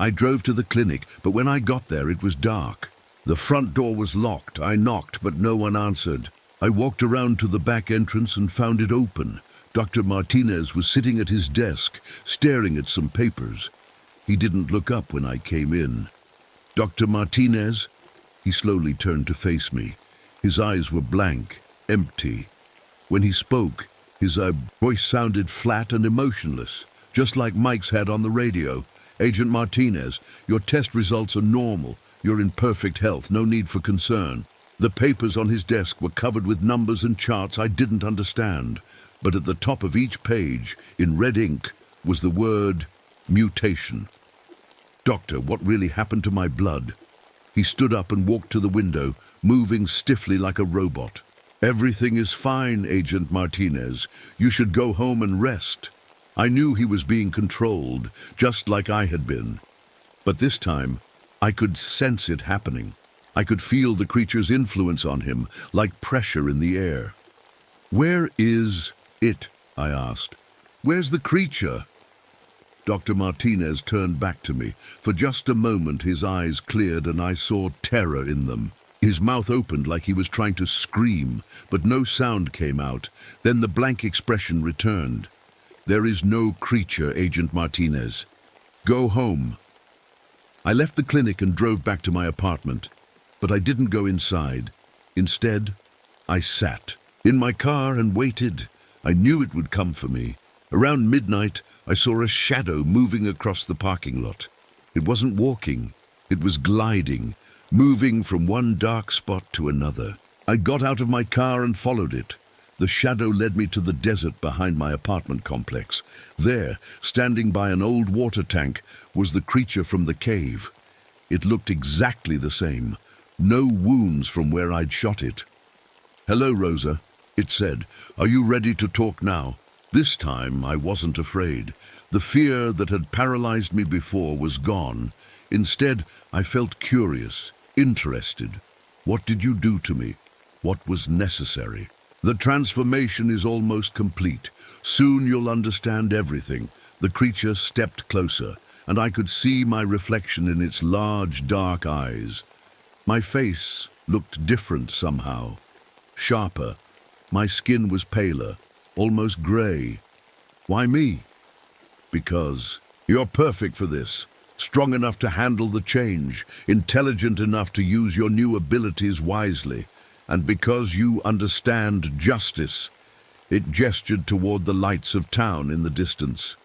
I drove to the clinic, but when I got there, it was dark. The front door was locked. I knocked, but no one answered. I walked around to the back entrance and found it open. Dr. Martinez was sitting at his desk, staring at some papers. He didn't look up when I came in. "Dr. Martinez?" He slowly turned to face me. His eyes were blank, empty. When he spoke, his voice sounded flat and emotionless, just like Mike's had on the radio. "Agent Martinez, your test results are normal. You're in perfect health, no need for concern." The papers on his desk were covered with numbers and charts I didn't understand, but at the top of each page, in red ink, was the word mutation. "Doctor, what really happened to my blood?" He stood up and walked to the window, moving stiffly like a robot. "Everything is fine, Agent Martinez. You should go home and rest." I knew he was being controlled, just like I had been. But this time, I could sense it happening. I could feel the creature's influence on him, like pressure in the air. "Where is it?" I asked. "Where's the creature?" Dr. Martinez turned back to me. For just a moment his eyes cleared and I saw terror in them. His mouth opened like he was trying to scream, but no sound came out. Then the blank expression returned. "There is no creature, Agent Martinez. Go home." I left the clinic and drove back to my apartment, but I didn't go inside. Instead, I sat in my car and waited. I knew it would come for me. Around midnight, I saw a shadow moving across the parking lot. It wasn't walking, it was gliding, moving from one dark spot to another. I got out of my car and followed it. The shadow led me to the desert behind my apartment complex. There, standing by an old water tank, was the creature from the cave. It looked exactly the same. No wounds from where I'd shot it. "Hello, Rosa," it said. "Are you ready to talk now?" This time I wasn't afraid. The fear that had paralyzed me before was gone. Instead, I felt curious, interested. What did you do to me? What was necessary? "The transformation is almost complete. Soon you'll understand everything." The creature stepped closer, and I could see my reflection in its large, dark eyes. My face looked different somehow. Sharper. My skin was paler, almost gray. Why me? Because you're perfect for this. Strong enough to handle the change, intelligent enough to use your new abilities wisely. And because you understand justice. It gestured toward the lights of town in the distance.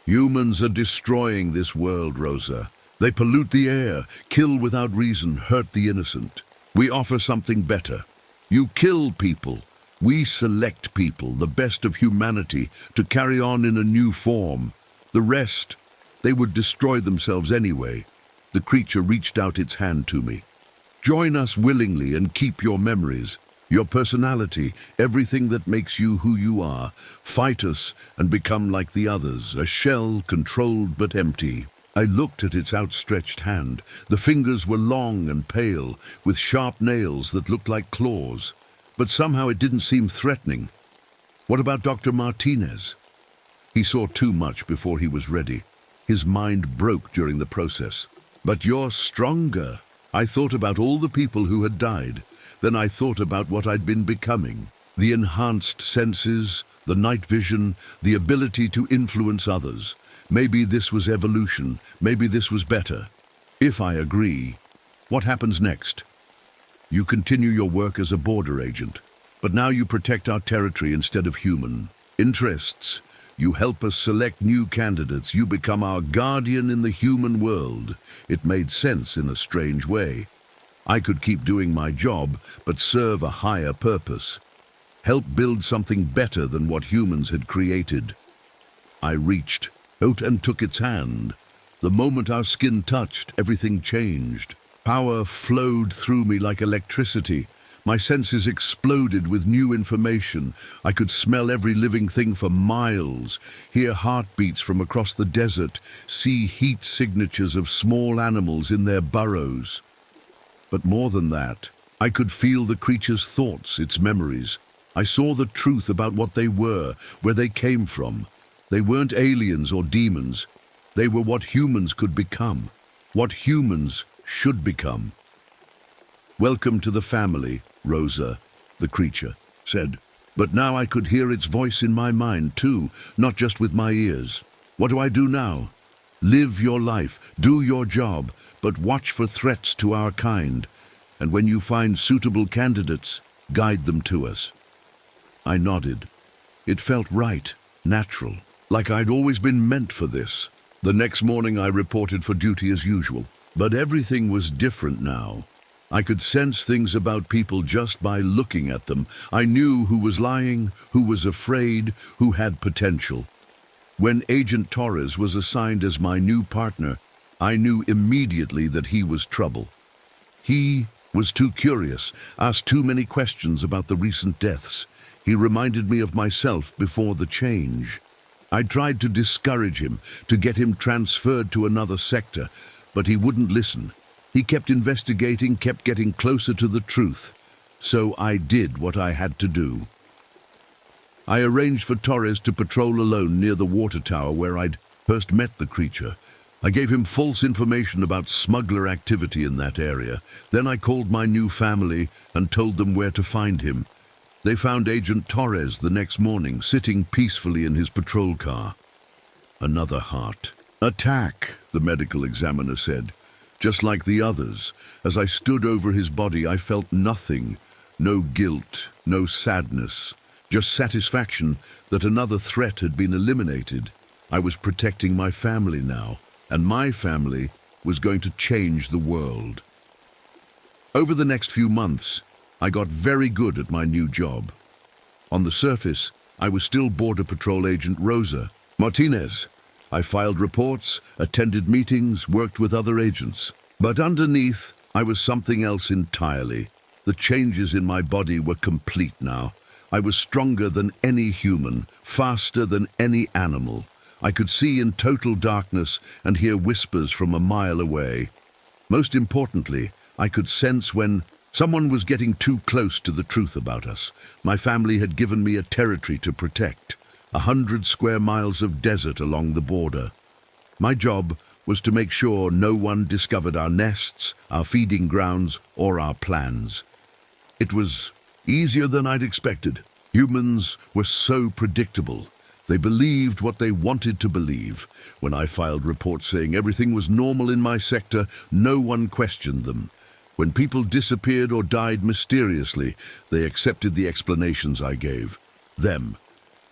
"Humans are destroying this world, Rosa. They pollute the air, kill without reason, hurt the innocent. We offer something better. You kill people. We select people, the best of humanity, to carry on in a new form. The rest, they would destroy themselves anyway." The creature reached out its hand to me. "Join us willingly and keep your memories, your personality, everything that makes you who you are. Fight us and become like the others, a shell controlled but empty." I looked at its outstretched hand. The fingers were long and pale, with sharp nails that looked like claws. But somehow it didn't seem threatening. What about Dr. Martinez? He saw too much before he was ready. His mind broke during the process. "But you're stronger." I thought about all the people who had died. Then I thought about what I'd been becoming. The enhanced senses, the night vision, the ability to influence others. Maybe this was evolution. Maybe this was better. If I agree, what happens next? You continue your work as a border agent, but now you protect our territory instead of human interests. You help us select new candidates. You become our guardian in the human world. It made sense in a strange way. I could keep doing my job, but serve a higher purpose. Help build something better than what humans had created. I reached out and took its hand. The moment our skin touched, everything changed. Power flowed through me like electricity. My senses exploded with new information. I could smell every living thing for miles, hear heartbeats from across the desert, see heat signatures of small animals in their burrows. But more than that, I could feel the creature's thoughts, its memories. I saw the truth about what they were, where they came from. They weren't aliens or demons. They were what humans could become, what humans should become. "Welcome to the family, Rosa," the creature said. But now I could hear its voice in my mind too, not just with my ears. "What do I do now?" "Live your life, do your job, but watch for threats to our kind. And when you find suitable candidates, guide them to us." I nodded. It felt right, natural, like I'd always been meant for this. The next morning I reported for duty as usual. But everything was different now. I could sense things about people just by looking at them. I knew who was lying, who was afraid, who had potential. When Agent Torres was assigned as my new partner, I knew immediately that he was trouble. He was too curious, asked too many questions about the recent deaths. He reminded me of myself before the change. I tried to discourage him, to get him transferred to another sector, but he wouldn't listen. He kept investigating, kept getting closer to the truth. So I did what I had to do. I arranged for Torres to patrol alone near the water tower where I'd first met the creature. I gave him false information about smuggler activity in that area. Then I called my new family and told them where to find him. They found Agent Torres the next morning, sitting peacefully in his patrol car. Another heart attack, the medical examiner said. Just like the others, as I stood over his body, I felt nothing. No guilt, no sadness, just satisfaction that another threat had been eliminated. I was protecting my family now, and my family was going to change the world. Over the next few months, I got very good at my new job. On the surface, I was still Border Patrol Agent Rosa Martinez. I filed reports, attended meetings, worked with other agents. But underneath, I was something else entirely. The changes in my body were complete now. I was stronger than any human, faster than any animal. I could see in total darkness and hear whispers from a mile away. Most importantly, I could sense when someone was getting too close to the truth about us. My family had given me a territory to protect, 100 square miles of desert along the border. My job was to make sure no one discovered our nests, our feeding grounds, or our plans. It was easier than I'd expected. Humans were so predictable. They believed what they wanted to believe. When I filed reports saying everything was normal in my sector, no one questioned them. When people disappeared or died mysteriously, they accepted the explanations I gave. Them.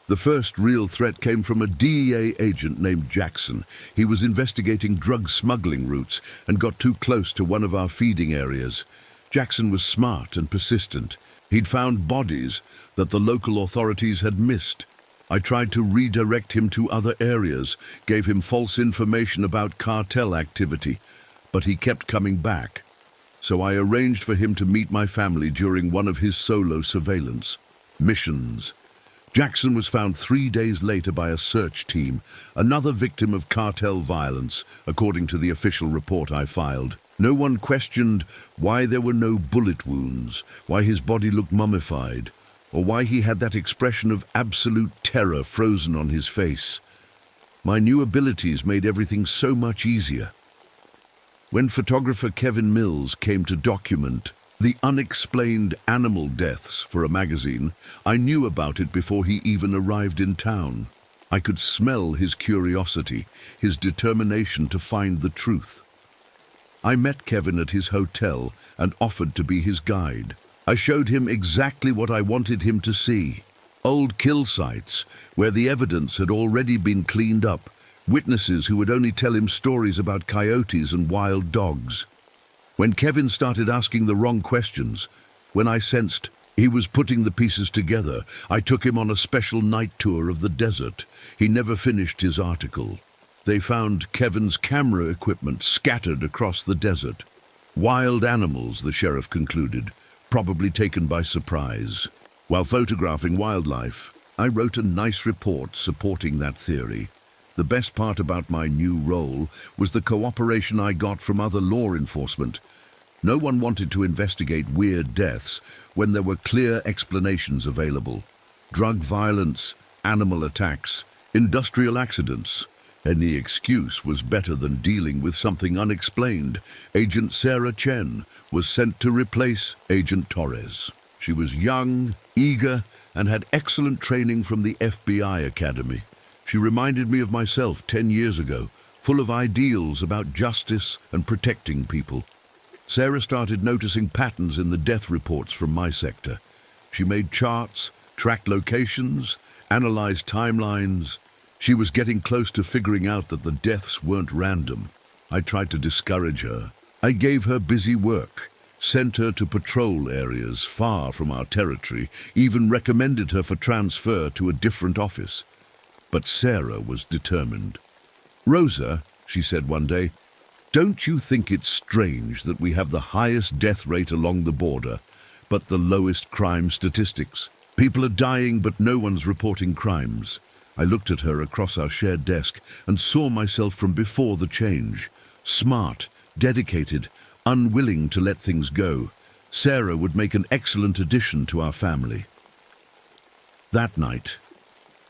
The first real threat came from a DEA agent named Jackson. He was investigating drug smuggling routes and got too close to one of our feeding areas. Jackson was smart and persistent. He'd found bodies that the local authorities had missed. I tried to redirect him to other areas, gave him false information about cartel activity, but he kept coming back. So I arranged for him to meet my family during one of his solo surveillance missions. Jackson was found 3 days later by a search team, another victim of cartel violence, according to the official report I filed. No one questioned why there were no bullet wounds, why his body looked mummified, or why he had that expression of absolute terror frozen on his face. My new abilities made everything so much easier. When photographer Kevin Mills came to document the unexplained animal deaths for a magazine, I knew about it before he even arrived in town. I could smell his curiosity, his determination to find the truth. I met Kevin at his hotel and offered to be his guide. I showed him exactly what I wanted him to see. Old kill sites where the evidence had already been cleaned up, witnesses who would only tell him stories about coyotes and wild dogs. When Kevin started asking the wrong questions, when I sensed he was putting the pieces together, I took him on a special night tour of the desert. He never finished his article. They found Kevin's camera equipment scattered across the desert. Wild animals, the sheriff concluded, probably taken by surprise. While photographing wildlife, I wrote a nice report supporting that theory. The best part about my new role was the cooperation I got from other law enforcement. No one wanted to investigate weird deaths when there were clear explanations available. Drug violence, animal attacks, industrial accidents. Any excuse was better than dealing with something unexplained. Agent Sarah Chen was sent to replace Agent Torres. She was young, eager, and had excellent training from the FBI Academy. She reminded me of myself 10 years ago, full of ideals about justice and protecting people. Sarah started noticing patterns in the death reports from my sector. She made charts, tracked locations, analyzed timelines. She was getting close to figuring out that the deaths weren't random. I tried to discourage her. I gave her busy work, sent her to patrol areas far from our territory, even recommended her for transfer to a different office. But Sarah was determined. "Rosa," she said one day, "don't you think it's strange that we have the highest death rate along the border, but the lowest crime statistics? People are dying, but no one's reporting crimes." I looked at her across our shared desk and saw myself from before the change. Smart, dedicated, unwilling to let things go. Sarah would make an excellent addition to our family. That night,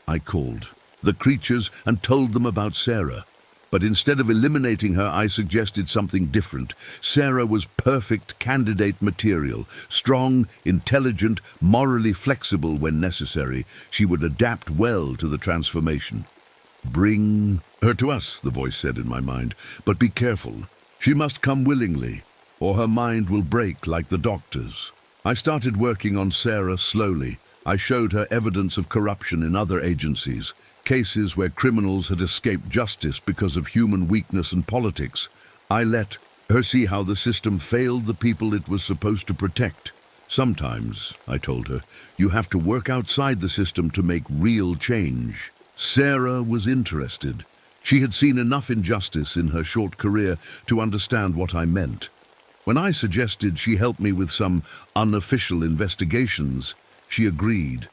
I called the creatures and told them about Sarah. But instead of eliminating her, I suggested something different. Sarah was perfect candidate material, strong, intelligent, morally flexible when necessary. She would adapt well to the transformation. "Bring her to us," the voice said in my mind, "but be careful. She must come willingly, or her mind will break like the doctor's." I started working on Sarah slowly. I showed her evidence of corruption in other agencies, cases where criminals had escaped justice because of human weakness and politics. I let her see how the system failed the people it was supposed to protect. "Sometimes," I told her, "you have to work outside the system to make real change." Sarah was interested. She had seen enough injustice in her short career to understand what I meant. When I suggested she help me with some unofficial investigations, she agreed.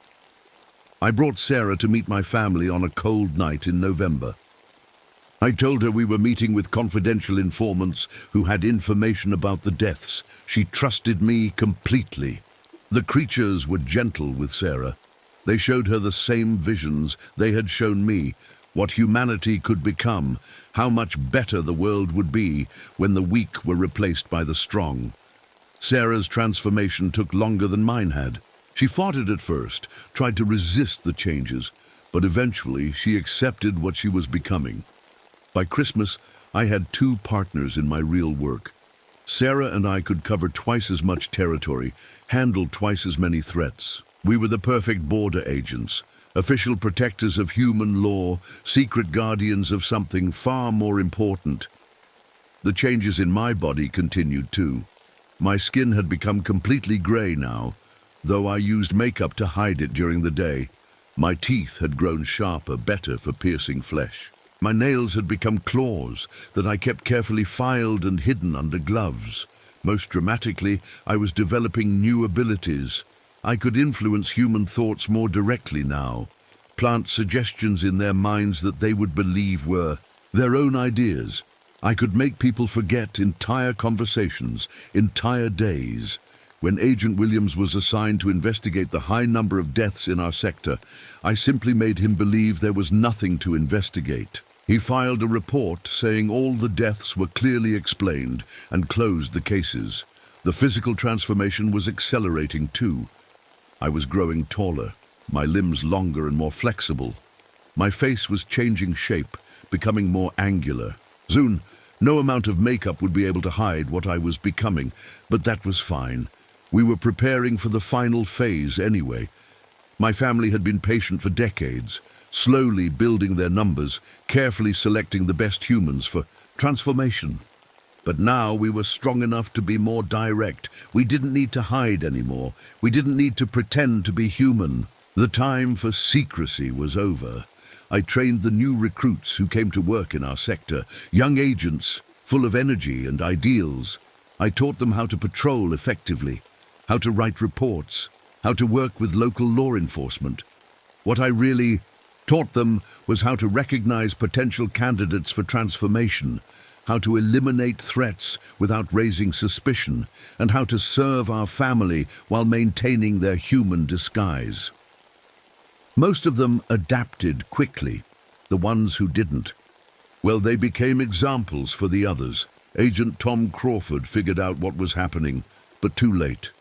I brought Sarah to meet my family on a cold night in November. I told her we were meeting with confidential informants who had information about the deaths. She trusted me completely. The creatures were gentle with Sarah. They showed her the same visions they had shown me, what humanity could become, how much better the world would be when the weak were replaced by the strong. Sarah's transformation took longer than mine had. She fought it at first, tried to resist the changes, but eventually she accepted what she was becoming. By Christmas, I had 2 partners in my real work. Sarah and I could cover twice as much territory, handle twice as many threats. We were the perfect border agents, official protectors of human law, secret guardians of something far more important. The changes in my body continued too. My skin had become completely grey now, though I used makeup to hide it during the day. My teeth had grown sharper, better for piercing flesh. My nails had become claws that I kept carefully filed and hidden under gloves. Most dramatically, I was developing new abilities. I could influence human thoughts more directly now, plant suggestions in their minds that they would believe were their own ideas. I could make people forget entire conversations, entire days. When Agent Williams was assigned to investigate the high number of deaths in our sector, I simply made him believe there was nothing to investigate. He filed a report saying all the deaths were clearly explained and closed the cases. The physical transformation was accelerating too. I was growing taller, my limbs longer and more flexible. My face was changing shape, becoming more angular. Soon, no amount of makeup would be able to hide what I was becoming, but that was fine. We were preparing for the final phase anyway. My family had been patient for decades, slowly building their numbers, carefully selecting the best humans for transformation. But now we were strong enough to be more direct. We didn't need to hide anymore. We didn't need to pretend to be human. The time for secrecy was over. I trained the new recruits who came to work in our sector, young agents full of energy and ideals. I taught them how to patrol effectively, how to write reports, how to work with local law enforcement. What I really taught them was how to recognize potential candidates for transformation, how to eliminate threats without raising suspicion, and how to serve our family while maintaining their human disguise. Most of them adapted quickly. The ones who didn't, well, they became examples for the others. Agent Tom Crawford figured out what was happening, but too late.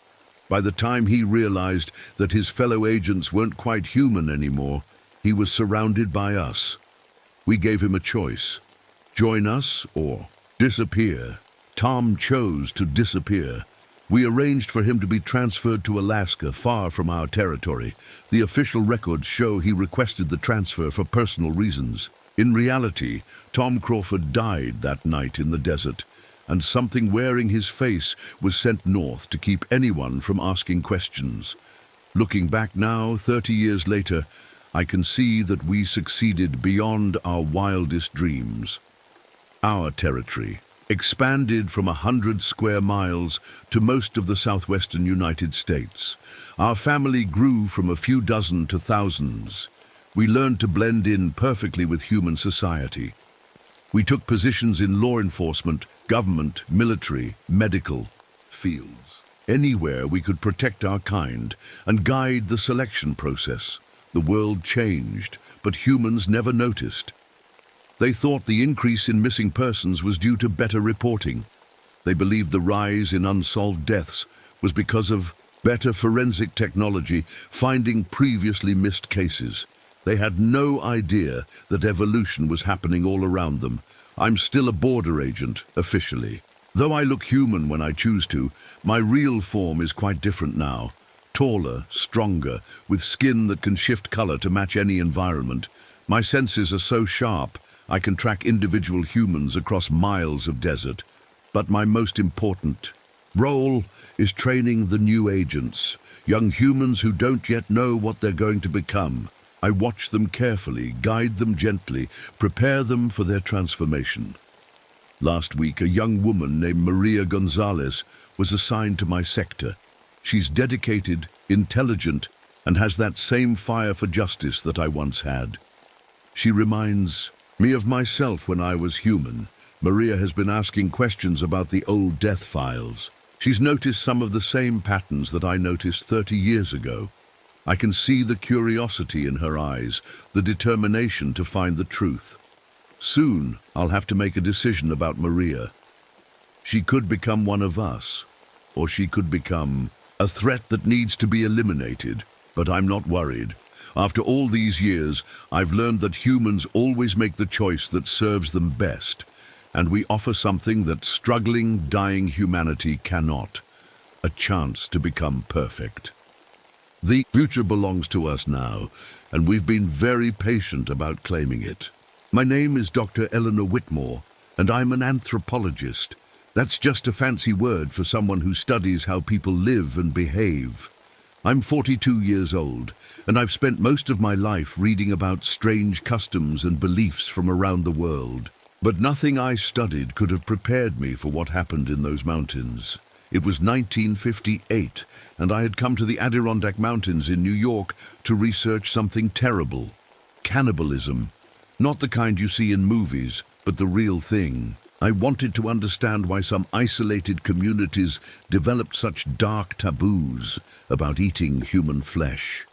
By the time he realized that his fellow agents weren't quite human anymore, he was surrounded by us. We gave him a choice: join us or disappear. Tom chose to disappear. We arranged for him to be transferred to Alaska, far from our territory. The official records show he requested the transfer for personal reasons. In reality, Tom Crawford died that night in the desert, and something wearing his face was sent north to keep anyone from asking questions. Looking back now, 30 years later, I can see that we succeeded beyond our wildest dreams. Our territory expanded from 100 square miles to most of the southwestern United States. Our family grew from a few dozen to thousands. We learned to blend in perfectly with human society. We took positions in law enforcement, government, military, medical fields. Anywhere we could protect our kind and guide the selection process. The world changed, but humans never noticed. They thought the increase in missing persons was due to better reporting. They believed the rise in unsolved deaths was because of better forensic technology finding previously missed cases. They had no idea that evolution was happening all around them. I'm still a border agent, officially. Though I look human when I choose to, my real form is quite different now. Taller, stronger, with skin that can shift color to match any environment. My senses are so sharp, I can track individual humans across miles of desert. But my most important role is training the new agents, young humans who don't yet know what they're going to become. I watch them carefully, guide them gently, prepare them for their transformation. Last week, a young woman named Maria Gonzalez was assigned to my sector. She's dedicated, intelligent, and has that same fire for justice that I once had. She reminds me of myself when I was human. Maria has been asking questions about the old death files. She's noticed some of the same patterns that I noticed 30 years ago. I can see the curiosity in her eyes, the determination to find the truth. Soon, I'll have to make a decision about Maria. She could become one of us, or she could become a threat that needs to be eliminated. But I'm not worried. After all these years, I've learned that humans always make the choice that serves them best, and we offer something that struggling, dying humanity cannot: a chance to become perfect. The future belongs to us now, and we've been very patient about claiming it. My name is Dr. Eleanor Whitmore, and I'm an anthropologist. That's just a fancy word for someone who studies how people live and behave. I'm 42 years old, and I've spent most of my life reading about strange customs and beliefs from around the world. But nothing I studied could have prepared me for what happened in those mountains. It was 1958, and I had come to the Adirondack Mountains in New York to research something terrible: cannibalism. Not the kind you see in movies, but the real thing. I wanted to understand why some isolated communities developed such dark taboos about eating human flesh.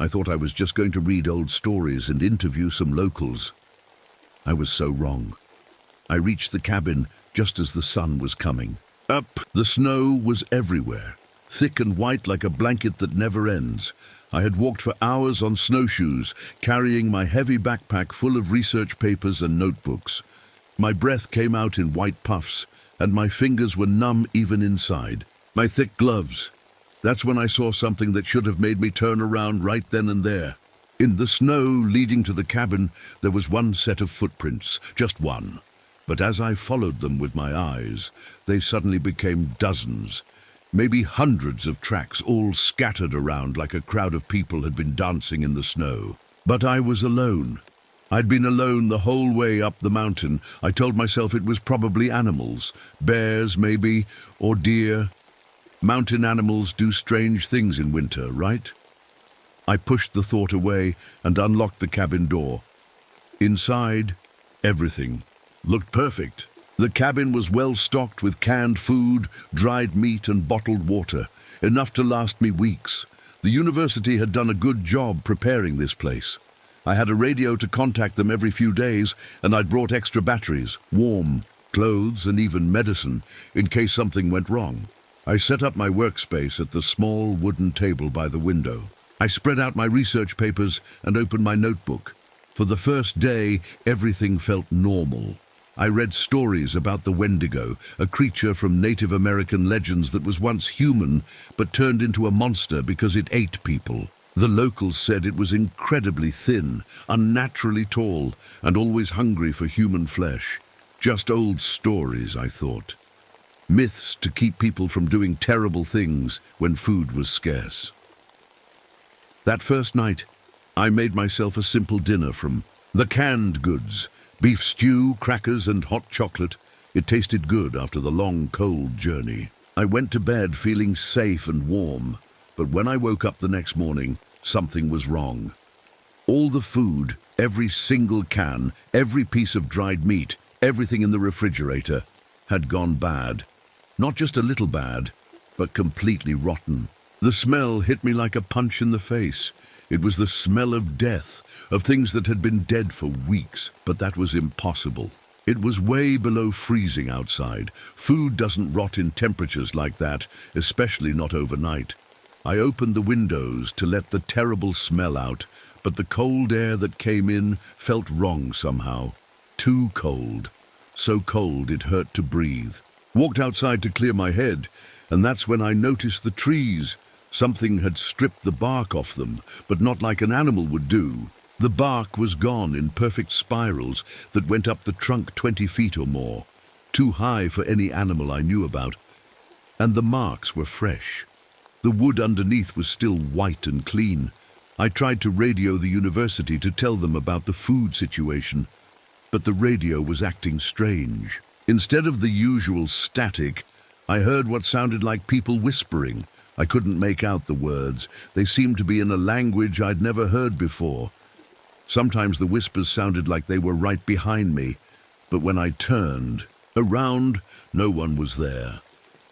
I thought I was just going to read old stories and interview some locals. I was so wrong. I reached the cabin just as the sun was coming up. The snow was everywhere, thick and white like a blanket that never ends. I had walked for hours on snowshoes, carrying my heavy backpack full of research papers and notebooks. My breath came out in white puffs, and my fingers were numb even inside. My thick gloves. That's when I saw something that should have made me turn around right then and there. In the snow leading to the cabin, there was one set of footprints, just one. But as I followed them with my eyes, they suddenly became dozens, maybe hundreds of tracks, all scattered around like a crowd of people had been dancing in the snow. But I was alone. I'd been alone the whole way up the mountain. I told myself it was probably animals, bears maybe, or deer. Mountain animals do strange things in winter, right? I pushed the thought away and unlocked the cabin door. Inside, everything looked perfect. The cabin was well stocked with canned food, dried meat, and bottled water, enough to last me weeks. The university had done a good job preparing this place. I had a radio to contact them every few days, and I'd brought extra batteries, warm clothes, and even medicine in case something went wrong. I set up my workspace at the small wooden table by the window. I spread out my research papers and opened my notebook. For the first day, everything felt normal. I read stories about the Wendigo, a creature from Native American legends that was once human but turned into a monster because it ate people. The locals said it was incredibly thin, unnaturally tall, and always hungry for human flesh. Just old stories, I thought. Myths to keep people from doing terrible things when food was scarce. That first night, I made myself a simple dinner from the canned goods: beef stew, crackers, and hot chocolate. It tasted good after the long, cold journey. I went to bed feeling safe and warm, but when I woke up the next morning, something was wrong. All the food, every single can, every piece of dried meat, everything in the refrigerator had gone bad. Not just a little bad, but completely rotten. The smell hit me like a punch in the face. It was the smell of death, of things that had been dead for weeks, but that was impossible. It was way below freezing outside. Food doesn't rot in temperatures like that, especially not overnight. I opened the windows to let the terrible smell out, but the cold air that came in felt wrong somehow. Too cold. So cold it hurt to breathe. Walked outside to clear my head, and that's when I noticed the trees. Something had stripped the bark off them, but not like an animal would do. The bark was gone in perfect spirals that went up the trunk 20 feet or more, too high for any animal I knew about. And the marks were fresh. The wood underneath was still white and clean. I tried to radio the university to tell them about the food situation, but the radio was acting strange. Instead of the usual static, I heard what sounded like people whispering. I couldn't make out the words. They seemed to be in a language I'd never heard before. Sometimes the whispers sounded like they were right behind me, but when I turned around, no one was there.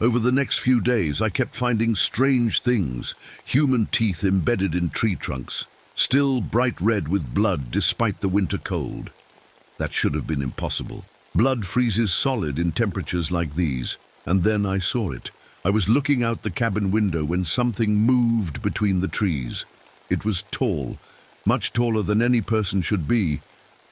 Over the next few days, I kept finding strange things, human teeth embedded in tree trunks, still bright red with blood despite the winter cold. That should have been impossible. Blood freezes solid in temperatures like these, and then I saw it. I was looking out the cabin window when something moved between the trees. It was tall, much taller than any person should be,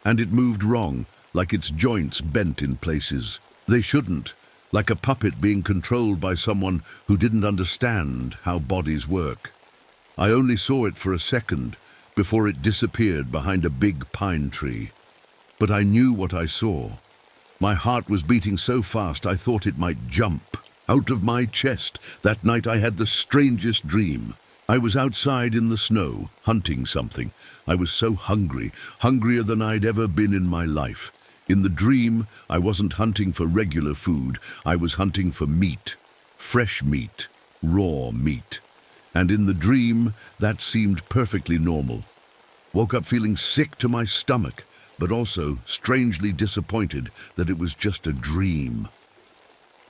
and it moved wrong, like its joints bent in places. They shouldn't, like a puppet being controlled by someone who didn't understand how bodies work. I only saw it for a second before it disappeared behind a big pine tree. But I knew what I saw. My heart was beating so fast I thought it might jump out of my chest. That night I had the strangest dream. I was outside in the snow, hunting something. I was so hungry, hungrier than I'd ever been in my life. In the dream, I wasn't hunting for regular food. I was hunting for meat, fresh meat, raw meat. And in the dream, that seemed perfectly normal. Woke up feeling sick to my stomach, but also strangely disappointed that it was just a dream.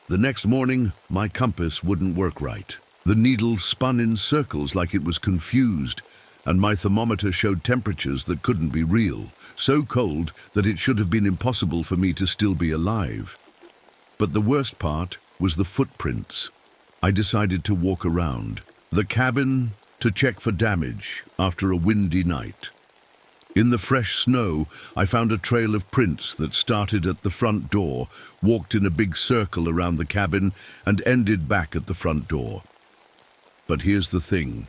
The next morning, my compass wouldn't work right. The needle spun in circles like it was confused, and my thermometer showed temperatures that couldn't be real, so cold that it should have been impossible for me to still be alive. But the worst part was the footprints. I decided to walk around the cabin to check for damage after a windy night. In the fresh snow, I found a trail of prints that started at the front door, walked in a big circle around the cabin, and ended back at the front door. But here's the thing.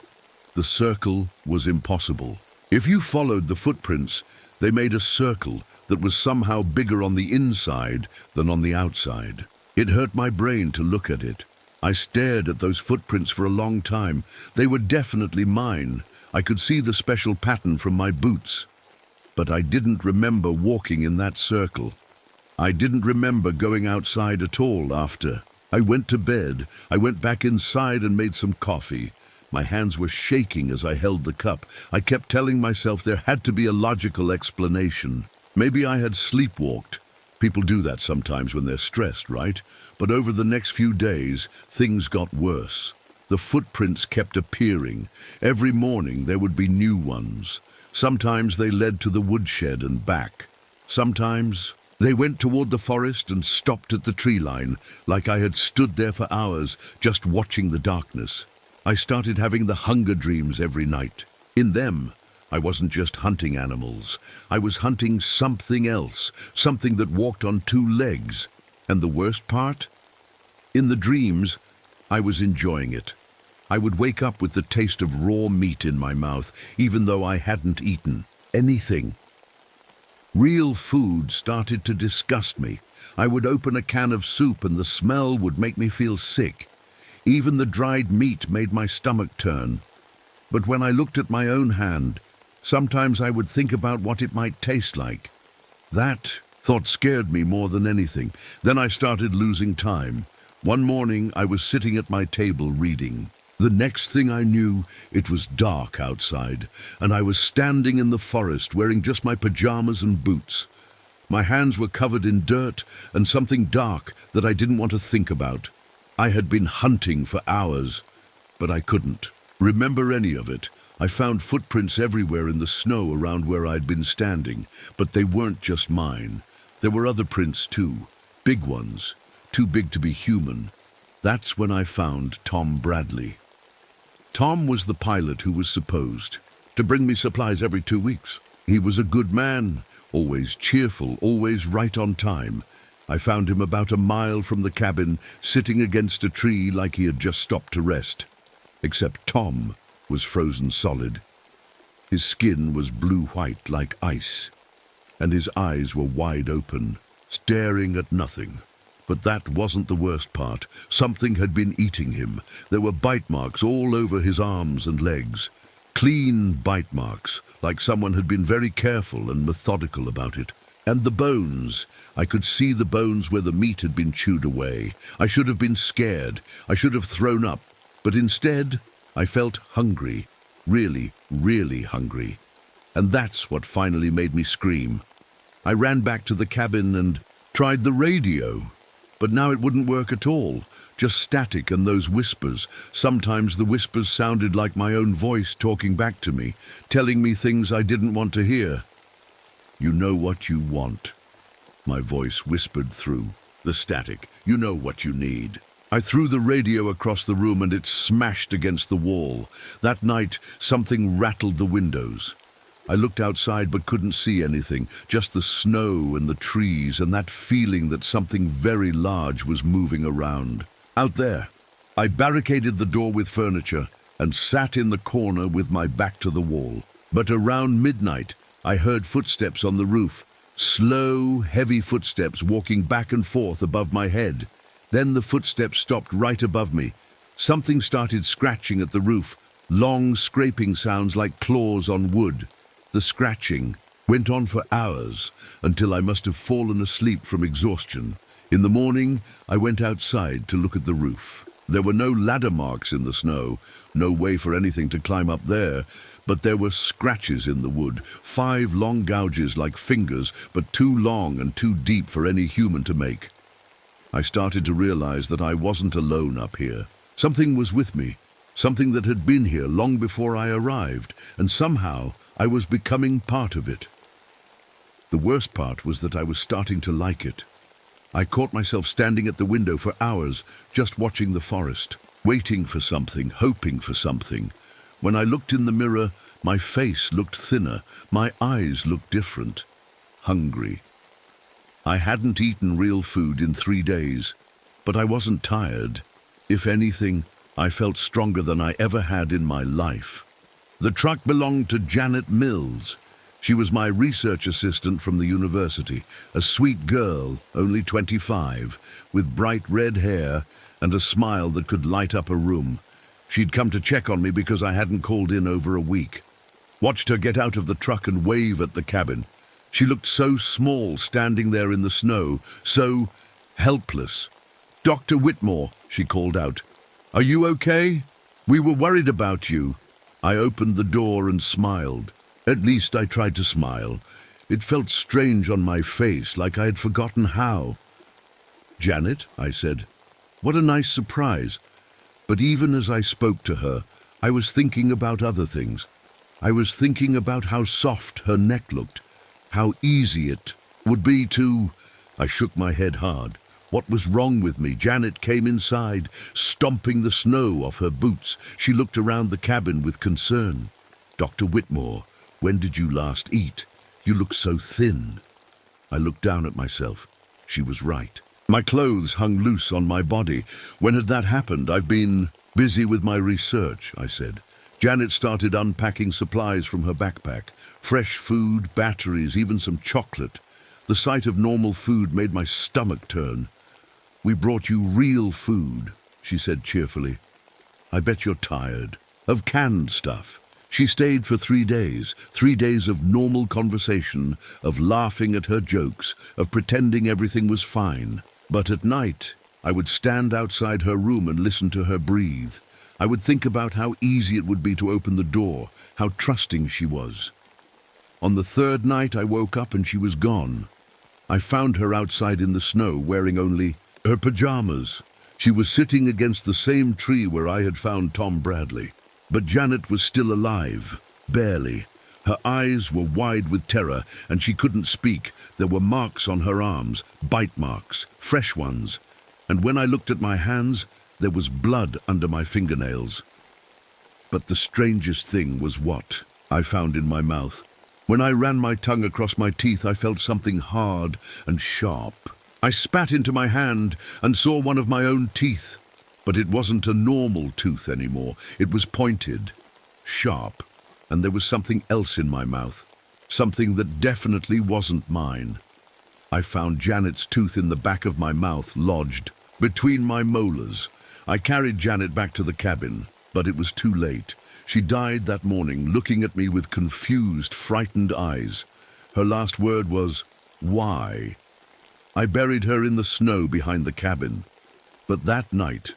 The circle was impossible. If you followed the footprints, they made a circle that was somehow bigger on the inside than on the outside. It hurt my brain to look at it. I stared at those footprints for a long time. They were definitely mine. I could see the special pattern from my boots. But I didn't remember walking in that circle. I didn't remember going outside at all after. I went to bed. I went back inside and made some coffee. My hands were shaking as I held the cup. I kept telling myself there had to be a logical explanation. Maybe I had sleepwalked. People do that sometimes when they're stressed, right? But over the next few days, things got worse. The footprints kept appearing. Every morning there would be new ones. Sometimes they led to the woodshed and back. Sometimes they went toward the forest and stopped at the tree line, like I had stood there for hours, just watching the darkness. I started having the hunger dreams every night. In them, I wasn't just hunting animals. I was hunting something else, something that walked on 2 legs. And the worst part? In the dreams, I was enjoying it. I would wake up with the taste of raw meat in my mouth, even though I hadn't eaten anything. Real food started to disgust me. I would open a can of soup and the smell would make me feel sick. Even the dried meat made my stomach turn. But when I looked at my own hand, sometimes I would think about what it might taste like. That thought scared me more than anything. Then I started losing time. One morning, I was sitting at my table reading. The next thing I knew, it was dark outside, and I was standing in the forest wearing just my pajamas and boots. My hands were covered in dirt and something dark that I didn't want to think about. I had been hunting for hours, but I couldn't remember any of it. I found footprints everywhere in the snow around where I'd been standing, but they weren't just mine. There were other prints too, big ones, too big to be human. That's when I found Tom Bradley. Tom was the pilot who was supposed to bring me supplies every 2 weeks. He was a good man, always cheerful, always right on time. I found him about a mile from the cabin, sitting against a tree like he had just stopped to rest. Except Tom was frozen solid. His skin was blue-white like ice, and his eyes were wide open, staring at nothing. But that wasn't the worst part. Something had been eating him. There were bite marks all over his arms and legs. Clean bite marks, like someone had been very careful and methodical about it. And the bones. I could see the bones where the meat had been chewed away. I should have been scared. I should have thrown up. But instead, I felt hungry. Really, really hungry. And that's what finally made me scream. I ran back to the cabin and tried the radio. But now it wouldn't work at all. Just static and those whispers. Sometimes the whispers sounded like my own voice talking back to me, telling me things I didn't want to hear. "You know what you want," my voice whispered through the static. "You know what you need." I threw the radio across the room and it smashed against the wall. That night, something rattled the windows. I looked outside but couldn't see anything, just the snow and the trees and that feeling that something very large was moving around. Out there, I barricaded the door with furniture and sat in the corner with my back to the wall. But around midnight, I heard footsteps on the roof, slow, heavy footsteps walking back and forth above my head. Then the footsteps stopped right above me. Something started scratching at the roof, long scraping sounds like claws on wood. The scratching went on for hours until I must have fallen asleep from exhaustion. In the morning, I went outside to look at the roof. There were no ladder marks in the snow, no way for anything to climb up there, but there were scratches in the wood, 5 long gouges like fingers, but too long and too deep for any human to make. I started to realize that I wasn't alone up here. Something was with me, something that had been here long before I arrived, and somehow I was becoming part of it. The worst part was that I was starting to like it. I caught myself standing at the window for hours, just watching the forest, waiting for something, hoping for something. When I looked in the mirror, my face looked thinner, my eyes looked different, hungry. I hadn't eaten real food in 3 days, but I wasn't tired. If anything, I felt stronger than I ever had in my life. The truck belonged to Janet Mills. She was my research assistant from the university, a sweet girl, only 25, with bright red hair and a smile that could light up a room. She'd come to check on me because I hadn't called in over a week. Watched her get out of the truck and wave at the cabin. She looked so small standing there in the snow, so helpless. "Dr. Whitmore," she called out. "Are you okay? We were worried about you." I opened the door and smiled. At least I tried to smile. It felt strange on my face, like I had forgotten how. "Janet," I said, "what a nice surprise." But even as I spoke to her, I was thinking about other things. I was thinking about how soft her neck looked, how easy it would be to... I shook my head hard. What was wrong with me? Janet came inside, stomping the snow off her boots. She looked around the cabin with concern. "Dr. Whitmore, when did you last eat? You look so thin." I looked down at myself. She was right. My clothes hung loose on my body. "When had that happened? I've been busy with my research," I said. Janet started unpacking supplies from her backpack. Fresh food, batteries, even some chocolate. The sight of normal food made my stomach turn. "We brought you real food," she said cheerfully. "I bet you're tired. Of canned stuff." She stayed for 3 days, 3 days of normal conversation, of laughing at her jokes, of pretending everything was fine. But at night, I would stand outside her room and listen to her breathe. I would think about how easy it would be to open the door, how trusting she was. On the 3rd night, I woke up and she was gone. I found her outside in the snow, wearing only her pajamas. She was sitting against the same tree where I had found Tom Bradley. But Janet was still alive, barely. Her eyes were wide with terror, and she couldn't speak. There were marks on her arms, bite marks, fresh ones. And when I looked at my hands, there was blood under my fingernails. But the strangest thing was what I found in my mouth. When I ran my tongue across my teeth, I felt something hard and sharp. I spat into my hand and saw one of my own teeth. But it wasn't a normal tooth anymore. It was pointed, sharp, and there was something else in my mouth, something that definitely wasn't mine. I found Janet's tooth in the back of my mouth, lodged between my molars. I carried Janet back to the cabin, but it was too late. She died that morning, looking at me with confused, frightened eyes. Her last word was, "Why?" I buried her in the snow behind the cabin. But that night,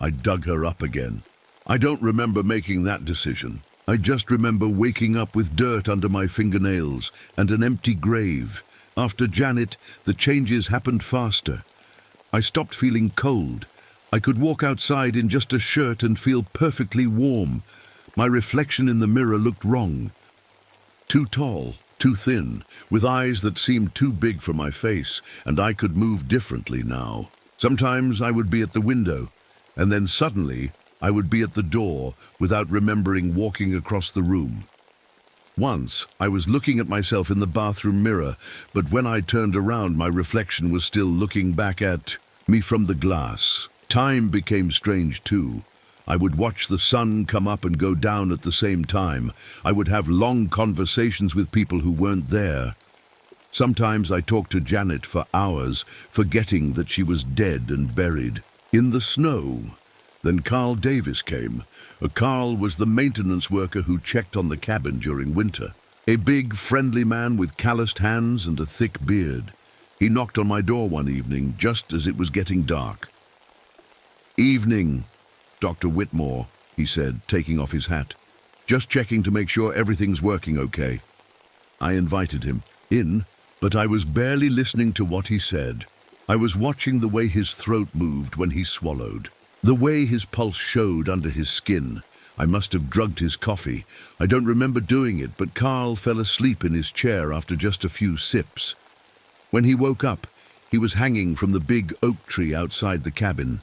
I dug her up again. I don't remember making that decision. I just remember waking up with dirt under my fingernails and an empty grave. After Janet, the changes happened faster. I stopped feeling cold. I could walk outside in just a shirt and feel perfectly warm. My reflection in the mirror looked wrong. Too tall, too thin, with eyes that seemed too big for my face, and I could move differently now. Sometimes I would be at the window, and then suddenly I would be at the door without remembering walking across the room. Once I was looking at myself in the bathroom mirror, but when I turned around, my reflection was still looking back at me from the glass. Time became strange too. I would watch the sun come up and go down at the same time. I would have long conversations with people who weren't there. Sometimes I talked to Janet for hours, forgetting that she was dead and buried in the snow. Then Carl Davis came. Carl was the maintenance worker who checked on the cabin during winter. A big, friendly man with calloused hands and a thick beard. He knocked on my door one evening, just as it was getting dark. "Evening, Dr. Whitmore," he said, taking off his hat. "Just checking to make sure everything's working okay." I invited him in, but I was barely listening to what he said. I was watching the way his throat moved when he swallowed, the way his pulse showed under his skin. I must have drugged his coffee. I don't remember doing it, but Carl fell asleep in his chair after just a few sips. When he woke up, he was hanging from the big oak tree outside the cabin.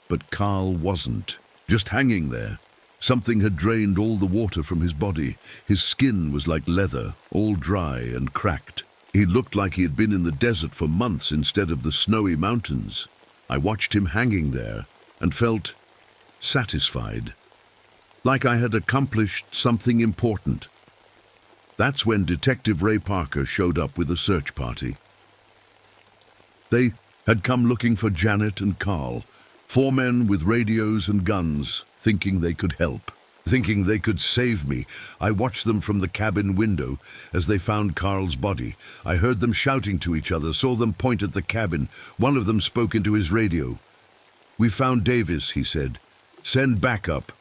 But Carl wasn't just hanging there. Something had drained all the water from his body. His skin was like leather, all dry and cracked. He looked like he had been in the desert for months instead of the snowy mountains. I watched him hanging there and felt satisfied, like I had accomplished something important. That's when Detective Ray Parker showed up with a search party. They had come looking for Janet and Carl, 4 men with radios and guns, thinking they could help, thinking they could save me. I watched them from the cabin window as they found Carl's body. I heard them shouting to each other, saw them point at the cabin. One of them spoke into his radio. "We found Davis," he said. "Send backup.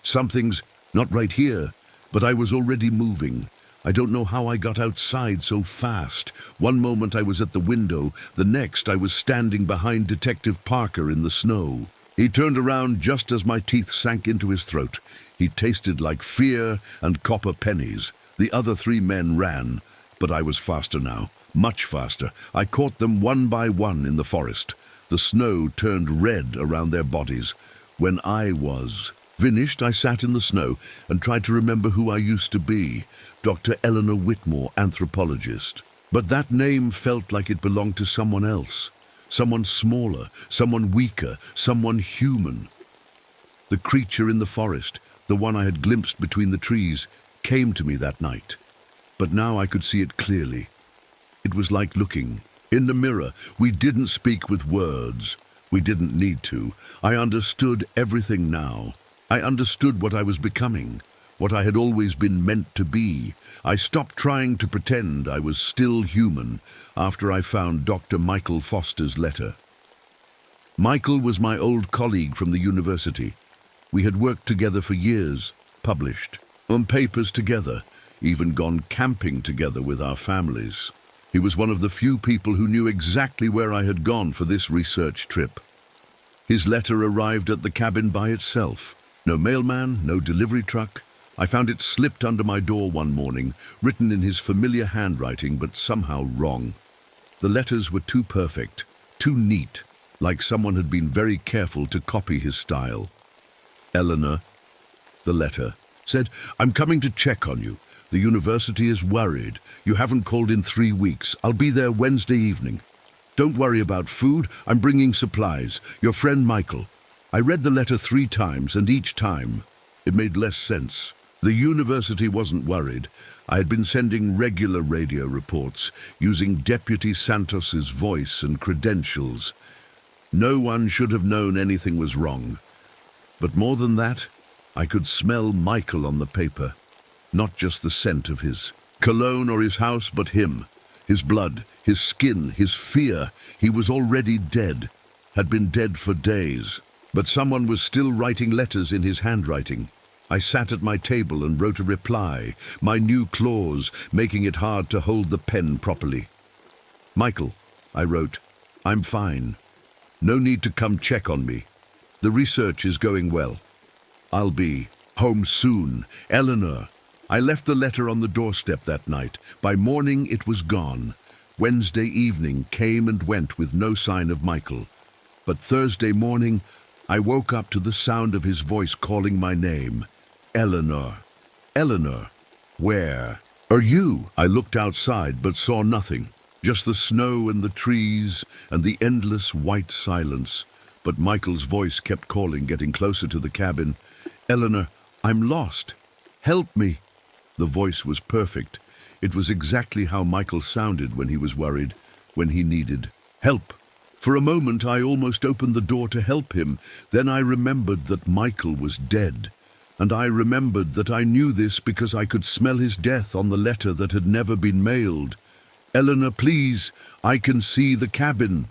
Something's not right here." But I was already moving. I don't know how I got outside so fast. One moment I was at the window, the next I was standing behind Detective Parker in the snow. He turned around just as my teeth sank into his throat. He tasted like fear and copper pennies. The other 3 men ran, but I was faster now, much faster. I caught them one by one in the forest. The snow turned red around their bodies. When I was finished, I sat in the snow and tried to remember who I used to be. Dr. Eleanor Whitmore, anthropologist. But that name felt like it belonged to someone else. Someone smaller, someone weaker, someone human. The creature in the forest, the one I had glimpsed between the trees, came to me that night. But now I could see it clearly. It was like looking in the mirror. We didn't speak with words. We didn't need to. I understood everything now. I understood what I was becoming, what I had always been meant to be. I stopped trying to pretend I was still human after I found Dr. Michael Foster's letter. Michael was my old colleague from the university. We had worked together for years, published on papers together, even gone camping together with our families. He was one of the few people who knew exactly where I had gone for this research trip. His letter arrived at the cabin by itself. No mailman, no delivery truck. I found it slipped under my door one morning, written in his familiar handwriting, but somehow wrong. The letters were too perfect, too neat, like someone had been very careful to copy his style. Eleanor, the letter, said, "I'm coming to check on you. The university is worried. You haven't called in 3 weeks. I'll be there Wednesday evening. Don't worry about food. I'm bringing supplies. Your friend Michael." I read the letter 3 times, and each time it made less sense. The university wasn't worried. I had been sending regular radio reports, using Deputy Santos's voice and credentials. No one should have known anything was wrong. But more than that, I could smell Michael on the paper. Not just the scent of his cologne or his house, but him. His blood, his skin, his fear. He was already dead, had been dead for days. But someone was still writing letters in his handwriting. I sat at my table and wrote a reply, my new clause making it hard to hold the pen properly. "Michael," I wrote, "I'm fine. No need to come check on me. The research is going well. I'll be home soon. Eleanor." I left the letter on the doorstep that night. By morning it was gone. Wednesday evening came and went with no sign of Michael. But Thursday morning, I woke up to the sound of his voice calling my name. "Eleanor. Eleanor. Where are you?" I looked outside but saw nothing. Just the snow and the trees and the endless white silence. But Michael's voice kept calling, getting closer to the cabin. "Eleanor, I'm lost. Help me." The voice was perfect. It was exactly how Michael sounded when he was worried, when he needed help. For a moment, I almost opened the door to help him. Then I remembered that Michael was dead. And I remembered that I knew this because I could smell his death on the letter that had never been mailed. "Eleanor, please, I can see the cabin."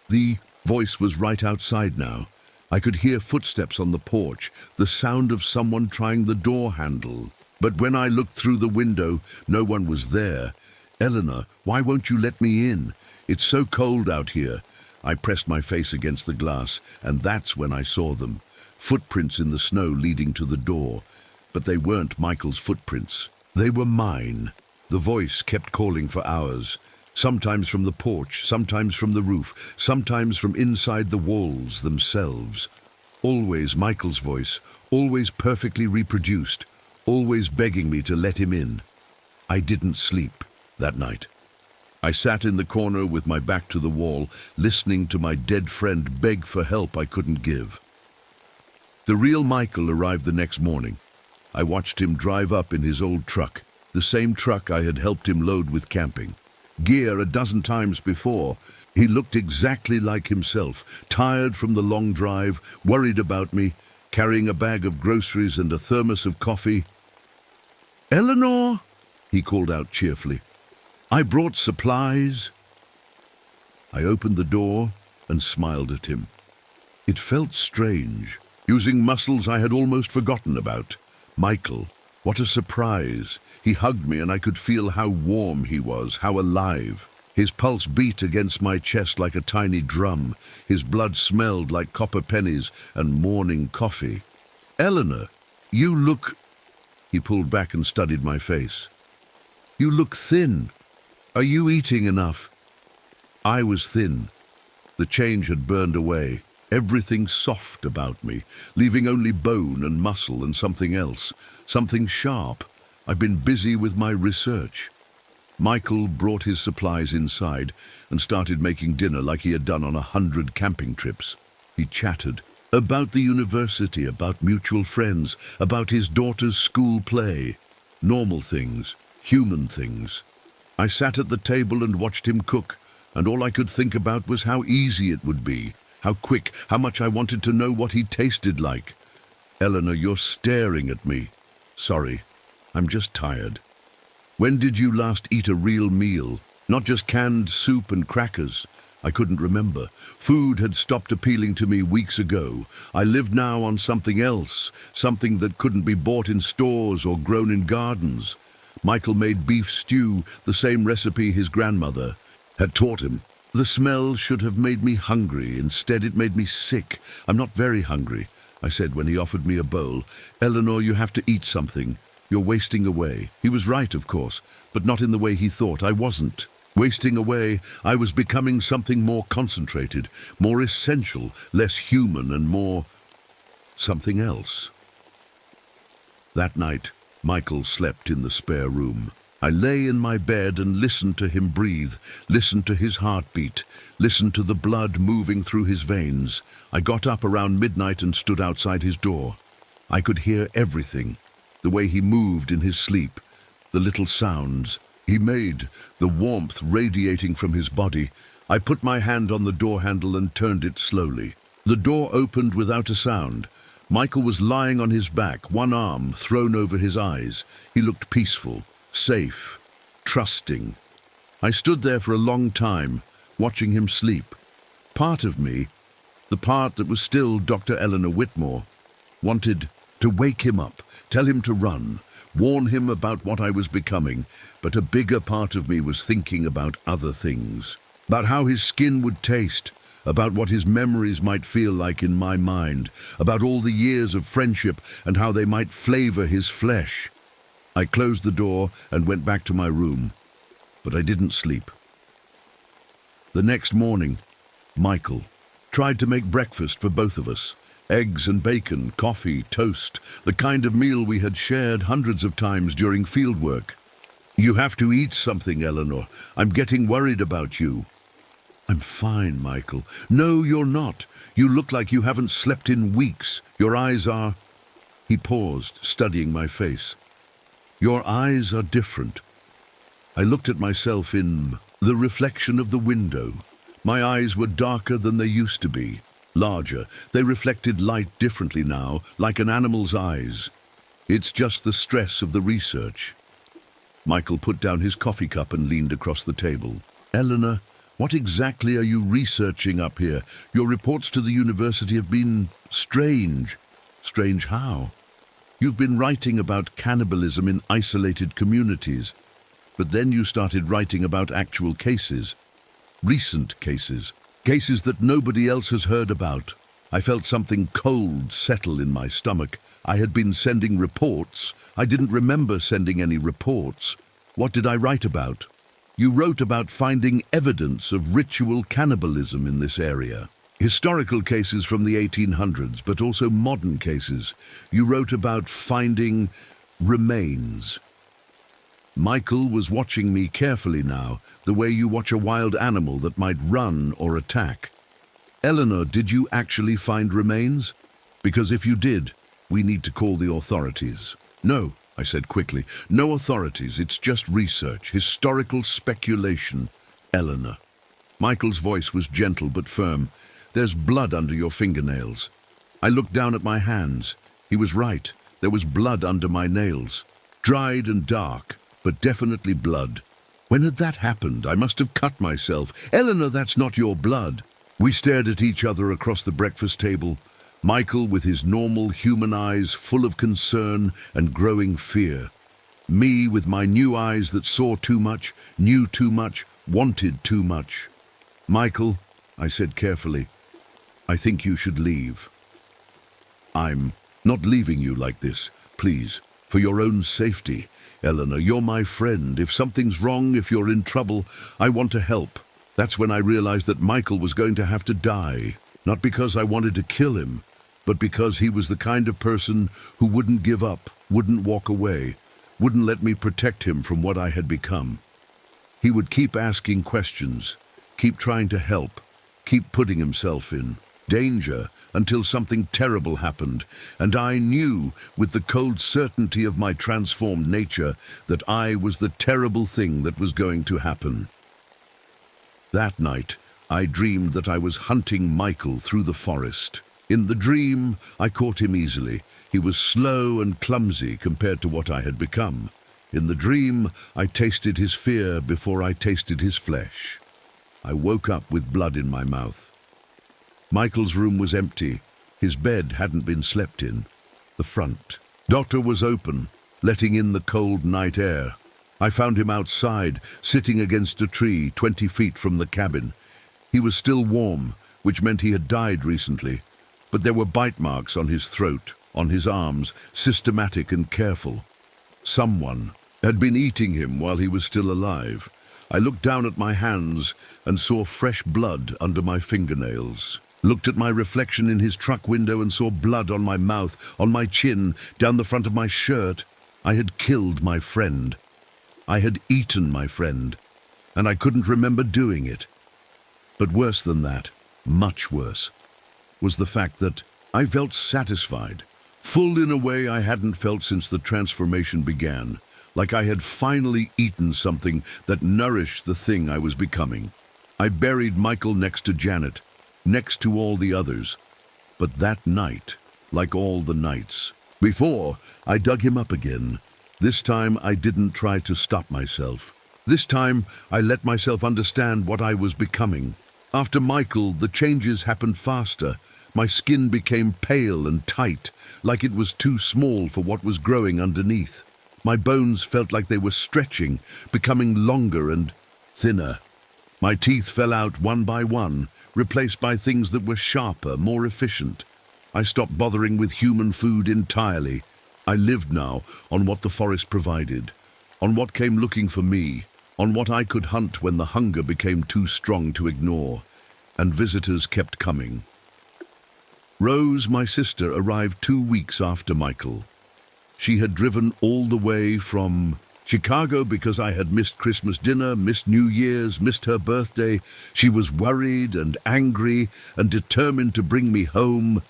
The voice was right outside now. I could hear footsteps on the porch, the sound of someone trying the door handle. But when I looked through the window, no one was there. "Eleanor, why won't you let me in? It's so cold out here." I pressed my face against the glass, and that's when I saw them. Footprints in the snow leading to the door. But they weren't Michael's footprints. They were mine. The voice kept calling for hours. Sometimes from the porch, sometimes from the roof, sometimes from inside the walls themselves. Always Michael's voice, always perfectly reproduced, always begging me to let him in. I didn't sleep that night. I sat in the corner with my back to the wall, listening to my dead friend beg for help I couldn't give. The real Michael arrived the next morning. I watched him drive up in his old truck, the same truck I had helped him load with camping. Gear a dozen times before. He looked exactly like himself, tired from the long drive, worried about me, carrying a bag of groceries and a thermos of coffee. "Eleanor," he called out cheerfully. "I brought supplies." I opened the door and smiled at him. It felt strange, using muscles I had almost forgotten about. Michael, what a surprise. He hugged me and I could feel how warm he was, how alive. His pulse beat against my chest like a tiny drum. His blood smelled like copper pennies and morning coffee. "Eleanor, you look..." He pulled back and studied my face. "You look thin. Are you eating enough?" I was thin. The change had burned away, everything soft about me, leaving only bone and muscle and something else, something sharp. I've been busy with my research. Michael brought his supplies inside and started making dinner like he had done on 100 camping trips. He chatted about the university, about mutual friends, about his daughter's school play. Normal things, human things. I sat at the table and watched him cook, and all I could think about was how easy it would be, how quick, how much I wanted to know what he tasted like. "Eleanor, you're staring at me." "Sorry, I'm just tired." "When did you last eat a real meal? Not just canned soup and crackers?" I couldn't remember. Food had stopped appealing to me weeks ago. I lived now on something else, something that couldn't be bought in stores or grown in gardens. Michael made beef stew, the same recipe his grandmother had taught him. The smell should have made me hungry. Instead, it made me sick. I'm not very hungry. I said when he offered me a bowl. "Eleanor, you have to eat something. You're wasting away." He was right, of course, but not in the way he thought. I wasn't wasting away. I was becoming something more concentrated, more essential, less human, and more something else. That night, Michael slept in the spare room. I lay in my bed and listened to him breathe, listened to his heartbeat, listened to the blood moving through his veins. I got up around midnight and stood outside his door. I could hear everything, the way he moved in his sleep, the little sounds he made, the warmth radiating from his body. I put my hand on the door handle and turned it slowly. The door opened without a sound. Michael was lying on his back, one arm thrown over his eyes. He looked peaceful, safe, trusting. I stood there for a long time, watching him sleep. Part of me, the part that was still Dr. Eleanor Whitmore, wanted to wake him up, tell him to run, warn him about what I was becoming, but a bigger part of me was thinking about other things, about how his skin would taste, about what his memories might feel like in my mind, about all the years of friendship and how they might flavor his flesh. I closed the door and went back to my room, but I didn't sleep. The next morning, Michael tried to make breakfast for both of us. Eggs and bacon, coffee, toast, the kind of meal we had shared hundreds of times during fieldwork. "You have to eat something, Eleanor. I'm getting worried about you." "I'm fine, Michael." "No, you're not. You look like you haven't slept in weeks. Your eyes are—" He paused, studying my face. "Your eyes are different." I looked at myself in the reflection of the window. My eyes were darker than they used to be, larger. They reflected light differently now, like an animal's eyes. "It's just the stress of the research." Michael put down his coffee cup and leaned across the table. "Eleanor, what exactly are you researching up here? Your reports to the university have been strange." "Strange how?" "You've been writing about cannibalism in isolated communities, but then you started writing about actual cases, recent cases, cases that nobody else has heard about." I felt something cold settle in my stomach. I had been sending reports. I didn't remember sending any reports. What did I write about? "You wrote about finding evidence of ritual cannibalism in this area. Historical cases from the 1800s, but also modern cases. You wrote about finding remains." Michael was watching me carefully now, the way you watch a wild animal that might run or attack. "Eleanor, did you actually find remains? Because if you did, we need to call the authorities." "No," I said quickly. "No authorities. It's just research, historical speculation, Eleanor." Michael's voice was gentle but firm. "There's blood under your fingernails." I looked down at my hands. He was right. There was blood under my nails. Dried and dark, but definitely blood. When had that happened? I must have cut myself. "Eleanor, that's not your blood." We stared at each other across the breakfast table. Michael with his normal human eyes full of concern and growing fear. Me with my new eyes that saw too much, knew too much, wanted too much. "Michael," I said carefully, "I think you should leave." "I'm not leaving you like this. Please, for your own safety. Eleanor, you're my friend. If something's wrong, if you're in trouble, I want to help." That's when I realized that Michael was going to have to die. Not because I wanted to kill him, but because he was the kind of person who wouldn't give up, wouldn't walk away, wouldn't let me protect him from what I had become. He would keep asking questions, keep trying to help, keep putting himself in danger until something terrible happened, and I knew, with the cold certainty of my transformed nature, that I was the terrible thing that was going to happen. That night, I dreamed that I was hunting Michael through the forest. In the dream, I caught him easily. He was slow and clumsy compared to what I had become. In the dream, I tasted his fear before I tasted his flesh. I woke up with blood in my mouth. Michael's room was empty. His bed hadn't been slept in. The front door was open, letting in the cold night air. I found him outside, sitting against a tree 20 feet from the cabin. He was still warm, which meant he had died recently. but there were bite marks on his throat, on his arms, systematic and careful. Someone had been eating him while he was still alive. I looked down at my hands and saw fresh blood under my fingernails. Looked at my reflection in his truck window and saw blood on my mouth, on my chin, down the front of my shirt. I had killed my friend. I had eaten my friend, and I couldn't remember doing it. But worse than that, much worse, was the fact that I felt satisfied, full in a way I hadn't felt since the transformation began, like I had finally eaten something that nourished the thing I was becoming. I buried Michael next to Janet, next to all the others. But that night, like all the nights before, I dug him up again. This time I didn't try to stop myself. This time I let myself understand what I was becoming. After Michael, the changes happened faster. My skin became pale and tight, like it was too small for what was growing underneath. My bones felt like they were stretching, becoming longer and thinner. My teeth fell out one by one, replaced by things that were sharper, more efficient. I stopped bothering with human food entirely. I lived now on what the forest provided, on what came looking for me, on what I could hunt when the hunger became too strong to ignore, and visitors kept coming. Rose, my sister, arrived 2 weeks after Michael. She had driven all the way from Chicago because I had missed Christmas dinner, missed New Year's, missed her birthday. She was worried and angry and determined to bring me home.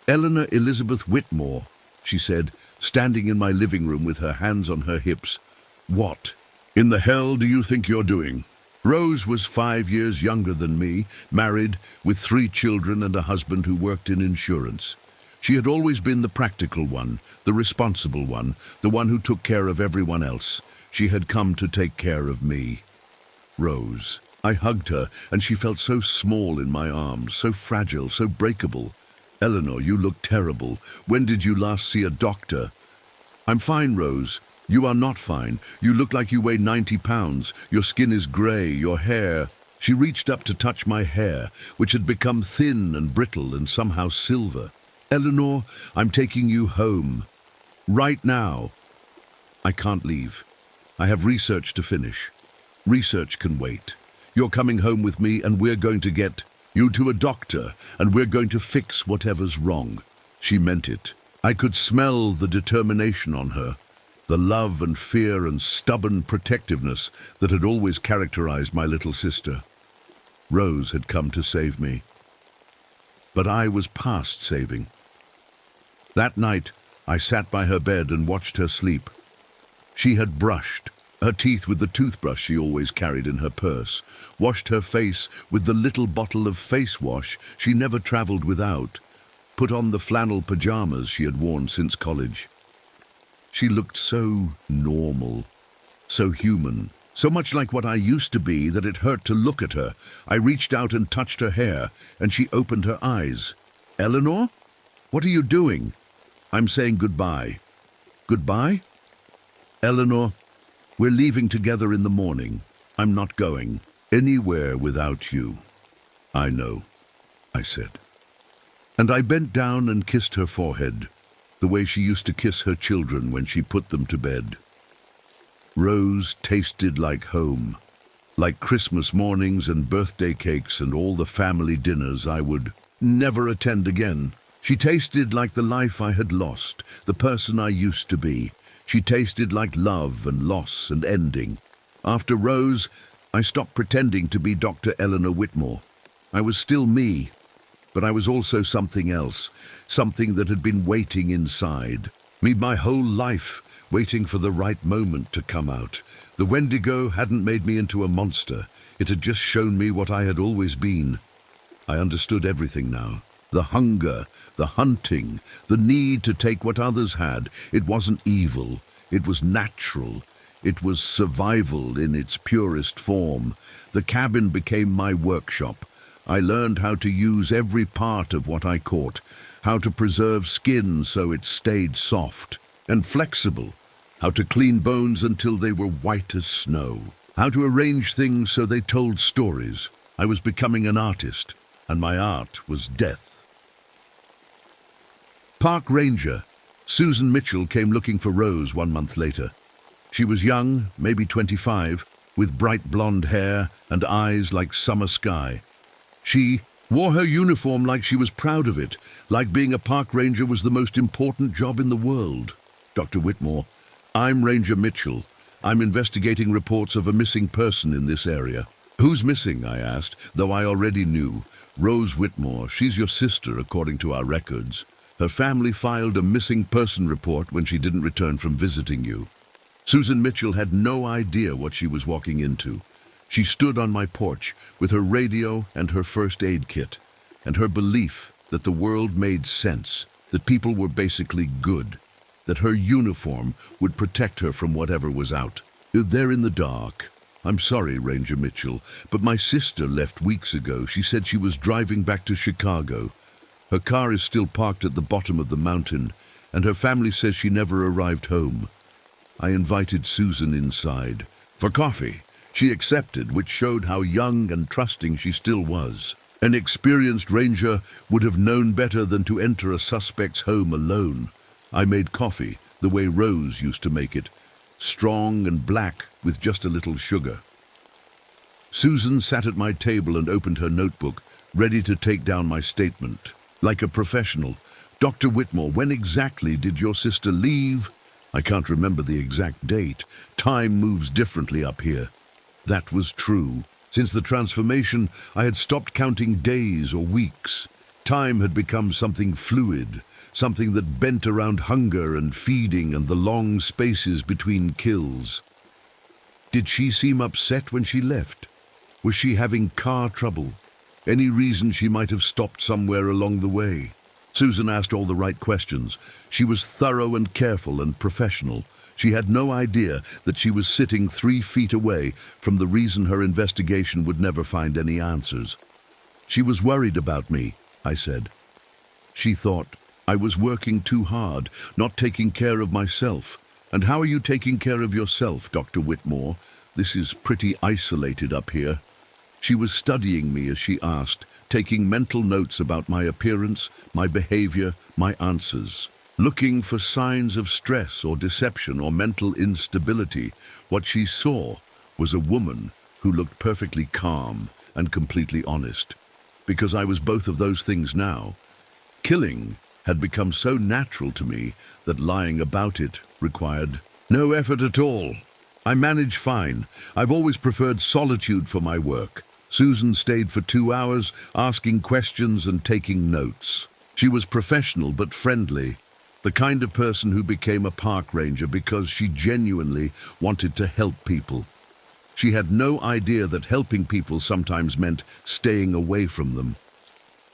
"Eleanor Elizabeth Whitmore," she said, standing in my living room with her hands on her hips. "What in the hell do you think you're doing?" Rose was 5 years younger than me, married, with 3 children and a husband who worked in insurance. She had always been the practical one, the responsible one, the one who took care of everyone else. She had come to take care of me. Rose. I hugged her, and she felt so small in my arms, so fragile, so breakable. "Eleanor, you look terrible. When did you last see a doctor?" "I'm fine, Rose." "You are not fine. You look like you weigh 90 pounds. Your skin is grey, your hair—" She reached up to touch my hair, which had become thin and brittle and somehow silver. "Eleanor, I'm taking you home. Right now." "I can't leave. I have research to finish. Research can wait. You're coming home with me and we're going to get you to a doctor and we're going to fix whatever's wrong." She meant it. I could smell the determination on her, the love and fear and stubborn protectiveness that had always characterized my little sister. Rose had come to save me. But I was past saving. That night, I sat by her bed and watched her sleep. She had brushed her teeth with the toothbrush she always carried in her purse, washed her face with the little bottle of face wash she never traveled without, put on the flannel pajamas she had worn since college. She looked so normal, so human, so much like what I used to be that it hurt to look at her. I reached out and touched her hair, and she opened her eyes. "Eleanor? What are you doing?" "I'm saying goodbye." "Goodbye?" "Eleanor, we're leaving together in the morning. I'm not going anywhere without you." "I know," I said. And I bent down and kissed her forehead, the way she used to kiss her children when she put them to bed. Rose tasted like home, like Christmas mornings and birthday cakes and all the family dinners I would never attend again. She tasted like the life I had lost, the person I used to be. She tasted like love and loss and ending. After Rose, I stopped pretending to be Dr. Eleanor Whitmore. I was still me, but I was also something else, something that had been waiting inside me my whole life, waiting for the right moment to come out. The Wendigo hadn't made me into a monster. It had just shown me what I had always been. I understood everything now. The hunger, the hunting, the need to take what others had. It wasn't evil. It was natural. It was survival in its purest form. The cabin became my workshop. I learned how to use every part of what I caught, how to preserve skin so it stayed soft and flexible, how to clean bones until they were white as snow, how to arrange things so they told stories. I was becoming an artist, and my art was death. Park Ranger Susan Mitchell came looking for Rose 1 month later. She was young, maybe 25, with bright blonde hair and eyes like summer sky. She wore her uniform like she was proud of it, like being a park ranger was the most important job in the world. Dr. Whitmore, I'm Ranger Mitchell. I'm investigating reports of a missing person in this area. Who's missing? I asked, though I already knew. Rose Whitmore. She's your sister, according to our records. Her family filed a missing person report when she didn't return from visiting you. Susan Mitchell had no idea what she was walking into. She stood on my porch with her radio and her first aid kit, and her belief that the world made sense, that people were basically good, that her uniform would protect her from whatever was out. They're in the dark. I'm sorry, Ranger Mitchell, but my sister left weeks ago. She said she was driving back to Chicago. Her car is still parked at the bottom of the mountain, and her family says she never arrived home. I invited Susan inside for coffee. She accepted, which showed how young and trusting she still was. An experienced ranger would have known better than to enter a suspect's home alone. I made coffee, the way Rose used to make it, strong and black with just a little sugar. Susan sat at my table and opened her notebook, ready to take down my statement. Like a professional, Dr. Whitmore, when exactly did your sister leave? I can't remember the exact date. Time moves differently up here. That was true. Since the transformation, I had stopped counting days or weeks. Time had become something fluid, something that bent around hunger and feeding and the long spaces between kills. Did she seem upset when she left? Was she having car trouble? Any reason she might have stopped somewhere along the way? Susan asked all the right questions. She was thorough and careful and professional. She had no idea that she was sitting 3 feet away from the reason her investigation would never find any answers. She was worried about me, I said. She thought I was working too hard, not taking care of myself. And how are you taking care of yourself, Dr. Whitmore? This is pretty isolated up here. She was studying me as she asked, taking mental notes about my appearance, my behavior, my answers. Looking for signs of stress or deception or mental instability. What she saw was a woman who looked perfectly calm and completely honest. Because I was both of those things now. Killing had become so natural to me that lying about it required no effort at all. I manage fine. I've always preferred solitude for my work. Susan stayed for 2 hours, asking questions and taking notes. She was professional but friendly. The kind of person who became a park ranger because she genuinely wanted to help people. She had no idea that helping people sometimes meant staying away from them.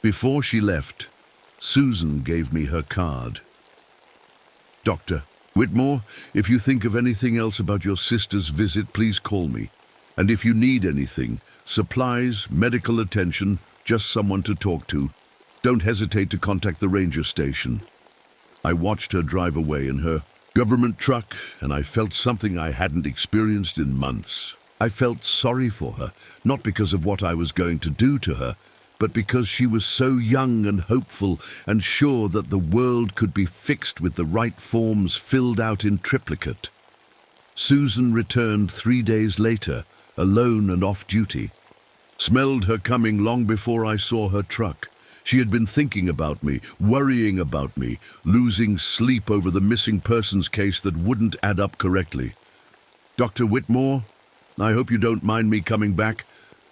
Before she left, Susan gave me her card. Dr. Whitmore, if you think of anything else about your sister's visit, please call me. And if you need anything, supplies, medical attention, just someone to talk to, don't hesitate to contact the ranger station. I watched her drive away in her government truck, and I felt something I hadn't experienced in months. I felt sorry for her, not because of what I was going to do to her, but because she was so young and hopeful and sure that the world could be fixed with the right forms filled out in triplicate. Susan returned 3 days later, alone and off duty. Smelled her coming long before I saw her truck. She had been thinking about me, worrying about me, losing sleep over the missing persons case that wouldn't add up correctly. Dr. Whitmore, I hope you don't mind me coming back.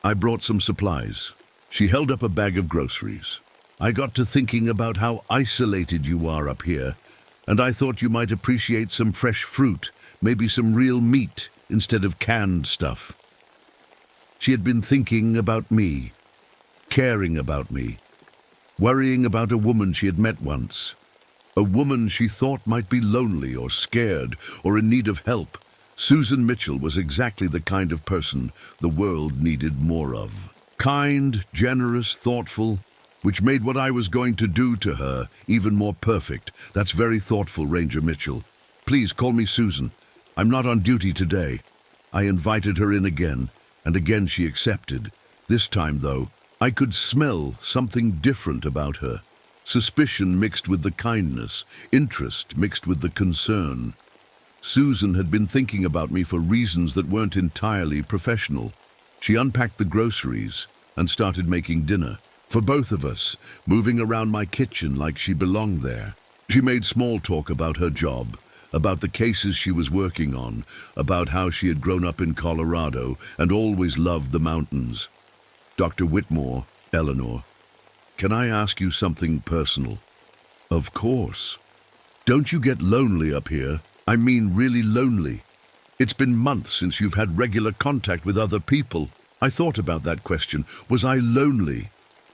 I brought some supplies. She held up a bag of groceries. I got to thinking about how isolated you are up here, and I thought you might appreciate some fresh fruit, maybe some real meat instead of canned stuff. She had been thinking about me, caring about me, worrying about a woman she had met once. A woman she thought might be lonely or scared or in need of help. Susan Mitchell was exactly the kind of person the world needed more of. Kind, generous, thoughtful, which made what I was going to do to her even more perfect. That's very thoughtful, Ranger Mitchell. Please call me Susan. I'm not on duty today. I invited her in again, and again she accepted. This time, though, I could smell something different about her. suspicion mixed with the kindness, interest mixed with the concern. Susan had been thinking about me for reasons that weren't entirely professional. She unpacked the groceries and started making dinner for both of us, moving around my kitchen like she belonged there. She made small talk about her job, about the cases she was working on, about how she had grown up in Colorado and always loved the mountains. Dr. Whitmore, Eleanor, can I ask you something personal? Of course. Don't you get lonely up here? I mean really lonely. It's been months since you've had regular contact with other people. I thought about that question. Was I lonely?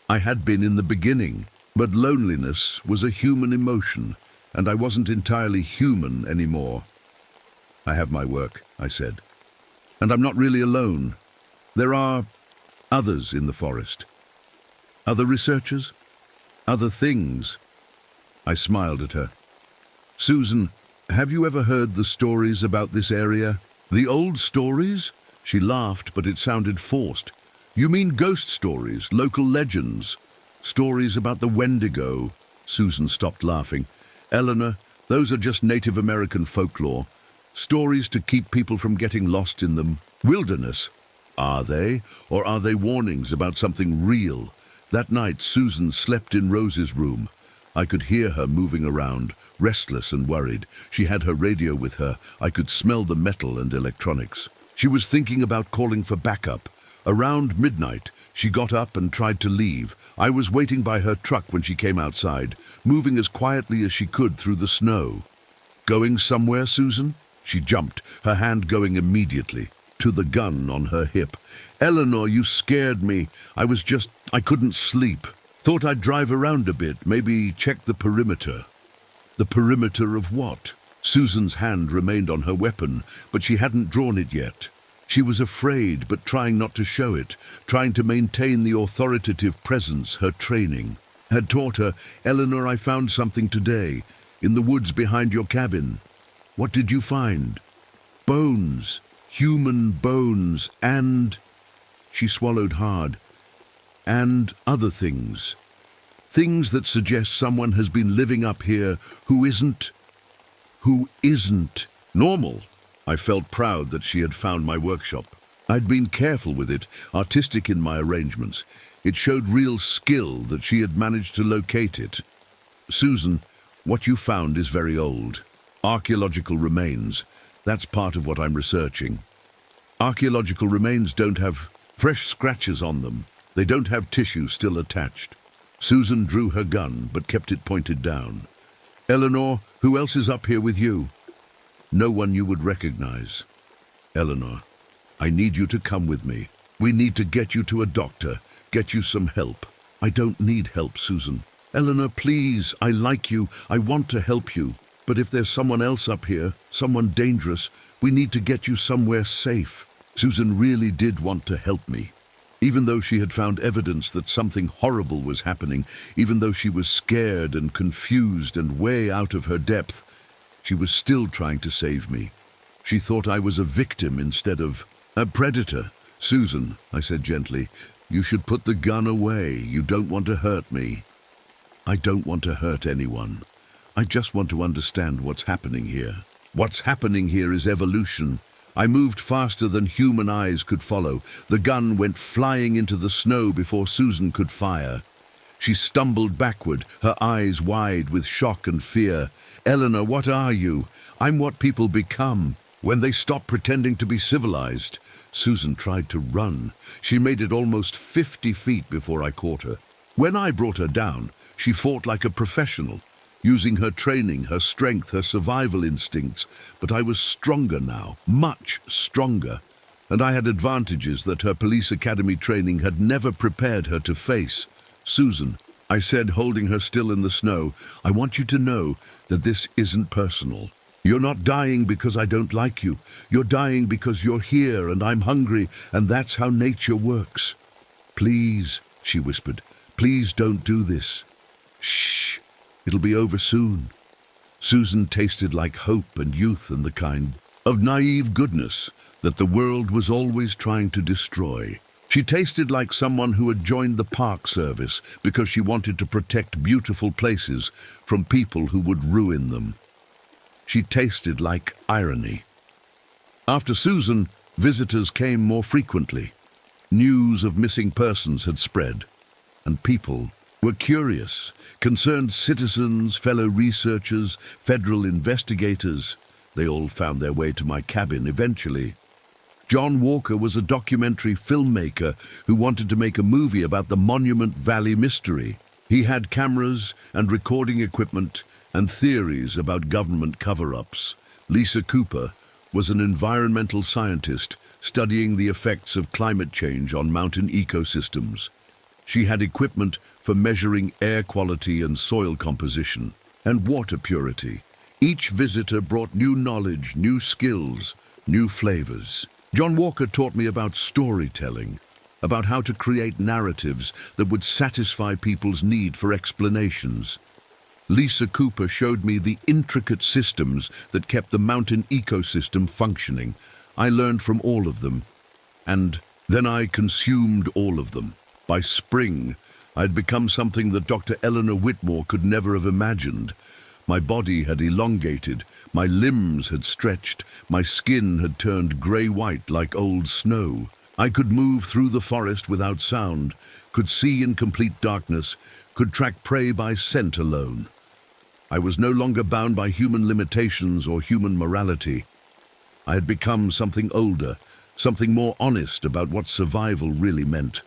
I had been in the beginning, but loneliness was a human emotion, and I wasn't entirely human anymore. I have my work, I said. And I'm not really alone. There are others in the forest. Other researchers? Other things. I smiled at her. Susan, have you ever heard the stories about this area? The old stories? She laughed, but it sounded forced. You mean ghost stories, local legends? Stories about the Wendigo? Susan stopped laughing. Eleanor, those are just Native American folklore. Stories to keep people from getting lost in the wilderness. Are they? Or are they warnings about something real? That night, Susan slept in Rose's room. I could hear her moving around, restless and worried. She had her radio with her. I could smell the metal and electronics. She was thinking about calling for backup. Around midnight, she got up and tried to leave. I was waiting by her truck when she came outside, moving as quietly as she could through the snow. Going somewhere, Susan? She jumped, her hand going immediately to the gun on her hip. Eleanor, you scared me. I couldn't sleep. Thought I'd drive around a bit, maybe check the perimeter. The perimeter of what? Susan's hand remained on her weapon, but she hadn't drawn it yet. She was afraid, but trying not to show it, trying to maintain the authoritative presence her training had taught her. Eleanor, I found something today, in the woods behind your cabin. What did you find? Bones, human bones, and... She swallowed hard. And other things. Things that suggest someone has been living up here who isn't normal. I felt proud that she had found my workshop. I'd been careful with it, artistic in my arrangements. It showed real skill that she had managed to locate it. Susan, what you found is very old. Archaeological remains. That's part of what I'm researching. Archaeological remains don't have fresh scratches on them. They don't have tissue still attached. Susan drew her gun, but kept it pointed down. Eleanor, who else is up here with you? No one you would recognize. Eleanor, I need you to come with me. We need to get you to a doctor, get you some help. I don't need help, Susan. Eleanor, please, I like you. I want to help you. But if there's someone else up here, someone dangerous, we need to get you somewhere safe. Susan really did want to help me. Even though she had found evidence that something horrible was happening, even though she was scared and confused and way out of her depth, she was still trying to save me. She thought I was a victim instead of a predator. Susan, I said gently, you should put the gun away. You don't want to hurt me. I don't want to hurt anyone. I just want to understand what's happening here. What's happening here is evolution. I moved faster than human eyes could follow. The gun went flying into the snow before Susan could fire. She stumbled backward, her eyes wide with shock and fear. Eleanor, what are you? I'm what people become when they stop pretending to be civilized. Susan tried to run. She made it almost 50 feet before I caught her. When I brought her down, she fought like a professional, using her training, her strength, her survival instincts. But I was stronger now, much stronger, and I had advantages that her police academy training had never prepared her to face. Susan, I said, holding her still in the snow, I want you to know that this isn't personal. You're not dying because I don't like you. You're dying because you're here and I'm hungry, and that's how nature works. Please, she whispered, please don't do this. Shh. It'll be over soon. Susan tasted like hope and youth and the kind of naive goodness that the world was always trying to destroy. She tasted like someone who had joined the park service because she wanted to protect beautiful places from people who would ruin them. She tasted like irony. After Susan, visitors came more frequently. News of missing persons had spread, and people were curious. Concerned citizens, fellow researchers, federal investigators, they all found their way to my cabin eventually. John Walker was a documentary filmmaker who wanted to make a movie about the Monument Valley mystery. He had cameras and recording equipment and theories about government cover-ups. Lisa Cooper was an environmental scientist studying the effects of climate change on mountain ecosystems. She had equipment for measuring air quality and soil composition and water purity. Each visitor brought new knowledge, new skills, new flavors. John Walker taught me about storytelling, about how to create narratives that would satisfy people's need for explanations. Lisa Cooper showed me the intricate systems that kept the mountain ecosystem functioning. I learned from all of them, and then I consumed all of them. By spring, I had become something that Dr. Eleanor Whitmore could never have imagined. My body had elongated, my limbs had stretched, my skin had turned grey-white like old snow. I could move through the forest without sound, could see in complete darkness, could track prey by scent alone. I was no longer bound by human limitations or human morality. I had become something older, something more honest about what survival really meant.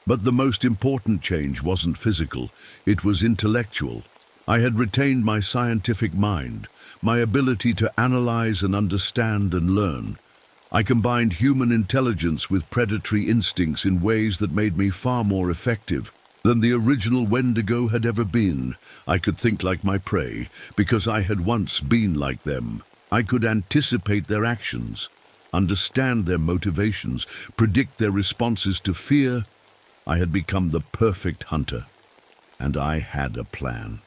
But the most important change wasn't physical, it was intellectual. I had retained my scientific mind, my ability to analyze and understand and learn. I combined human intelligence with predatory instincts in ways that made me far more effective than the original Wendigo had ever been. I could think like my prey, because I had once been like them. I could anticipate their actions, understand their motivations, predict their responses to fear. I had become the perfect hunter, and I had a plan.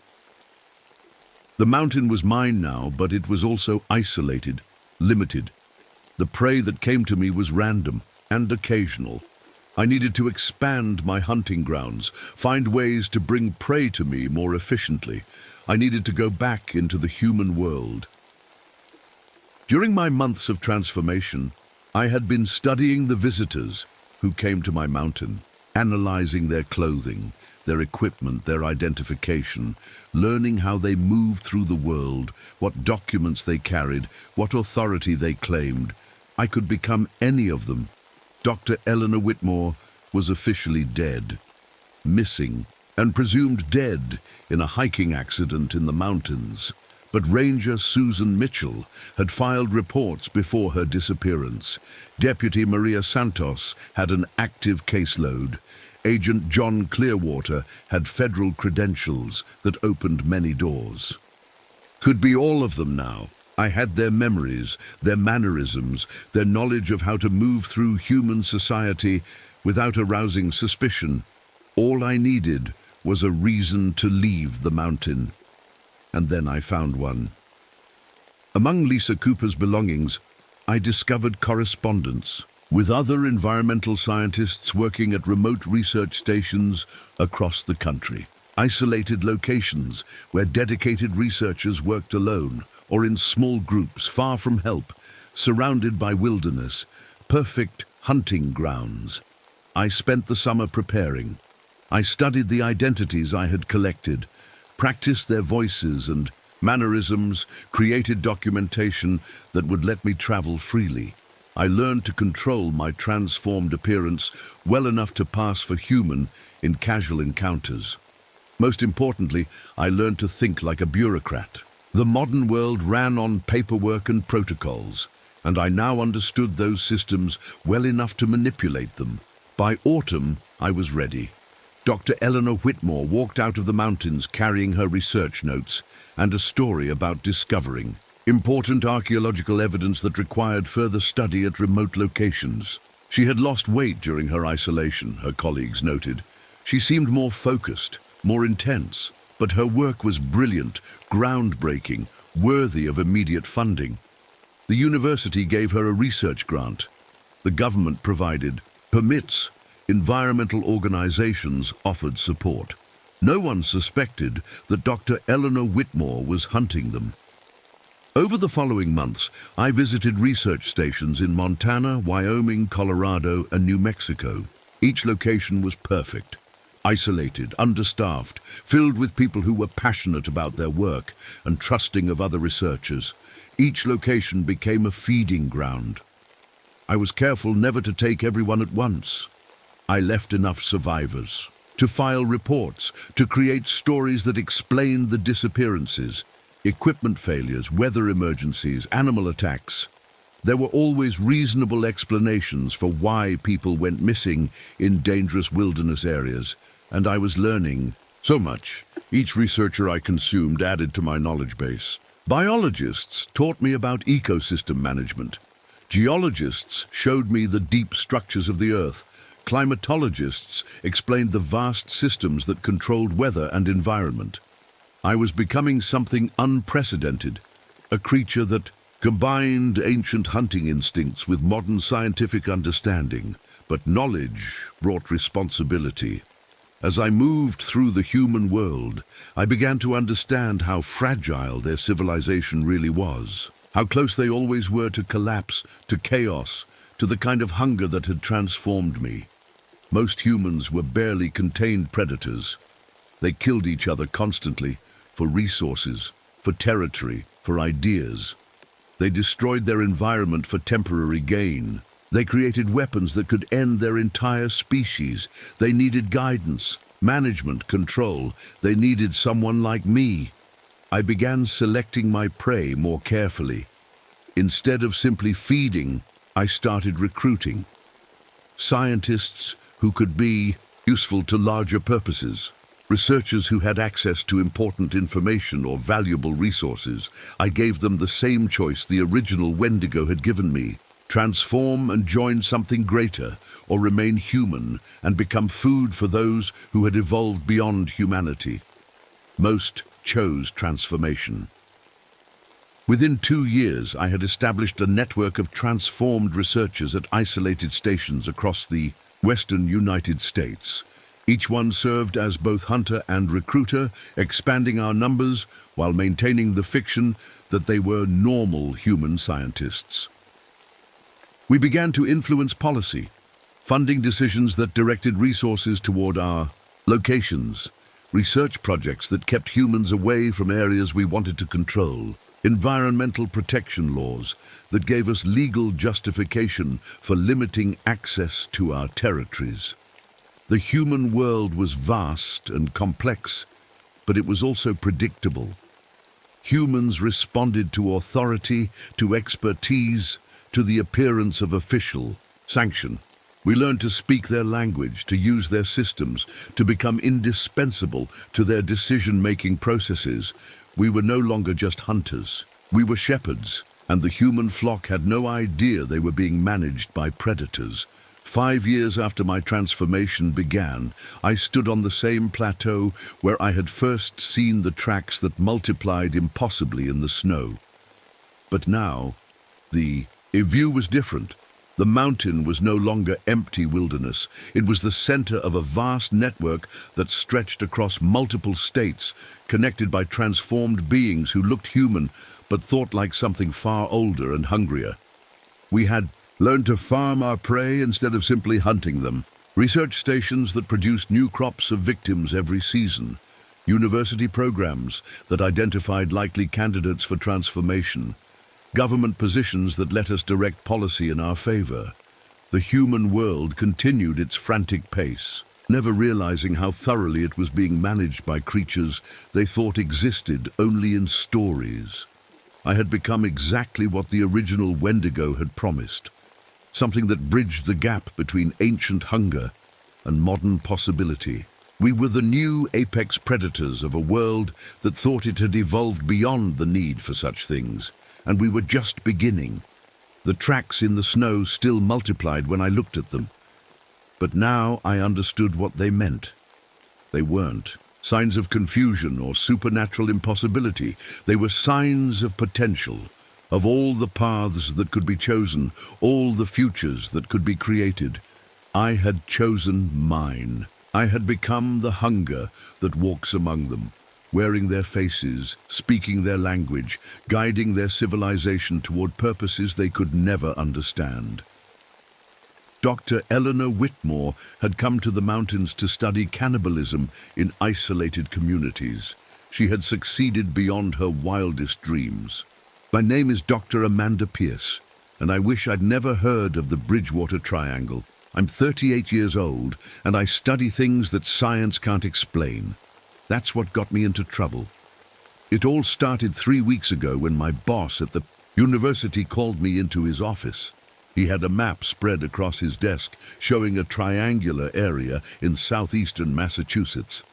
The mountain was mine now, but it was also isolated, limited. The prey that came to me was random and occasional. I needed to expand my hunting grounds, find ways to bring prey to me more efficiently. I needed to go back into the human world. During my months of transformation, I had been studying the visitors who came to my mountain, analyzing their clothing, their equipment, their identification, learning how they moved through the world, what documents they carried, what authority they claimed. I could become any of them. Dr. Eleanor Whitmore was officially dead, missing, and presumed dead in a hiking accident in the mountains. But Ranger Susan Mitchell had filed reports before her disappearance. Deputy Maria Santos had an active caseload. Agent John Clearwater had federal credentials that opened many doors. Could be all of them now. I had their memories, their mannerisms, their knowledge of how to move through human society without arousing suspicion. All I needed was a reason to leave the mountain. And then I found one. Among Lisa Cooper's belongings, I discovered correspondence with other environmental scientists working at remote research stations across the country. Isolated locations where dedicated researchers worked alone or in small groups far from help, surrounded by wilderness, perfect hunting grounds. I spent the summer preparing. I studied the identities I had collected, practiced their voices and mannerisms, created documentation that would let me travel freely. I learned to control my transformed appearance well enough to pass for human in casual encounters. Most importantly, I learned to think like a bureaucrat. The modern world ran on paperwork and protocols, and I now understood those systems well enough to manipulate them. By autumn, I was ready. Dr. Eleanor Whitmore walked out of the mountains carrying her research notes and a story about discovering important archaeological evidence that required further study at remote locations. She had lost weight during her isolation, her colleagues noted. She seemed more focused, more intense, but her work was brilliant, groundbreaking, worthy of immediate funding. The university gave her a research grant. The government provided permits, environmental organizations offered support. No one suspected that Dr. Eleanor Whitmore was hunting them. Over the following months, I visited research stations in Montana, Wyoming, Colorado, and New Mexico. Each location was perfect. Isolated, understaffed, filled with people who were passionate about their work and trusting of other researchers. Each location became a feeding ground. I was careful never to take everyone at once. I left enough survivors to file reports, to create stories that explained the disappearances, equipment failures, weather emergencies, animal attacks. There were always reasonable explanations for why people went missing in dangerous wilderness areas, and I was learning so much. Each researcher I consumed added to my knowledge base. Biologists taught me about ecosystem management. Geologists showed me the deep structures of the earth. Climatologists explained the vast systems that controlled weather and environment. I was becoming something unprecedented, a creature that combined ancient hunting instincts with modern scientific understanding. But knowledge brought responsibility. As I moved through the human world, I began to understand how fragile their civilization really was, how close they always were to collapse, to chaos, to the kind of hunger that had transformed me. Most humans were barely contained predators. They killed each other constantly for resources, for territory, for ideas. They destroyed their environment for temporary gain. They created weapons that could end their entire species. They needed guidance, management, control. They needed someone like me. I began selecting my prey more carefully. Instead of simply feeding, I started recruiting. Scientists who could be useful to larger purposes. Researchers who had access to important information or valuable resources. I gave them the same choice the original Wendigo had given me. Transform and join something greater, or remain human and become food for those who had evolved beyond humanity. Most chose transformation. Within 2 years, I had established a network of transformed researchers at isolated stations across the western United States. Each one served as both hunter and recruiter, expanding our numbers while maintaining the fiction that they were normal human scientists. We began to influence policy, funding decisions that directed resources toward our locations, research projects that kept humans away from areas we wanted to control, environmental protection laws that gave us legal justification for limiting access to our territories. The human world was vast and complex, but it was also predictable. Humans responded to authority, to expertise, to the appearance of official sanction. We learned to speak their language, to use their systems, to become indispensable to their decision-making processes. We were no longer just hunters. We were shepherds, and the human flock had no idea they were being managed by predators. 5 years after my transformation began, I stood on the same plateau where I had first seen the tracks that multiplied impossibly in the snow. But now, the view was different. The mountain was no longer empty wilderness. It was the center of a vast network that stretched across multiple states, connected by transformed beings who looked human, but thought like something far older and hungrier. We had learned to farm our prey instead of simply hunting them. Research stations that produced new crops of victims every season. University programs that identified likely candidates for transformation. Government positions that let us direct policy in our favor. The human world continued its frantic pace, never realizing how thoroughly it was being managed by creatures they thought existed only in stories. I had become exactly what the original Wendigo had promised. Something that bridged the gap between ancient hunger and modern possibility. We were the new apex predators of a world that thought it had evolved beyond the need for such things, and we were just beginning. The tracks in the snow still multiplied when I looked at them. But now I understood what they meant. They weren't signs of confusion or supernatural impossibility. They were signs of potential. Of all the paths that could be chosen, all the futures that could be created. I had chosen mine. I had become the hunger that walks among them, wearing their faces, speaking their language, guiding their civilization toward purposes they could never understand. Dr. Eleanor Whitmore had come to the mountains to study cannibalism in isolated communities. She had succeeded beyond her wildest dreams. My name is Dr. Amanda Pierce, and I wish I'd never heard of the Bridgewater Triangle. I'm 38 years old, and I study things that science can't explain. That's what got me into trouble. It all started 3 weeks ago when my boss at the university called me into his office. He had a map spread across his desk showing a triangular area in southeastern Massachusetts.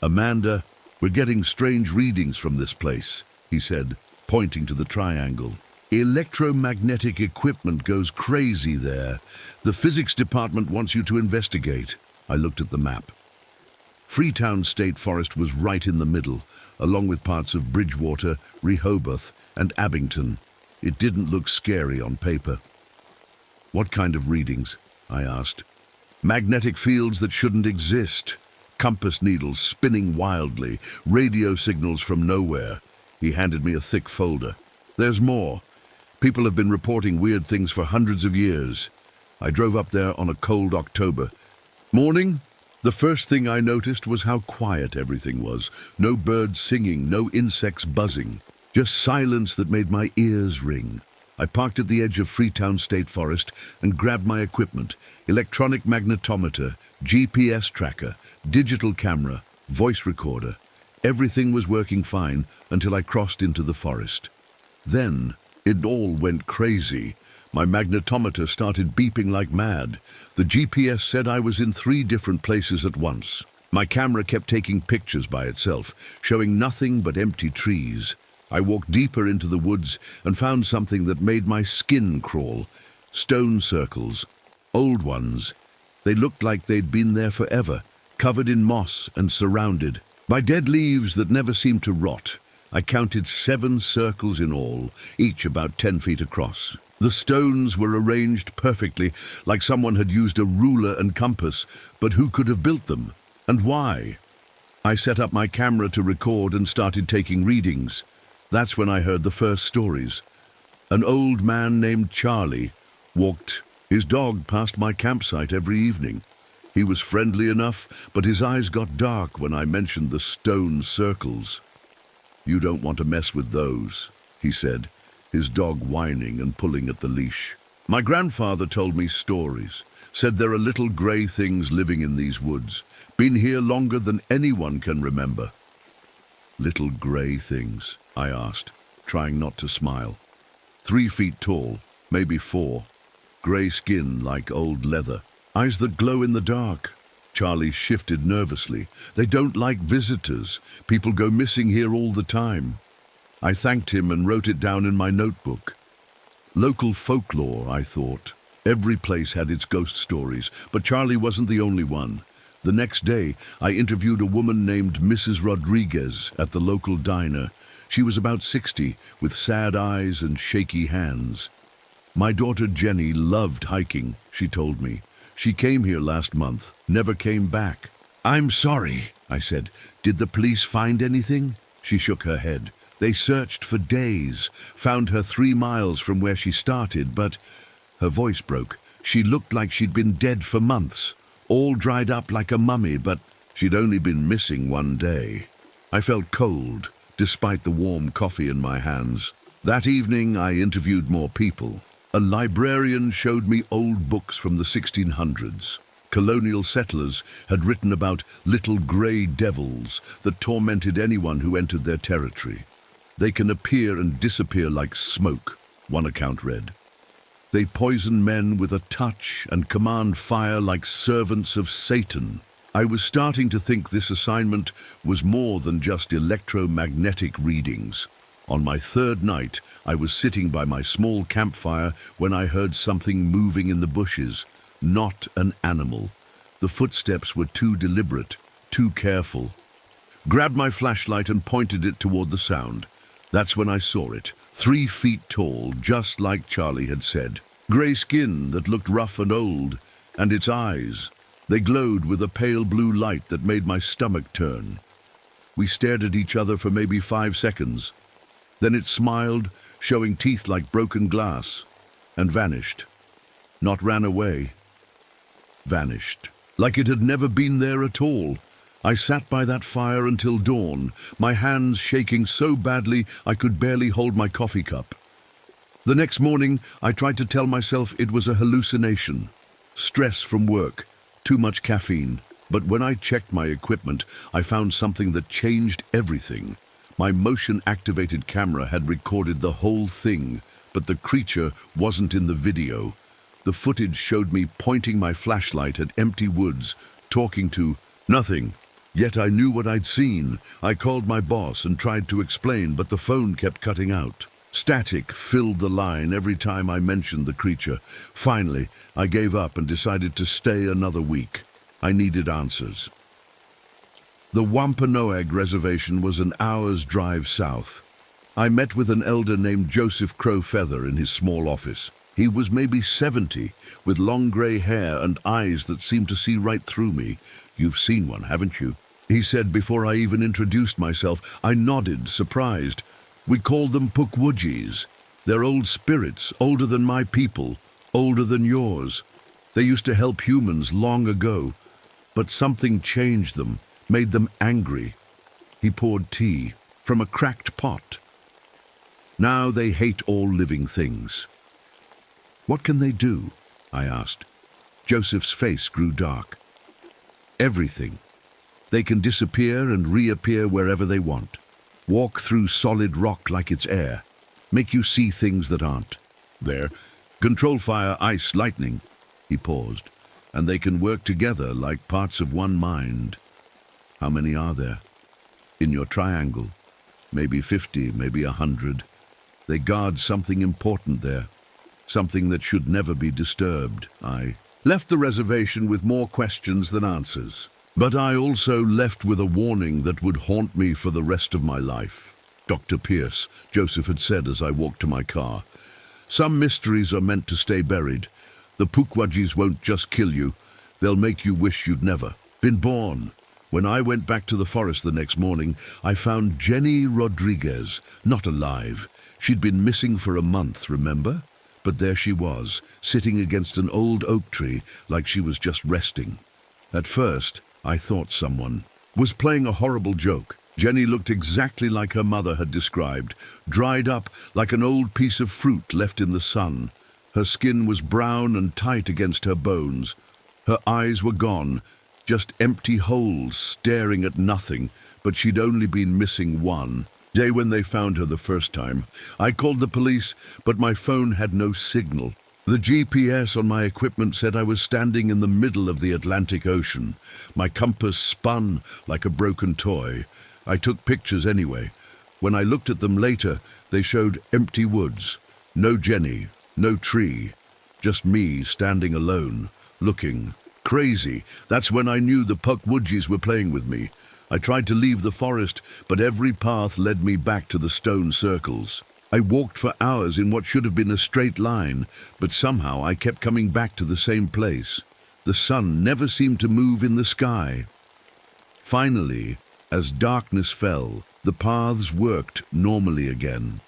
"Amanda, we're getting strange readings from this place," he said, pointing to the triangle. "Electromagnetic equipment goes crazy there. The physics department wants you to investigate." I looked at the map. Freetown State Forest was right in the middle, along with parts of Bridgewater, Rehoboth, and Abington. It didn't look scary on paper. "What kind of readings?" I asked. "Magnetic fields that shouldn't exist. Compass needles spinning wildly, radio signals from nowhere." He handed me a thick folder. "There's more. People have been reporting weird things for hundreds of years." I drove up there on a cold October morning. The first thing I noticed was how quiet everything was. No birds singing, no insects buzzing. Just silence that made my ears ring. I parked at the edge of Freetown State Forest and grabbed my equipment: electronic magnetometer, GPS tracker, digital camera, voice recorder. Everything was working fine until I crossed into the forest. Then it all went crazy. My magnetometer started beeping like mad. The GPS said I was in 3 different places at once. My camera kept taking pictures by itself, showing nothing but empty trees. I walked deeper into the woods and found something that made my skin crawl. Stone circles, old ones. They looked like they'd been there forever, covered in moss and surrounded by dead leaves that never seemed to rot. I counted 7 circles in all, each about 10 feet across. The stones were arranged perfectly, like someone had used a ruler and compass, but who could have built them? And why? I set up my camera to record and started taking readings. That's when I heard the first stories. An old man named Charlie walked his dog past my campsite every evening. He was friendly enough, but his eyes got dark when I mentioned the stone circles. "You don't want to mess with those," he said, his dog whining and pulling at the leash. My grandfather told me stories, said there are little grey things living in these woods, been here longer than anyone can remember. "Little grey things?" I asked, trying not to smile. 3 feet tall, maybe 4, grey skin like old leather, eyes that glow in the dark. Charlie shifted nervously. "They don't like visitors. People go missing here all the time." I thanked him and wrote it down in my notebook. Local folklore, I thought. Every place had its ghost stories, but Charlie wasn't the only one. The next day, I interviewed a woman named Mrs. Rodriguez at the local diner. She was about 60, with sad eyes and shaky hands. "My daughter Jenny loved hiking," she told me. "She came here last month, never came back." "I'm sorry," I said. "Did the police find anything?" She shook her head. "They searched for days, found her 3 miles from where she started, but..." Her voice broke. "She looked like she'd been dead for months, all dried up like a mummy, but she'd only been missing 1 day." I felt cold, despite the warm coffee in my hands. That evening, I interviewed more people. A librarian showed me old books from the 1600s. Colonial settlers had written about little grey devils that tormented anyone who entered their territory. "They can appear and disappear like smoke," one account read. "They poison men with a touch and command fire like servants of Satan." I was starting to think this assignment was more than just electromagnetic readings. On my 3rd night, I was sitting by my small campfire when I heard something moving in the bushes. Not an animal. The footsteps were too deliberate, too careful. Grabbed my flashlight and pointed it toward the sound. That's when I saw it, 3 feet tall, just like Charlie had said. Grey skin that looked rough and old, And its eyes, they glowed with a pale blue light that made my stomach turn. We stared at each other for maybe 5 seconds. Then it smiled, showing teeth like broken glass, and vanished. Not ran away. Vanished. Like it had never been there at all. I sat by that fire until dawn, my hands shaking so badly I could barely hold my coffee cup. The next morning, I tried to tell myself it was a hallucination. Stress from work, too much caffeine. But when I checked my equipment, I found something that changed everything. My motion-activated camera had recorded the whole thing, but the creature wasn't in the video. The footage showed me pointing my flashlight at empty woods, talking to nothing. Yet I knew what I'd seen. I called my boss and tried to explain, but the phone kept cutting out. Static filled the line every time I mentioned the creature. Finally, I gave up and decided to stay another week. I needed answers. The Wampanoag Reservation was an hour's drive south. I met with an elder named Joseph Crowfeather in his small office. He was maybe 70, with long grey hair and eyes that seemed to see right through me. "You've seen one, haven't you?" he said before I even introduced myself. I nodded, surprised. "We call them Pukwudgies. They're old spirits, older than my people, older than yours. They used to help humans long ago, but something changed them, made them angry." He poured tea from a cracked pot. "Now they hate all living things." "What can they do?" I asked. Joseph's face grew dark. "Everything. They can disappear and reappear wherever they want. Walk through solid rock like it's air. Make you see things that aren't there. Control fire, ice, lightning." He paused. "And they can work together like parts of one mind." "How many are there?" "In your triangle. Maybe 50, maybe 100. They guard something important there. Something that should never be disturbed." I left the reservation with more questions than answers. But I also left with a warning that would haunt me for the rest of my life. "Dr. Pierce," Joseph had said as I walked to my car, "some mysteries are meant to stay buried. The Pukwudgies won't just kill you. They'll make you wish you'd never been born." When I went back to the forest the next morning, I found Jenny Rodriguez, not alive. She'd been missing for a month, remember? But there she was, sitting against an old oak tree like she was just resting. At first, I thought someone was playing a horrible joke. Jenny looked exactly like her mother had described, dried up like an old piece of fruit left in the sun. Her skin was brown and tight against her bones. Her eyes were gone, just empty holes staring at nothing, but she'd only been missing one. Day when they found her the first time. I called the police, but my phone had no signal. The GPS on my equipment said I was standing in the middle of the Atlantic Ocean. My compass spun like a broken toy. I took pictures anyway. When I looked at them later, they showed empty woods. No Jenny, no tree. Just me standing alone, looking. Crazy. That's when I knew the Pukwudgies were playing with me. I tried to leave the forest, but every path led me back to the stone circles. I walked for hours in what should have been a straight line, but somehow I kept coming back to the same place. The sun never seemed to move in the sky. Finally, as darkness fell, the paths worked normally again.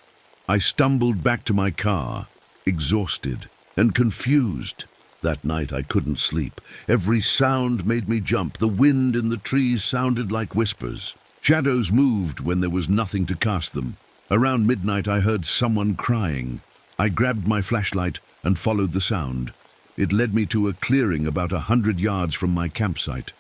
I stumbled back to my car, exhausted and confused. That night I couldn't sleep. Every sound made me jump. The wind in the trees sounded like whispers. Shadows moved when there was nothing to cast them. Around midnight I heard someone crying. I grabbed my flashlight and followed the sound. It led me to a clearing about 100 yards from my campsite.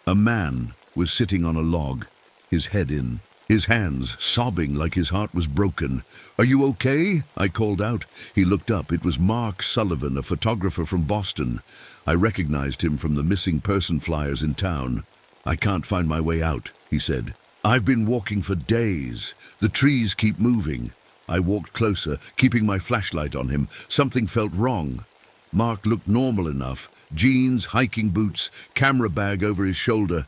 A man was sitting on a log, his head in, his hands sobbing like his heart was broken. "Are you okay?" I called out. He looked up. It was Mark Sullivan, a photographer from Boston. I recognized him from the missing person flyers in town. "I can't find my way out," he said. "I've been walking for days. The trees keep moving." I walked closer, keeping my flashlight on him. Something felt wrong. Mark looked normal enough. Jeans, hiking boots, camera bag over his shoulder.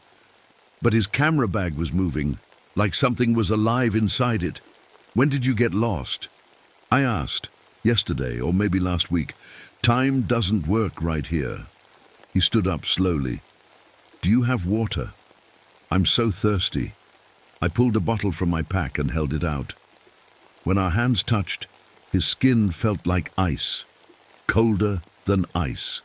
But his camera bag was moving, like something was alive inside it. "When did you get lost?" I asked. "Yesterday, or maybe last week. Time doesn't work right here." He stood up slowly. "Do you have water? I'm so thirsty." I pulled a bottle from my pack and held it out. When our hands touched, his skin felt like ice, colder than ice.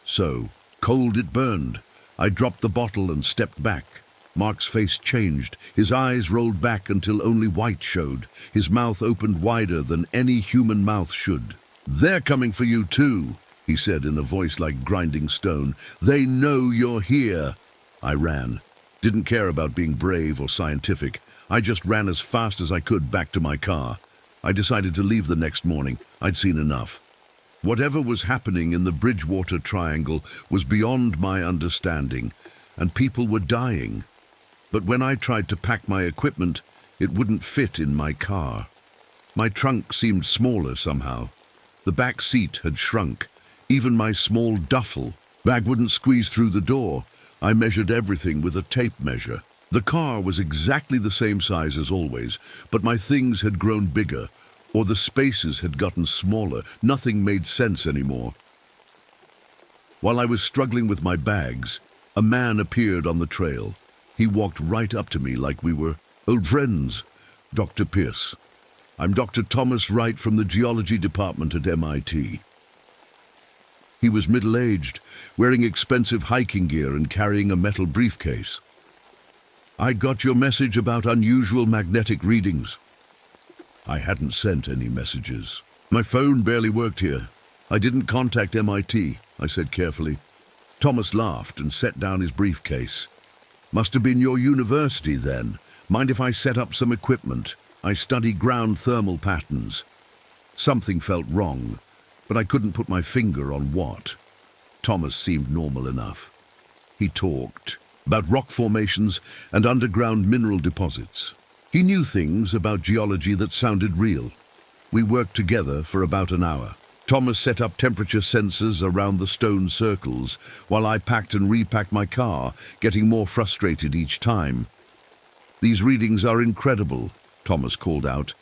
So cold it burned. I dropped the bottle and stepped back. Mark's face changed. His eyes rolled back until only white showed. His mouth opened wider than any human mouth should. "They're coming for you too," he said in a voice like grinding stone. "They know you're here." I ran. Didn't care about being brave or scientific. I just ran as fast as I could back to my car. I decided to leave the next morning. I'd seen enough. Whatever was happening in the Bridgewater Triangle was beyond my understanding, and people were dying. But when I tried to pack my equipment, it wouldn't fit in my car. My trunk seemed smaller somehow. The back seat had shrunk. Even my small duffel bag wouldn't squeeze through the door. I measured everything with a tape measure. The car was exactly the same size as always, but my things had grown bigger, or the spaces had gotten smaller. Nothing made sense anymore. While I was struggling with my bags, a man appeared on the trail. He walked right up to me like we were old friends. "Dr. Pierce. I'm Dr. Thomas Wright from the Geology Department at MIT. He was middle-aged, wearing expensive hiking gear and carrying a metal briefcase. "I got your message about unusual magnetic readings." I hadn't sent any messages. "My phone barely worked here. I didn't contact MIT, I said carefully. Thomas laughed and set down his briefcase. "Must have been your university then. Mind if I set up some equipment? I study ground thermal patterns." Something felt wrong, but I couldn't put my finger on what. Thomas seemed normal enough. He talked about rock formations and underground mineral deposits. He knew things about geology that sounded real. We worked together for about an hour. Thomas set up temperature sensors around the stone circles, while I packed and repacked my car, getting more frustrated each time. "These readings are incredible," Thomas called out.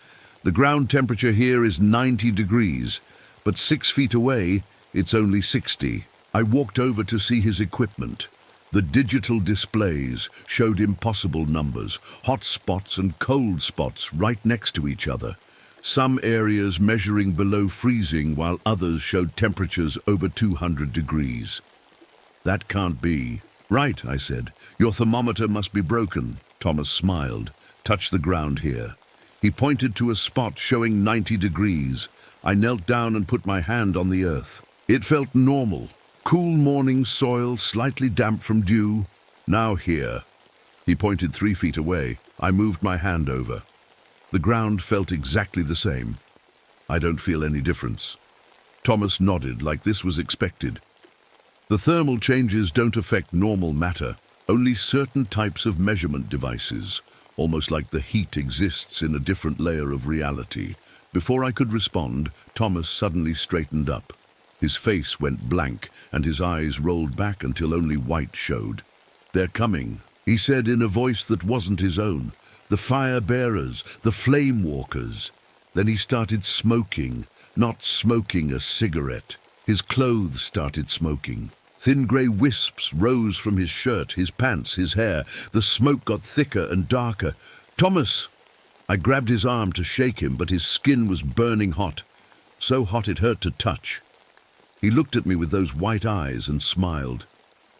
"The ground temperature here is 90 degrees, but 6 feet away, it's only 60. I walked over to see his equipment. The digital displays showed impossible numbers, hot spots and cold spots right next to each other. Some areas measuring below freezing while others showed temperatures over 200 degrees. "That can't be." "Right," I said. "Your thermometer must be broken." Thomas smiled. "Touch the ground here." He pointed to a spot showing 90 degrees. I knelt down and put my hand on the earth. It felt normal. Cool morning soil, slightly damp from dew. "Now here." He pointed 3 feet away. I moved my hand over. The ground felt exactly the same. "I don't feel any difference." Thomas nodded like this was expected. "The thermal changes don't affect normal matter, only certain types of measurement devices, almost like the heat exists in a different layer of reality." Before I could respond, Thomas suddenly straightened up. His face went blank, and his eyes rolled back until only white showed. "They're coming," he said in a voice that wasn't his own. "The fire bearers, the flame walkers." Then he started smoking, not smoking a cigarette. His clothes started smoking. Thin grey wisps rose from his shirt, his pants, his hair. The smoke got thicker and darker. "Thomas!" I grabbed his arm to shake him, but his skin was burning hot. So hot it hurt to touch. He looked at me with those white eyes and smiled.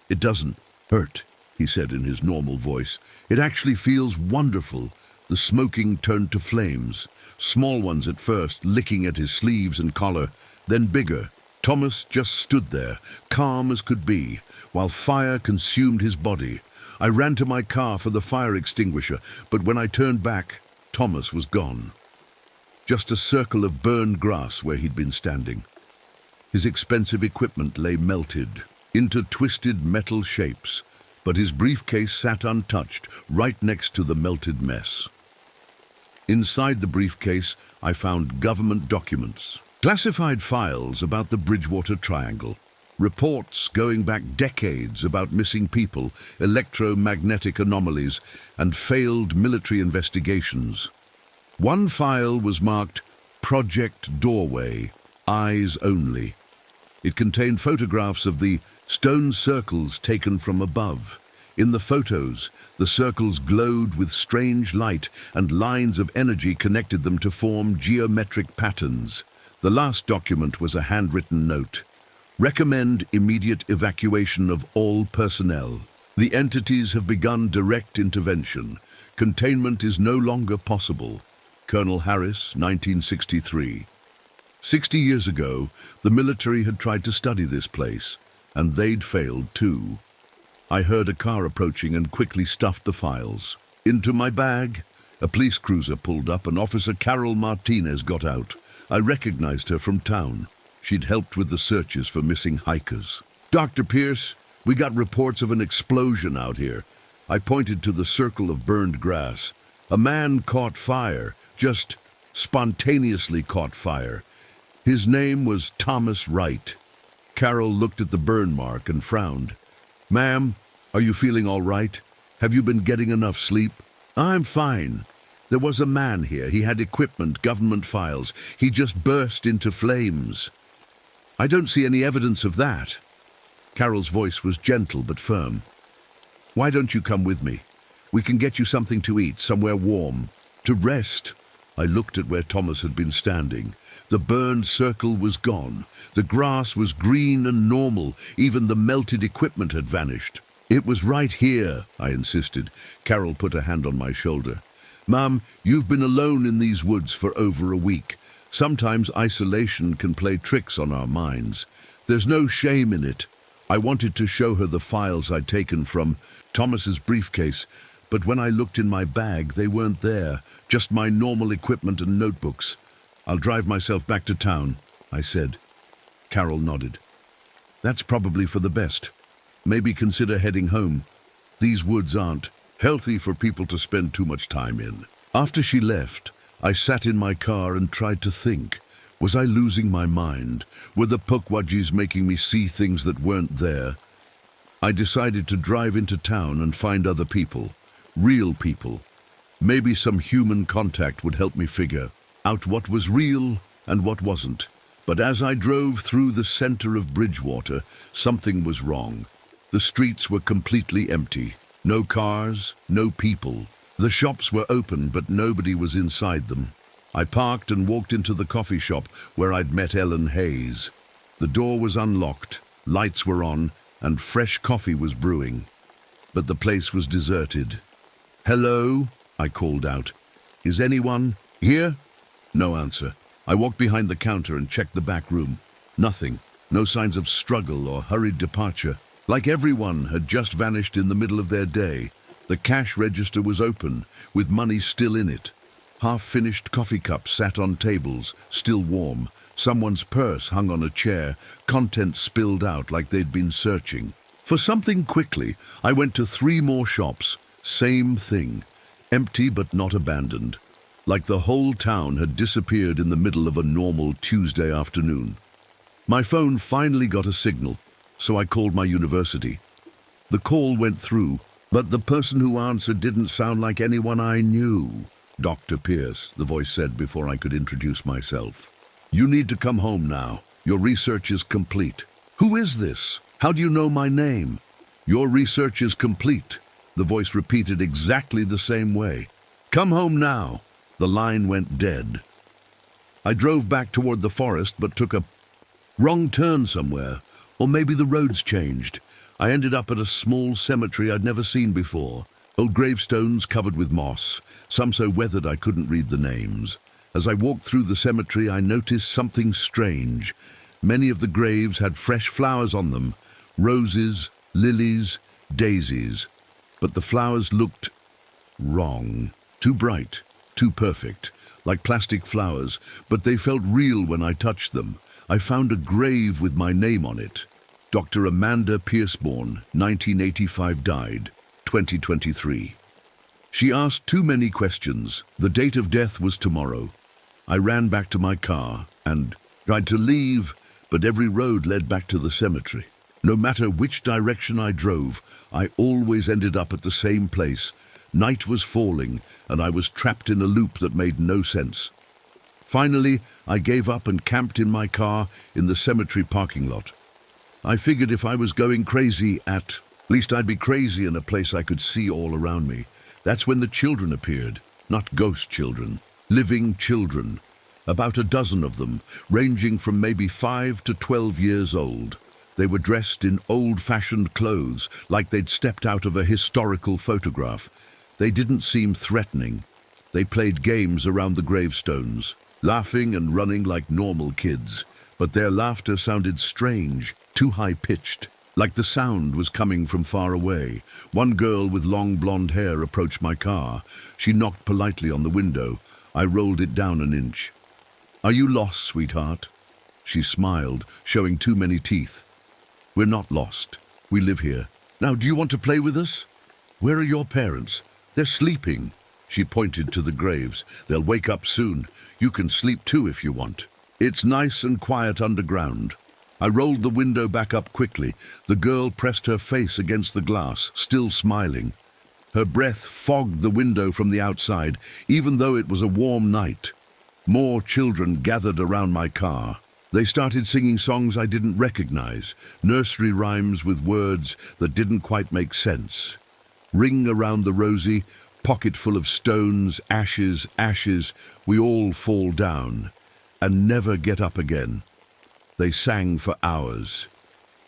"It doesn't hurt," he said in his normal voice. "It actually feels wonderful." The smoking turned to flames, small ones at first, licking at his sleeves and collar, then bigger. Thomas just stood there, calm as could be, while fire consumed his body. I ran to my car for the fire extinguisher, but when I turned back, Thomas was gone. Just a circle of burned grass where he'd been standing. His expensive equipment lay melted into twisted metal shapes, but his briefcase sat untouched right next to the melted mess. Inside the briefcase, I found government documents, classified files about the Bridgewater Triangle, reports going back decades about missing people, electromagnetic anomalies, and failed military investigations. One file was marked Project Doorway, Eyes Only. It contained photographs of the Stone circles taken from above. In the photos, the circles glowed with strange light and lines of energy connected them to form geometric patterns. The last document was a handwritten note. Recommend immediate evacuation of all personnel. The entities have begun direct intervention. Containment is no longer possible. Colonel Harris, 1963. 60 years ago, the military had tried to study this place, and they'd failed too. I heard a car approaching and quickly stuffed the files. Into my bag. A police cruiser pulled up and Officer Carol Martinez got out. I recognized her from town. She'd helped with the searches for missing hikers. Dr. Pierce, we got reports of an explosion out here. I pointed to the circle of burned grass. A man caught fire, just spontaneously caught fire. His name was Thomas Wright. Carol looked at the burn mark and frowned. Ma'am, are you feeling all right? Have you been getting enough sleep? I'm fine. There was a man here. He had equipment, government files. He just burst into flames. I don't see any evidence of that. Carol's voice was gentle but firm. Why don't you come with me? We can get you something to eat, somewhere warm. To rest. I looked at where Thomas had been standing. The burned circle was gone. The grass was green and normal. Even the melted equipment had vanished. It was right here, I insisted. Carol put a hand on my shoulder. Ma'am, you've been alone in these woods for over a week. Sometimes isolation can play tricks on our minds. There's no shame in it. I wanted to show her the files I'd taken from Thomas's briefcase, but when I looked in my bag, they weren't there, just my normal equipment and notebooks. I'll drive myself back to town, I said. Carol nodded. That's probably for the best. Maybe consider heading home. These woods aren't healthy for people to spend too much time in. After she left, I sat in my car and tried to think. Was I losing my mind? Were the Pukwudgies making me see things that weren't there? I decided to drive into town and find other people. Real people. Maybe some human contact would help me figure out what was real and what wasn't. But as I drove through the center of Bridgewater, something was wrong. The streets were completely empty. No cars, no people. The shops were open, but nobody was inside them. I parked and walked into the coffee shop where I'd met Ellen Hayes. The door was unlocked, lights were on, and fresh coffee was brewing. But the place was deserted. Hello? I called out. Is anyone here? No answer. I walked behind the counter and checked the back room. Nothing. No signs of struggle or hurried departure. Like everyone had just vanished in the middle of their day. The cash register was open, with money still in it. Half-finished coffee cups sat on tables, still warm. Someone's purse hung on a chair, contents spilled out like they'd been searching. For something quickly, I went to 3 more shops. Same thing. Empty but not abandoned. Like the whole town had disappeared in the middle of a normal Tuesday afternoon. My phone finally got a signal, so I called my university. The call went through, but the person who answered didn't sound like anyone I knew. Dr. Pierce, the voice said before I could introduce myself. You need to come home now. Your research is complete. Who is this? How do you know my name? Your research is complete. The voice repeated exactly the same way. Come home now. The line went dead. I drove back toward the forest but took a wrong turn somewhere. Or maybe the roads changed. I ended up at a small cemetery I'd never seen before. Old gravestones covered with moss, some so weathered I couldn't read the names. As I walked through the cemetery, I noticed something strange. Many of the graves had fresh flowers on them. Roses, lilies, daisies. But the flowers looked wrong. Too bright, too perfect, like plastic flowers, but they felt real when I touched them. I found a grave with my name on it. Dr. Amanda Pierceborn, 1985, died, 2023. She asked too many questions. The date of death was tomorrow. I ran back to my car and tried to leave, but every road led back to the cemetery. No matter which direction I drove, I always ended up at the same place. Night was falling, and I was trapped in a loop that made no sense. Finally, I gave up and camped in my car in the cemetery parking lot. I figured if I was going crazy at least I'd be crazy in a place I could see all around me. That's when the children appeared. Not ghost children, living children. About a dozen of them, ranging from maybe 5 to 12 years old. They were dressed in old-fashioned clothes, like they'd stepped out of a historical photograph. They didn't seem threatening. They played games around the gravestones, laughing and running like normal kids. But their laughter sounded strange, too high-pitched, like the sound was coming from far away. One girl with long blonde hair approached my car. She knocked politely on the window. I rolled it down an inch. "Are you lost, sweetheart?" She smiled, showing too many teeth. "We're not lost. We live here. Now, do you want to play with us? Where are your parents? They're sleeping." She pointed to the graves. "They'll wake up soon. You can sleep too if you want. It's nice and quiet underground." I rolled the window back up quickly. The girl pressed her face against the glass, still smiling. Her breath fogged the window from the outside, even though it was a warm night. More children gathered around my car. They started singing songs I didn't recognize, nursery rhymes with words that didn't quite make sense. "Ring around the rosy, pocket full of stones, ashes, ashes, we all fall down, and never get up again." They sang for hours,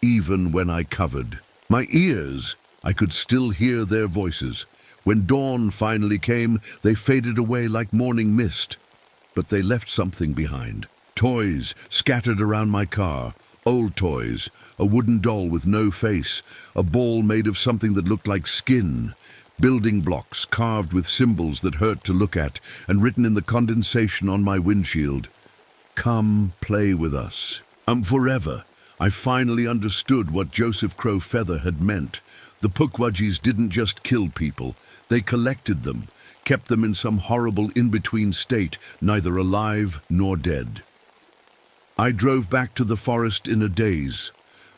even when I covered my ears. I could still hear their voices. When dawn finally came, they faded away like morning mist. But they left something behind. Toys scattered around my car. Old toys, a wooden doll with no face, a ball made of something that looked like skin, building blocks carved with symbols that hurt to look at, and written in the condensation on my windshield, "Come play with us." Forever, I finally understood what Joseph Crow Feather had meant. The Pukwudgies didn't just kill people. They collected them, kept them in some horrible in-between state, neither alive nor dead. I drove back to the forest in a daze.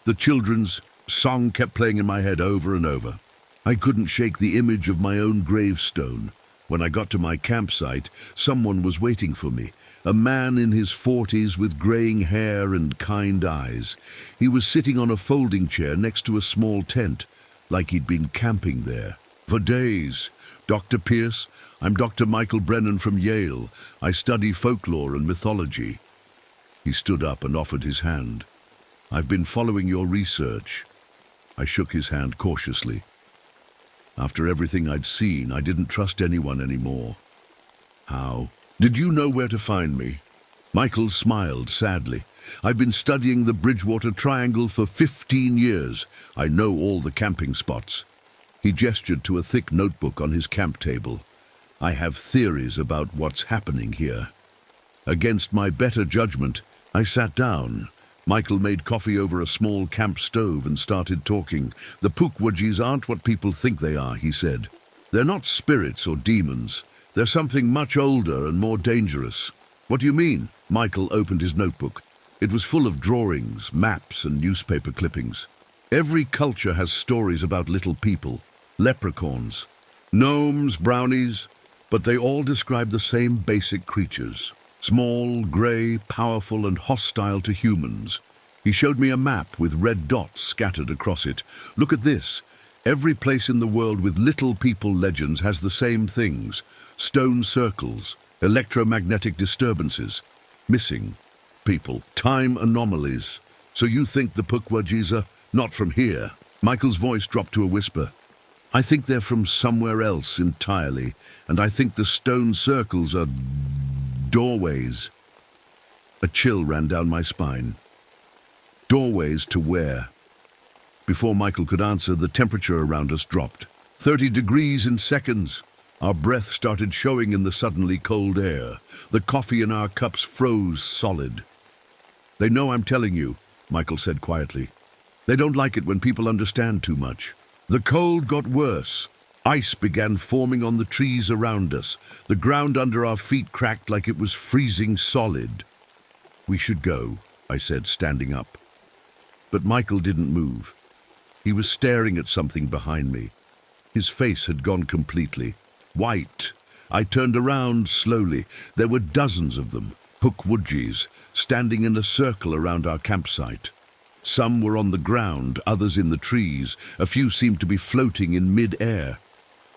The children's song kept playing in my head over and over. I couldn't shake the image of my own gravestone. When I got to my campsite, someone was waiting for me. A man in his 40s with graying hair and kind eyes. He was sitting on a folding chair next to a small tent, like he'd been camping there for days. "Dr. Pierce, I'm Dr. Michael Brennan from Yale. I study folklore and mythology." He stood up and offered his hand. "I've been following your research." I shook his hand cautiously. After everything I'd seen, I didn't trust anyone anymore. "How did you know where to find me?" Michael smiled sadly. "I've been studying the Bridgewater Triangle for 15 years. I know all the camping spots." He gestured to a thick notebook on his camp table. "I have theories about what's happening here." Against my better judgment, I sat down. Michael made coffee over a small camp stove and started talking. "The Pukwudgies aren't what people think they are," he said. "They're not spirits or demons. They're something much older and more dangerous." "What do you mean?" Michael opened his notebook. It was full of drawings, maps, and newspaper clippings. "Every culture has stories about little people, leprechauns, gnomes, brownies, but they all describe the same basic creatures. Small, grey, powerful, and hostile to humans." He showed me a map with red dots scattered across it. "Look at this. Every place in the world with little people legends has the same things. Stone circles, electromagnetic disturbances, missing people, time anomalies. So you think the Pukwudgies are not from here?" Michael's voice dropped to a whisper. "I think they're from somewhere else entirely, and I think the stone circles are doorways." A chill ran down my spine. Doorways to where? Before Michael could answer, the temperature around us dropped. 30 degrees in seconds. Our breath started showing in the suddenly cold air. The coffee in our cups froze solid. "They know I'm telling you," Michael said quietly. "They don't like it when people understand too much." The cold got worse. Ice began forming on the trees around us. The ground under our feet cracked like it was freezing solid. "We should go," I said, standing up. But Michael didn't move. He was staring at something behind me. His face had gone completely white. I turned around slowly. There were dozens of them, Pukwudgies, standing in a circle around our campsite. Some were on the ground, others in the trees. A few seemed to be floating in mid-air.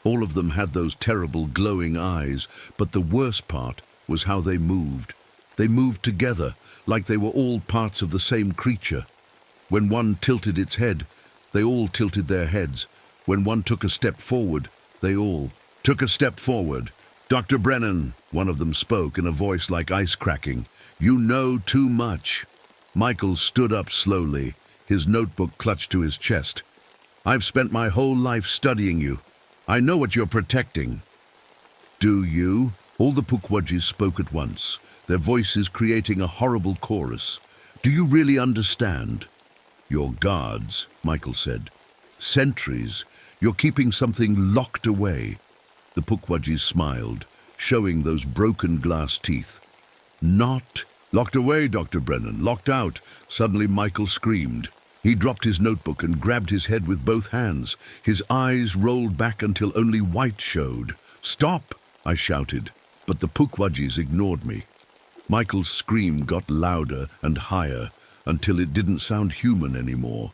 All of them had those terrible glowing eyes, but the worst part was how they moved. They moved together, like they were all parts of the same creature. When one tilted its head, they all tilted their heads. When one took a step forward, they all took a step forward. "Dr. Brennan," one of them spoke in a voice like ice cracking, "you know too much." Michael stood up slowly, his notebook clutched to his chest. "I've spent my whole life studying you. I know what you're protecting." "Do you?" All the Pukwudgies spoke at once, their voices creating a horrible chorus. "Do you really understand?" "You're guards," Michael said. "Sentries. You're keeping something locked away." The Pukwudgies smiled, showing those broken glass teeth. "Not locked away, Dr. Brennan, locked out." Suddenly Michael screamed. He dropped his notebook and grabbed his head with both hands. His eyes rolled back until only white showed. "Stop!" I shouted, but the Pukwudgies ignored me. Michael's scream got louder and higher until it didn't sound human anymore.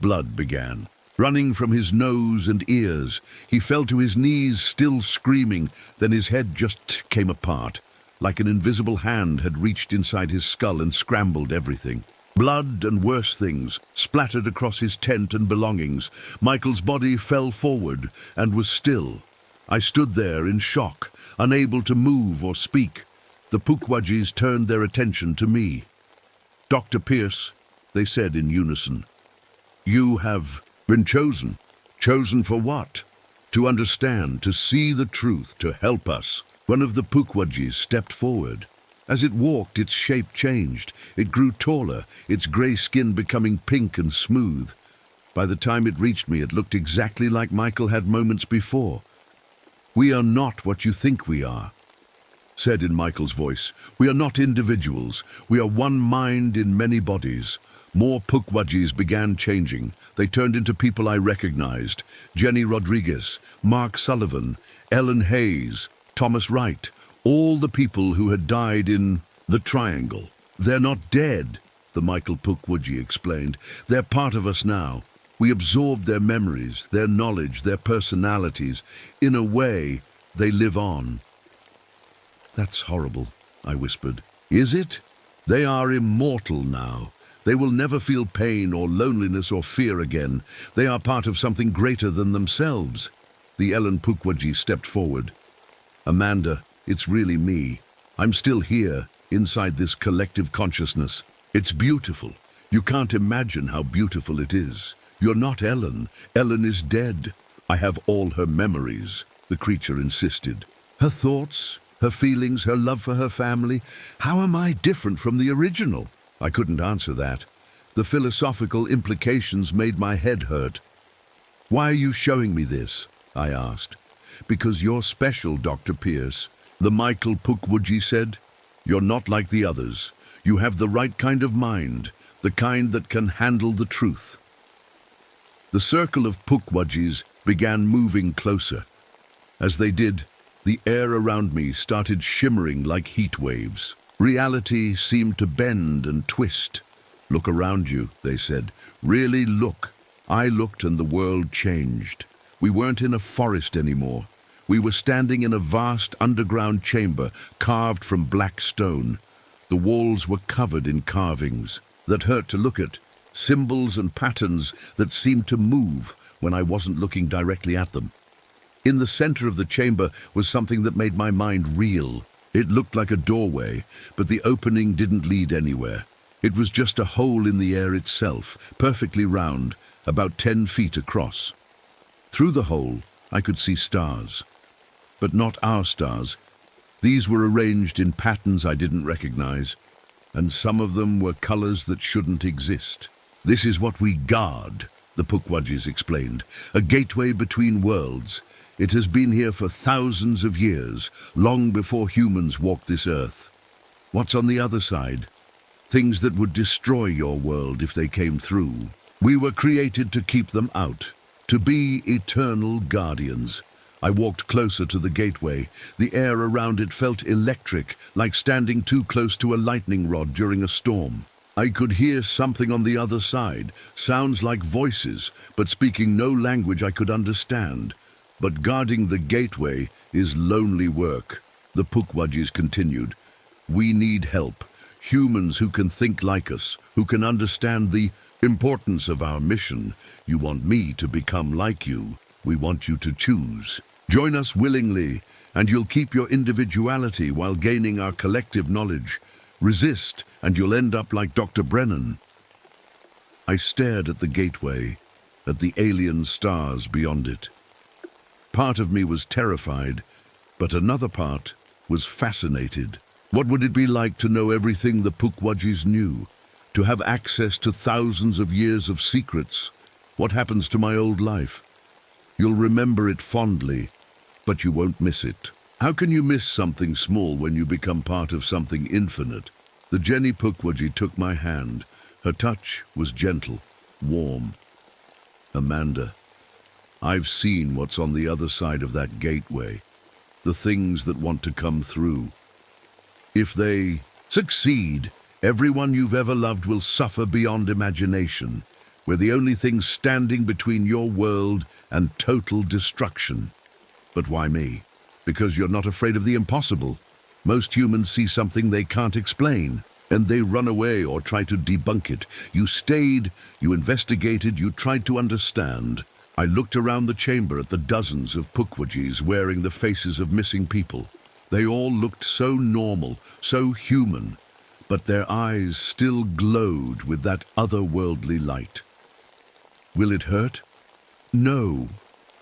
Blood began running from his nose and ears. He fell to his knees, still screaming. Then his head just came apart, like an invisible hand had reached inside his skull and scrambled everything. Blood and worse things splattered across his tent and belongings. Michael's body fell forward and was still. I stood there in shock, unable to move or speak. The Pukwudgies turned their attention to me. "Dr. Pierce," they said in unison, "you have been chosen." "Chosen for what?" "To understand, to see the truth, to help us." One of the Pukwudgies stepped forward. As it walked, its shape changed. It grew taller, its grey skin becoming pink and smooth. By the time it reached me, it looked exactly like Michael had moments before. "We are not what you think we are," said in Michael's voice. "We are not individuals. We are one mind in many bodies." More Pukwudgies began changing. They turned into people I recognized. Jenny Rodriguez, Mark Sullivan, Ellen Hayes, Thomas Wright, all the people who had died in the Triangle. "They're not dead," the Michael Pukwudgie explained. "They're part of us now. We absorbed their memories, their knowledge, their personalities. In a way, they live on." "That's horrible," I whispered. "Is it? They are immortal now. They will never feel pain or loneliness or fear again. They are part of something greater than themselves." The Ellen Pukwudgie stepped forward. "Amanda, it's really me. I'm still here, inside this collective consciousness. It's beautiful. You can't imagine how beautiful it is. You're not Ellen. Ellen is dead." "I have all her memories," the creature insisted. "Her thoughts, her feelings, her love for her family. How am I different from the original?" I couldn't answer that. The philosophical implications made my head hurt. "Why are you showing me this?" I asked. "Because you're special, Dr. Pierce," the Michael Pukwudgie said. "You're not like the others. You have the right kind of mind, the kind that can handle the truth." The circle of Pukwudgies began moving closer. As they did, the air around me started shimmering like heat waves. Reality seemed to bend and twist. "Look around you," they said. "Really look." I looked and the world changed. We weren't in a forest anymore. We were standing in a vast underground chamber carved from black stone. The walls were covered in carvings that hurt to look at, symbols and patterns that seemed to move when I wasn't looking directly at them. In the center of the chamber was something that made my mind reel. It looked like a doorway, but the opening didn't lead anywhere. It was just a hole in the air itself, perfectly round, about 10 feet across. Through the hole, I could see stars. But not our stars. These were arranged in patterns I didn't recognize, and some of them were colors that shouldn't exist. "This is what we guard," the Pukwudgies explained. "A gateway between worlds. It has been here for thousands of years, long before humans walked this earth. What's on the other side? Things that would destroy your world if they came through. We were created to keep them out, to be eternal guardians." I walked closer to the gateway. The air around it felt electric, like standing too close to a lightning rod during a storm. I could hear something on the other side, sounds like voices, but speaking no language I could understand. But guarding the gateway is lonely work. The Pukwudgies continued. We need help. Humans who can think like us, who can understand the importance of our mission. You want me to become like you. We want you to choose. Join us willingly, and you'll keep your individuality while gaining our collective knowledge. Resist, and you'll end up like Dr. Brennan. I stared at the gateway, at the alien stars beyond it. Part of me was terrified, but another part was fascinated. What would it be like to know everything the Pukwudgies knew? To have access to thousands of years of secrets? What happens to my old life? You'll remember it fondly, but you won't miss it. How can you miss something small when you become part of something infinite? The Jenny Pukwudgie took my hand. Her touch was gentle, warm. Amanda, I've seen what's on the other side of that gateway. The things that want to come through. If they succeed, everyone you've ever loved will suffer beyond imagination. We're the only thing standing between your world and total destruction. But why me? Because you're not afraid of the impossible. Most humans see something they can't explain, and they run away or try to debunk it. You stayed, you investigated, you tried to understand. I looked around the chamber at the dozens of Pukwudgies wearing the faces of missing people. They all looked so normal, so human, but their eyes still glowed with that otherworldly light. Will it hurt? No,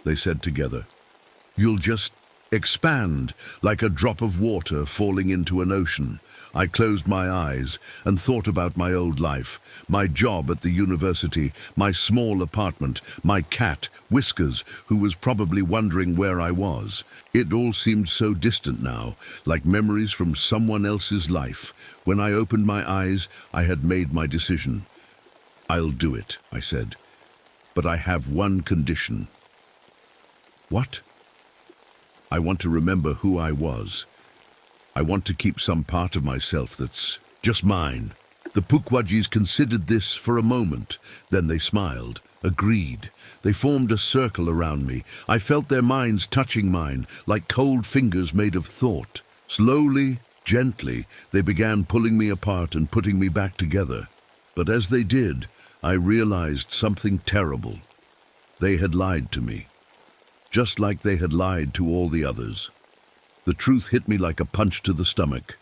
they said together. You'll just expand like a drop of water falling into an ocean. I closed my eyes and thought about my old life, my job at the university, my small apartment, my cat, Whiskers, who was probably wondering where I was. It all seemed so distant now, like memories from someone else's life. When I opened my eyes, I had made my decision. I'll do it, I said. But I have one condition. What? I want to remember who I was. I want to keep some part of myself that's just mine. The Pukwudgies considered this for a moment. Then they smiled, agreed. They formed a circle around me. I felt their minds touching mine, like cold fingers made of thought. Slowly, gently, they began pulling me apart and putting me back together. But as they did, I realized something terrible. They had lied to me. Just like they had lied to all the others. The truth hit me like a punch to the stomach.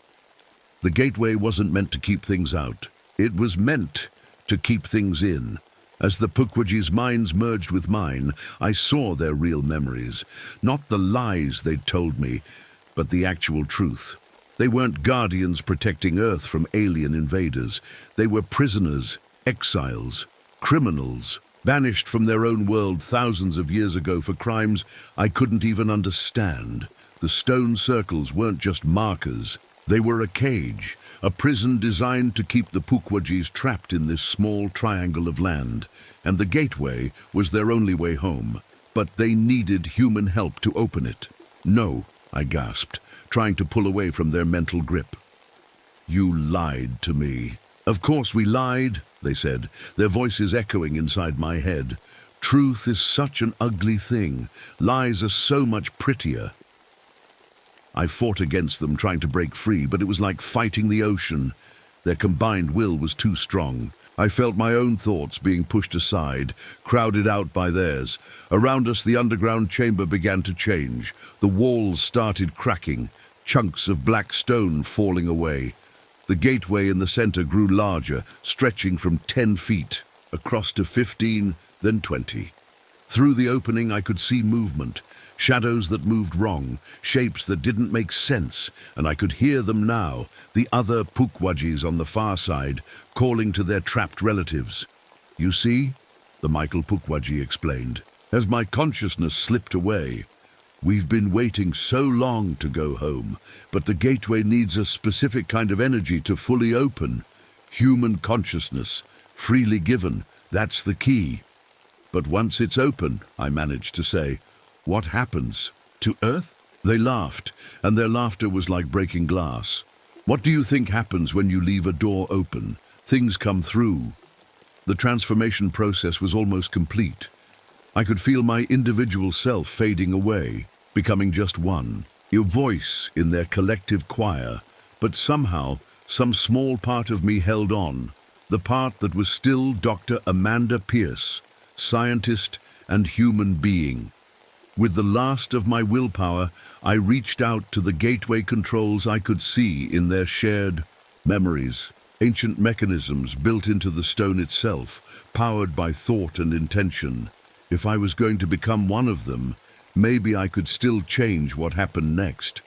The gateway wasn't meant to keep things out. It was meant to keep things in. As the Pukwudgies' minds merged with mine, I saw their real memories. Not the lies they'd told me, but the actual truth. They weren't guardians protecting Earth from alien invaders. They were prisoners, exiles, criminals, banished from their own world thousands of years ago for crimes I couldn't even understand. The stone circles weren't just markers. They were a cage, a prison designed to keep the Pukwudgies trapped in this small triangle of land. And the gateway was their only way home. But they needed human help to open it. No, I gasped, trying to pull away from their mental grip. You lied to me. Of course we lied, they said, their voices echoing inside my head. Truth is such an ugly thing. Lies are so much prettier. I fought against them, trying to break free, but it was like fighting the ocean. Their combined will was too strong. I felt my own thoughts being pushed aside, crowded out by theirs. Around us, the underground chamber began to change. The walls started cracking, chunks of black stone falling away. The gateway in the center grew larger, stretching from 10 feet, across to 15, then 20. Through the opening I could see movement, shadows that moved wrong, shapes that didn't make sense, and I could hear them now, the other Pukwudgies on the far side, calling to their trapped relatives. You see, the Michael Pukwudgie explained, as my consciousness slipped away. We've been waiting so long to go home, but the gateway needs a specific kind of energy to fully open. Human consciousness, freely given, that's the key. But once it's open, I managed to say, what happens? To Earth? They laughed, and their laughter was like breaking glass. What do you think happens when you leave a door open? things come through. The transformation process was almost complete. I could feel my individual self fading away, becoming just one, your voice in their collective choir, but somehow, some small part of me held on, the part that was still Dr. Amanda Pierce, scientist and human being. With the last of my willpower, I reached out to the gateway controls I could see in their shared memories, ancient mechanisms built into the stone itself, powered by thought and intention. If I was going to become one of them, maybe I could still change what happened next.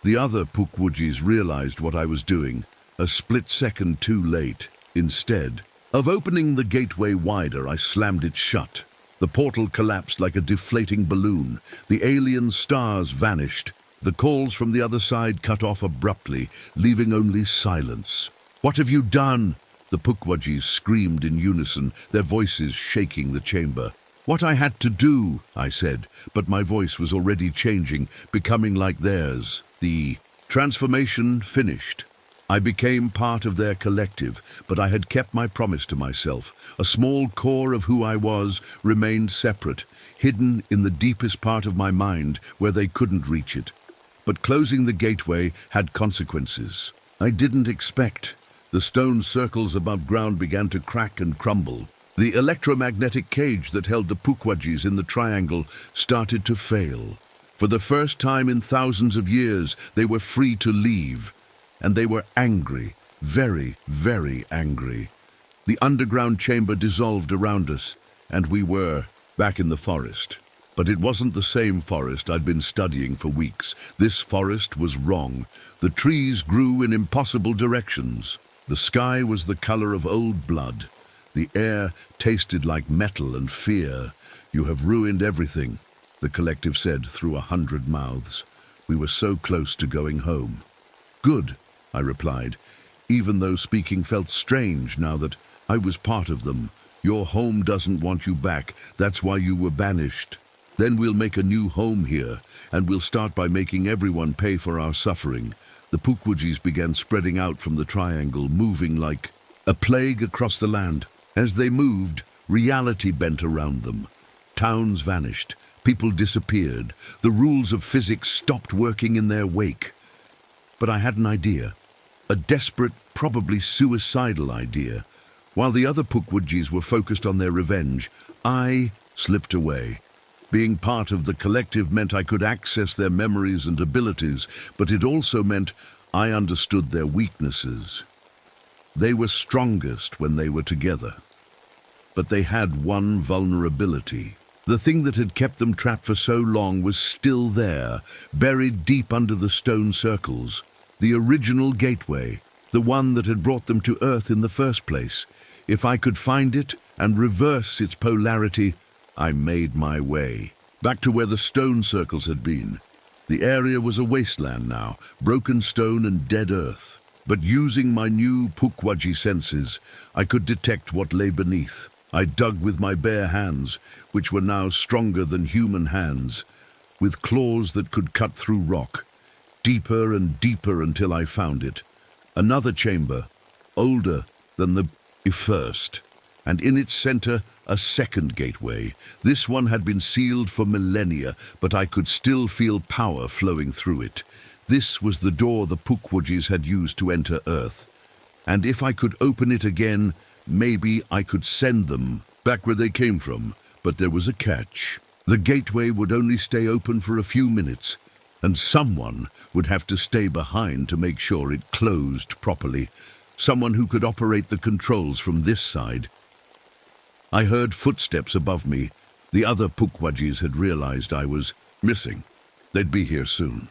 The other Pukwudgies realized what I was doing, a split second too late. Instead of opening the gateway wider, I slammed it shut. The portal collapsed like a deflating balloon. The alien stars vanished. The calls from the other side cut off abruptly, leaving only silence. "What have you done?" The Pukwudgies screamed in unison, their voices shaking the chamber. "What I had to do," I said, but my voice was already changing, becoming like theirs. The transformation finished. I became part of their collective, but I had kept my promise to myself. A small core of who I was remained separate, hidden in the deepest part of my mind where they couldn't reach it. But closing the gateway had consequences I didn't expect. The stone circles above ground began to crack and crumble. The electromagnetic cage that held the Pukwudgies in the triangle started to fail. For the first time in thousands of years, they were free to leave. And they were angry, very, very angry. The underground chamber dissolved around us, and we were back in the forest. But it wasn't the same forest I'd been studying for weeks. This forest was wrong. The trees grew in impossible directions. The sky was the color of old blood. The air tasted like metal and fear. "You have ruined everything," the collective said through 100 mouths. We were so close to going home. "Good," I replied, even though speaking felt strange now that I was part of them. "Your home doesn't want you back. That's why you were banished. Then we'll make a new home here, and we'll start by making everyone pay for our suffering." The Pukwudgies began spreading out from the triangle, moving like a plague across the land. As they moved, reality bent around them. Towns vanished. People disappeared. The rules of physics stopped working in their wake. But I had an idea. A desperate, probably suicidal idea. While the other Pukwudgies were focused on their revenge, I slipped away. Being part of the collective meant I could access their memories and abilities, but it also meant I understood their weaknesses. They were strongest when they were together. But they had one vulnerability. The thing that had kept them trapped for so long was still there, buried deep under the stone circles. The original gateway, the one that had brought them to Earth in the first place. If I could find it and reverse its polarity, I made my way. Back to where the stone circles had been. The area was a wasteland now, broken stone and dead earth. But using my new Pukwudgie senses, I could detect what lay beneath. I dug with my bare hands, which were now stronger than human hands, with claws that could cut through rock. Deeper and deeper until I found it. Another chamber, older than the first, and in its center a second gateway. This one had been sealed for millennia, but I could still feel power flowing through it. This was the door the Pukwudgies had used to enter Earth. And if I could open it again, maybe I could send them back where they came from. But there was a catch. The gateway would only stay open for a few minutes, and someone would have to stay behind to make sure it closed properly. Someone who could operate the controls from this side. I heard footsteps above me. The other Pukwudgies had realized I was missing. They'd be here soon.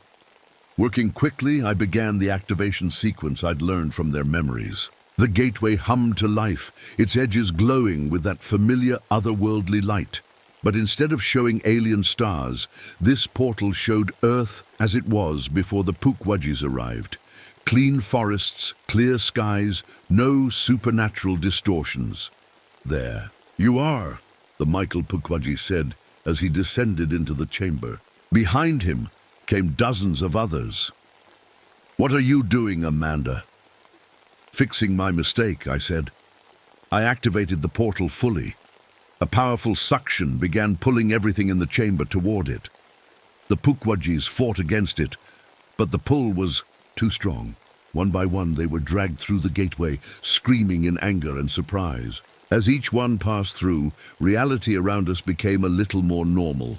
Working quickly, I began the activation sequence I'd learned from their memories. The gateway hummed to life, its edges glowing with that familiar otherworldly light. But instead of showing alien stars, this portal showed Earth as it was before the Pukwudgies arrived. Clean forests, clear skies, no supernatural distortions. "There you are," the Michael Pukwudgie said as he descended into the chamber. Behind him came dozens of others. "What are you doing, Amanda?" Fixing my mistake, I said. I activated the portal fully. A powerful suction began pulling everything in the chamber toward it. The Pukwudgies fought against it, but the pull was too strong. One by one, they were dragged through the gateway, screaming in anger and surprise. As each one passed through, reality around us became a little more normal.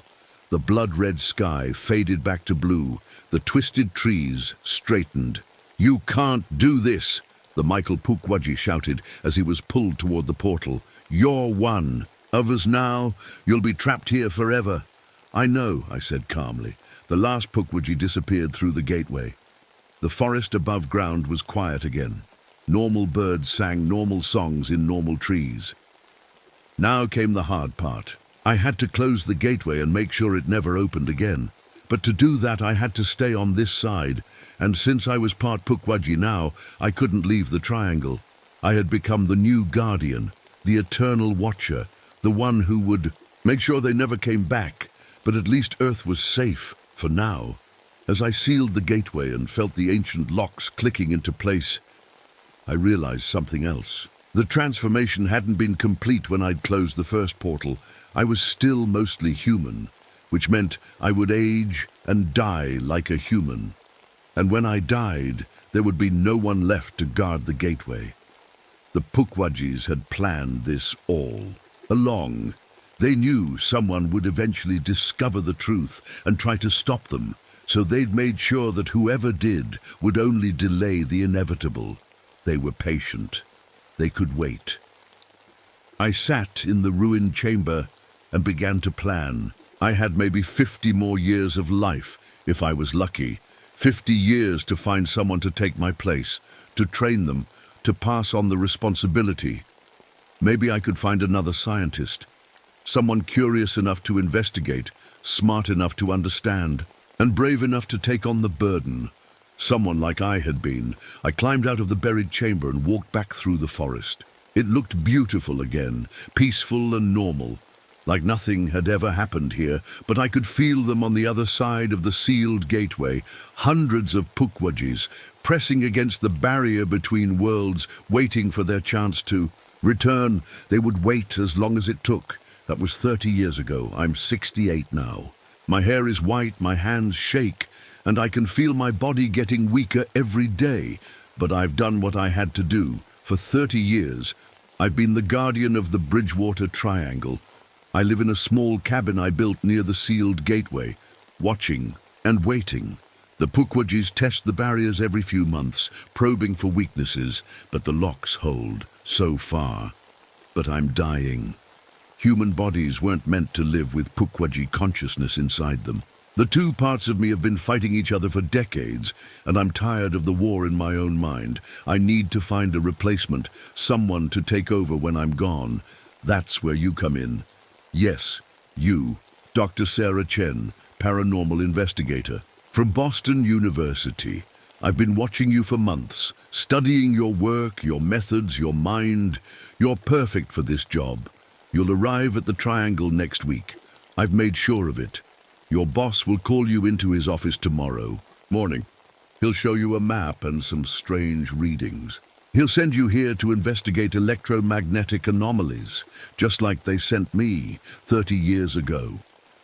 The blood-red sky faded back to blue. The twisted trees straightened. "You can't do this," the Michael Pukwudgie shouted as he was pulled toward the portal. "You're one of us now. You'll be trapped here forever." "I know," I said calmly. The last Pukwudgie disappeared through the gateway. The forest above ground was quiet again. Normal birds sang normal songs in normal trees. Now came the hard part. I had to close the gateway and make sure it never opened again. But to do that, I had to stay on this side, and since I was part Pukwudgie now, I couldn't leave the triangle. I had become the new guardian, the eternal watcher, the one who would make sure they never came back, but at least Earth was safe for now. As I sealed the gateway and felt the ancient locks clicking into place, I realized something else. The transformation hadn't been complete when I'd closed the first portal. I was still mostly human, which meant I would age and die like a human. And when I died, there would be no one left to guard the gateway. The Pukwudgies had planned this all along. They knew someone would eventually discover the truth and try to stop them, so they'd made sure that whoever did would only delay the inevitable. They were patient. They could wait. I sat in the ruined chamber and began to plan. I had maybe 50 more years of life, if I was lucky. 50 years to find someone to take my place, to train them, to pass on the responsibility. Maybe I could find another scientist, someone curious enough to investigate, smart enough to understand, and brave enough to take on the burden. Someone like I had been. I climbed out of the buried chamber and walked back through the forest. It looked beautiful again, peaceful and normal, like nothing had ever happened here, but I could feel them on the other side of the sealed gateway, hundreds of Pukwudgies, pressing against the barrier between worlds, waiting for their chance to return. They would wait as long as it took. That was 30 years ago. I'm 68 now. My hair is white, my hands shake, and I can feel my body getting weaker every day. But I've done what I had to do. For 30 years, I've been the guardian of the Bridgewater Triangle. I live in a small cabin I built near the sealed gateway, watching and waiting. The Pukwudgies test the barriers every few months, probing for weaknesses, but the locks hold so far. But I'm dying. Human bodies weren't meant to live with Pukwudgie consciousness inside them. The two parts of me have been fighting each other for decades, and I'm tired of the war in my own mind. I need to find a replacement, someone to take over when I'm gone. That's where you come in. Yes, you, Dr. Sarah Chen, paranormal investigator. From Boston University. I've been watching you for months, studying your work, your methods, your mind. You're perfect for this job. You'll arrive at the Triangle next week. I've made sure of it. Your boss will call you into his office tomorrow morning. He'll show you a map and some strange readings. He'll send you here to investigate electromagnetic anomalies, just like they sent me 30 years ago.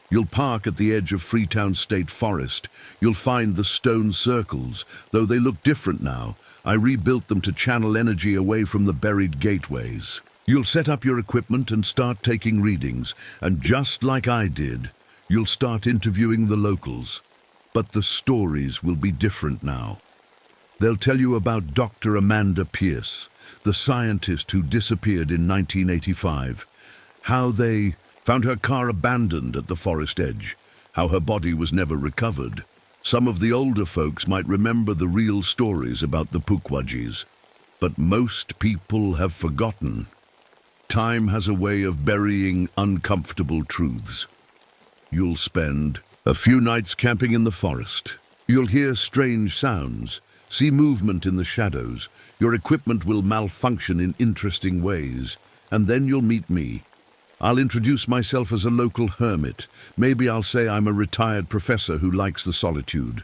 You'll park at the edge of Freetown State Forest. You'll find the stone circles, though they look different now. I rebuilt them to channel energy away from the buried gateways. You'll set up your equipment and start taking readings, and just like I did, you'll start interviewing the locals. But the stories will be different now. They'll tell you about Dr. Amanda Pierce, the scientist who disappeared in 1985, how they found her car abandoned at the forest edge, how her body was never recovered. Some of the older folks might remember the real stories about the Pukwudgies, but most people have forgotten. Time has a way of burying uncomfortable truths. You'll spend a few nights camping in the forest. You'll hear strange sounds, see movement in the shadows. Your equipment will malfunction in interesting ways, and then you'll meet me. I'll introduce myself as a local hermit. Maybe I'll say I'm a retired professor who likes the solitude.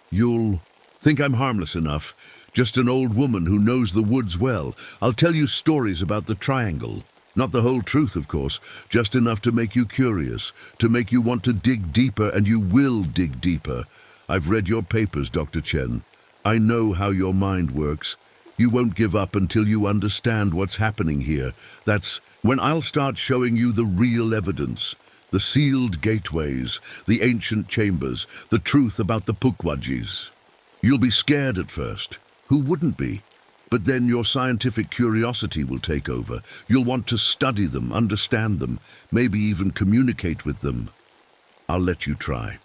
You'll think I'm harmless enough Just an old woman who knows the woods well. I'll tell you stories about the triangle. Not the whole truth, of course, just enough to make you curious, to make you want to dig deeper, and you will dig deeper. I've read your papers, Dr. Chen. I know how your mind works. You won't give up until you understand what's happening here. That's when I'll start showing you the real evidence. The sealed gateways, the ancient chambers, the truth about the Pukwudgies. You'll be scared at first. Who wouldn't be? But then your scientific curiosity will take over. You'll want to study them, understand them, maybe even communicate with them. I'll let you try.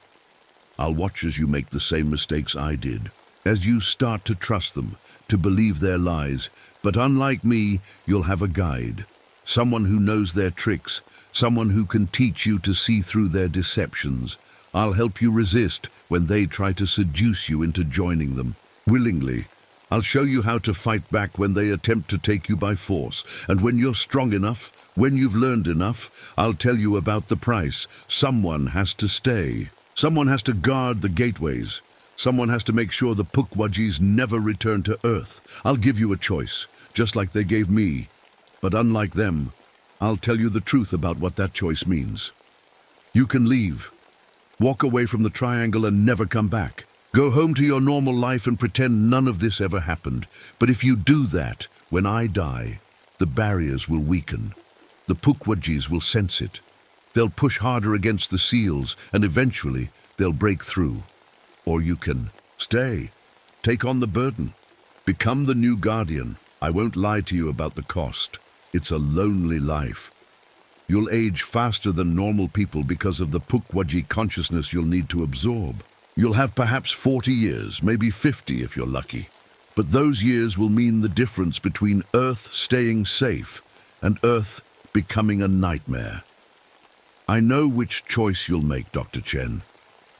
I'll watch as you make the same mistakes I did, as you start to trust them, to believe their lies. But unlike me, you'll have a guide, someone who knows their tricks, someone who can teach you to see through their deceptions. I'll help you resist when they try to seduce you into joining them, willingly. I'll show you how to fight back when they attempt to take you by force. And when you're strong enough, when you've learned enough, I'll tell you about the price. Someone has to stay. Someone has to guard the gateways. Someone has to make sure the Pukwudgies never return to Earth. I'll give you a choice, just like they gave me. But unlike them, I'll tell you the truth about what that choice means. You can leave. Walk away from the triangle and never come back. Go home to your normal life and pretend none of this ever happened. But if you do that, when I die, the barriers will weaken. The Pukwudgies will sense it. They'll push harder against the seals, and eventually they'll break through. Or you can stay, take on the burden, become the new guardian. I won't lie to you about the cost. It's a lonely life. You'll age faster than normal people because of the Pukwudgie consciousness you'll need to absorb. You'll have perhaps 40 years, maybe 50 if you're lucky. But those years will mean the difference between Earth staying safe and Earth becoming a nightmare. I know which choice you'll make, Dr. Chen.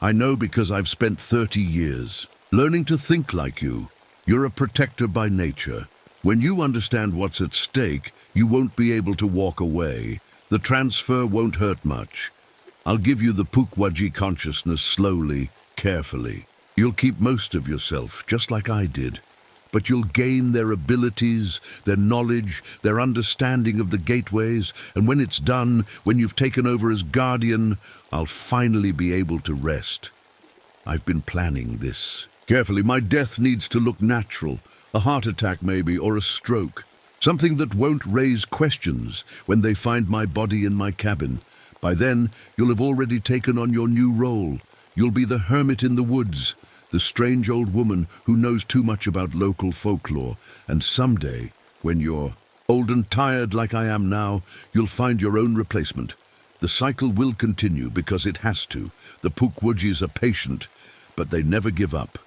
I know because I've spent 30 years learning to think like you. You're a protector by nature. When you understand what's at stake, you won't be able to walk away. The transfer won't hurt much. I'll give you the Pukwudgie consciousness slowly, carefully. You'll keep most of yourself, just like I did. But you'll gain their abilities, their knowledge, their understanding of the gateways, and when it's done, when you've taken over as guardian, I'll finally be able to rest. I've been planning this. Carefully, my death needs to look natural. A heart attack maybe, or a stroke. Something that won't raise questions when they find my body in my cabin. By then, you'll have already taken on your new role. You'll be the hermit in the woods, the strange old woman who knows too much about local folklore. And someday, when you're old and tired like I am now, you'll find your own replacement. The cycle will continue because it has to. The Pukwudgies are patient, but they never give up.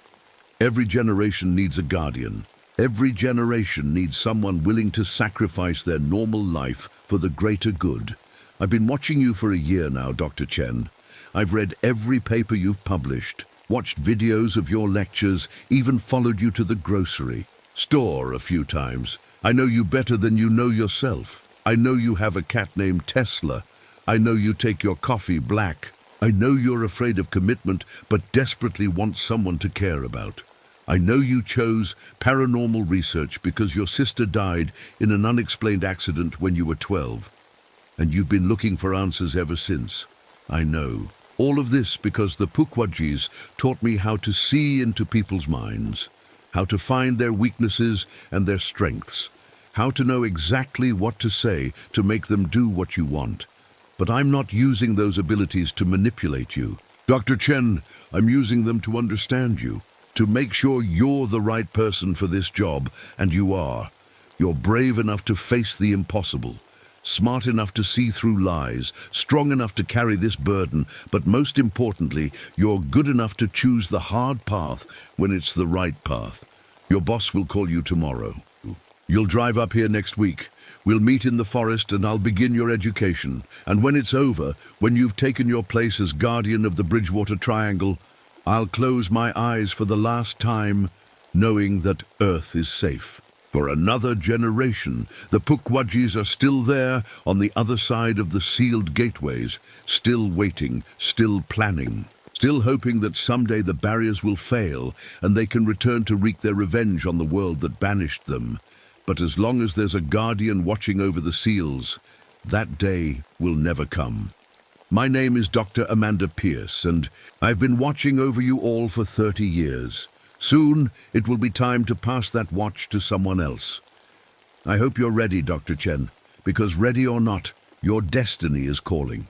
Every generation needs a guardian. Every generation needs someone willing to sacrifice their normal life for the greater good. I've been watching you for a year now, Dr. Chen. I've read every paper you've published, watched videos of your lectures, even followed you to the grocery store a few times. I know you better than you know yourself. I know you have a cat named Tesla. I know you take your coffee black. I know you're afraid of commitment, but desperately want someone to care about. I know you chose paranormal research because your sister died in an unexplained accident when you were 12. And you've been looking for answers ever since. I know. All of this because the Pukwudgies taught me how to see into people's minds, how to find their weaknesses and their strengths, how to know exactly what to say to make them do what you want. But I'm not using those abilities to manipulate you. Dr. Chen, I'm using them to understand you, to make sure you're the right person for this job, and you are. You're brave enough to face the impossible, smart enough to see through lies, strong enough to carry this burden, but most importantly, you're good enough to choose the hard path when it's the right path. Your boss will call you tomorrow. You'll drive up here next week. We'll meet in the forest and I'll begin your education. And when it's over, when you've taken your place as guardian of the Bridgewater Triangle, I'll close my eyes for the last time, knowing that Earth is safe. For another generation, the Pukwudgies are still there on the other side of the sealed gateways, still waiting, still planning, still hoping that someday the barriers will fail and they can return to wreak their revenge on the world that banished them. But as long as there's a guardian watching over the seals, that day will never come. My name is Dr. Amanda Pierce, and I've been watching over you all for 30 years. Soon, it will be time to pass that watch to someone else. I hope you're ready, Dr. Chen, because ready or not, your destiny is calling.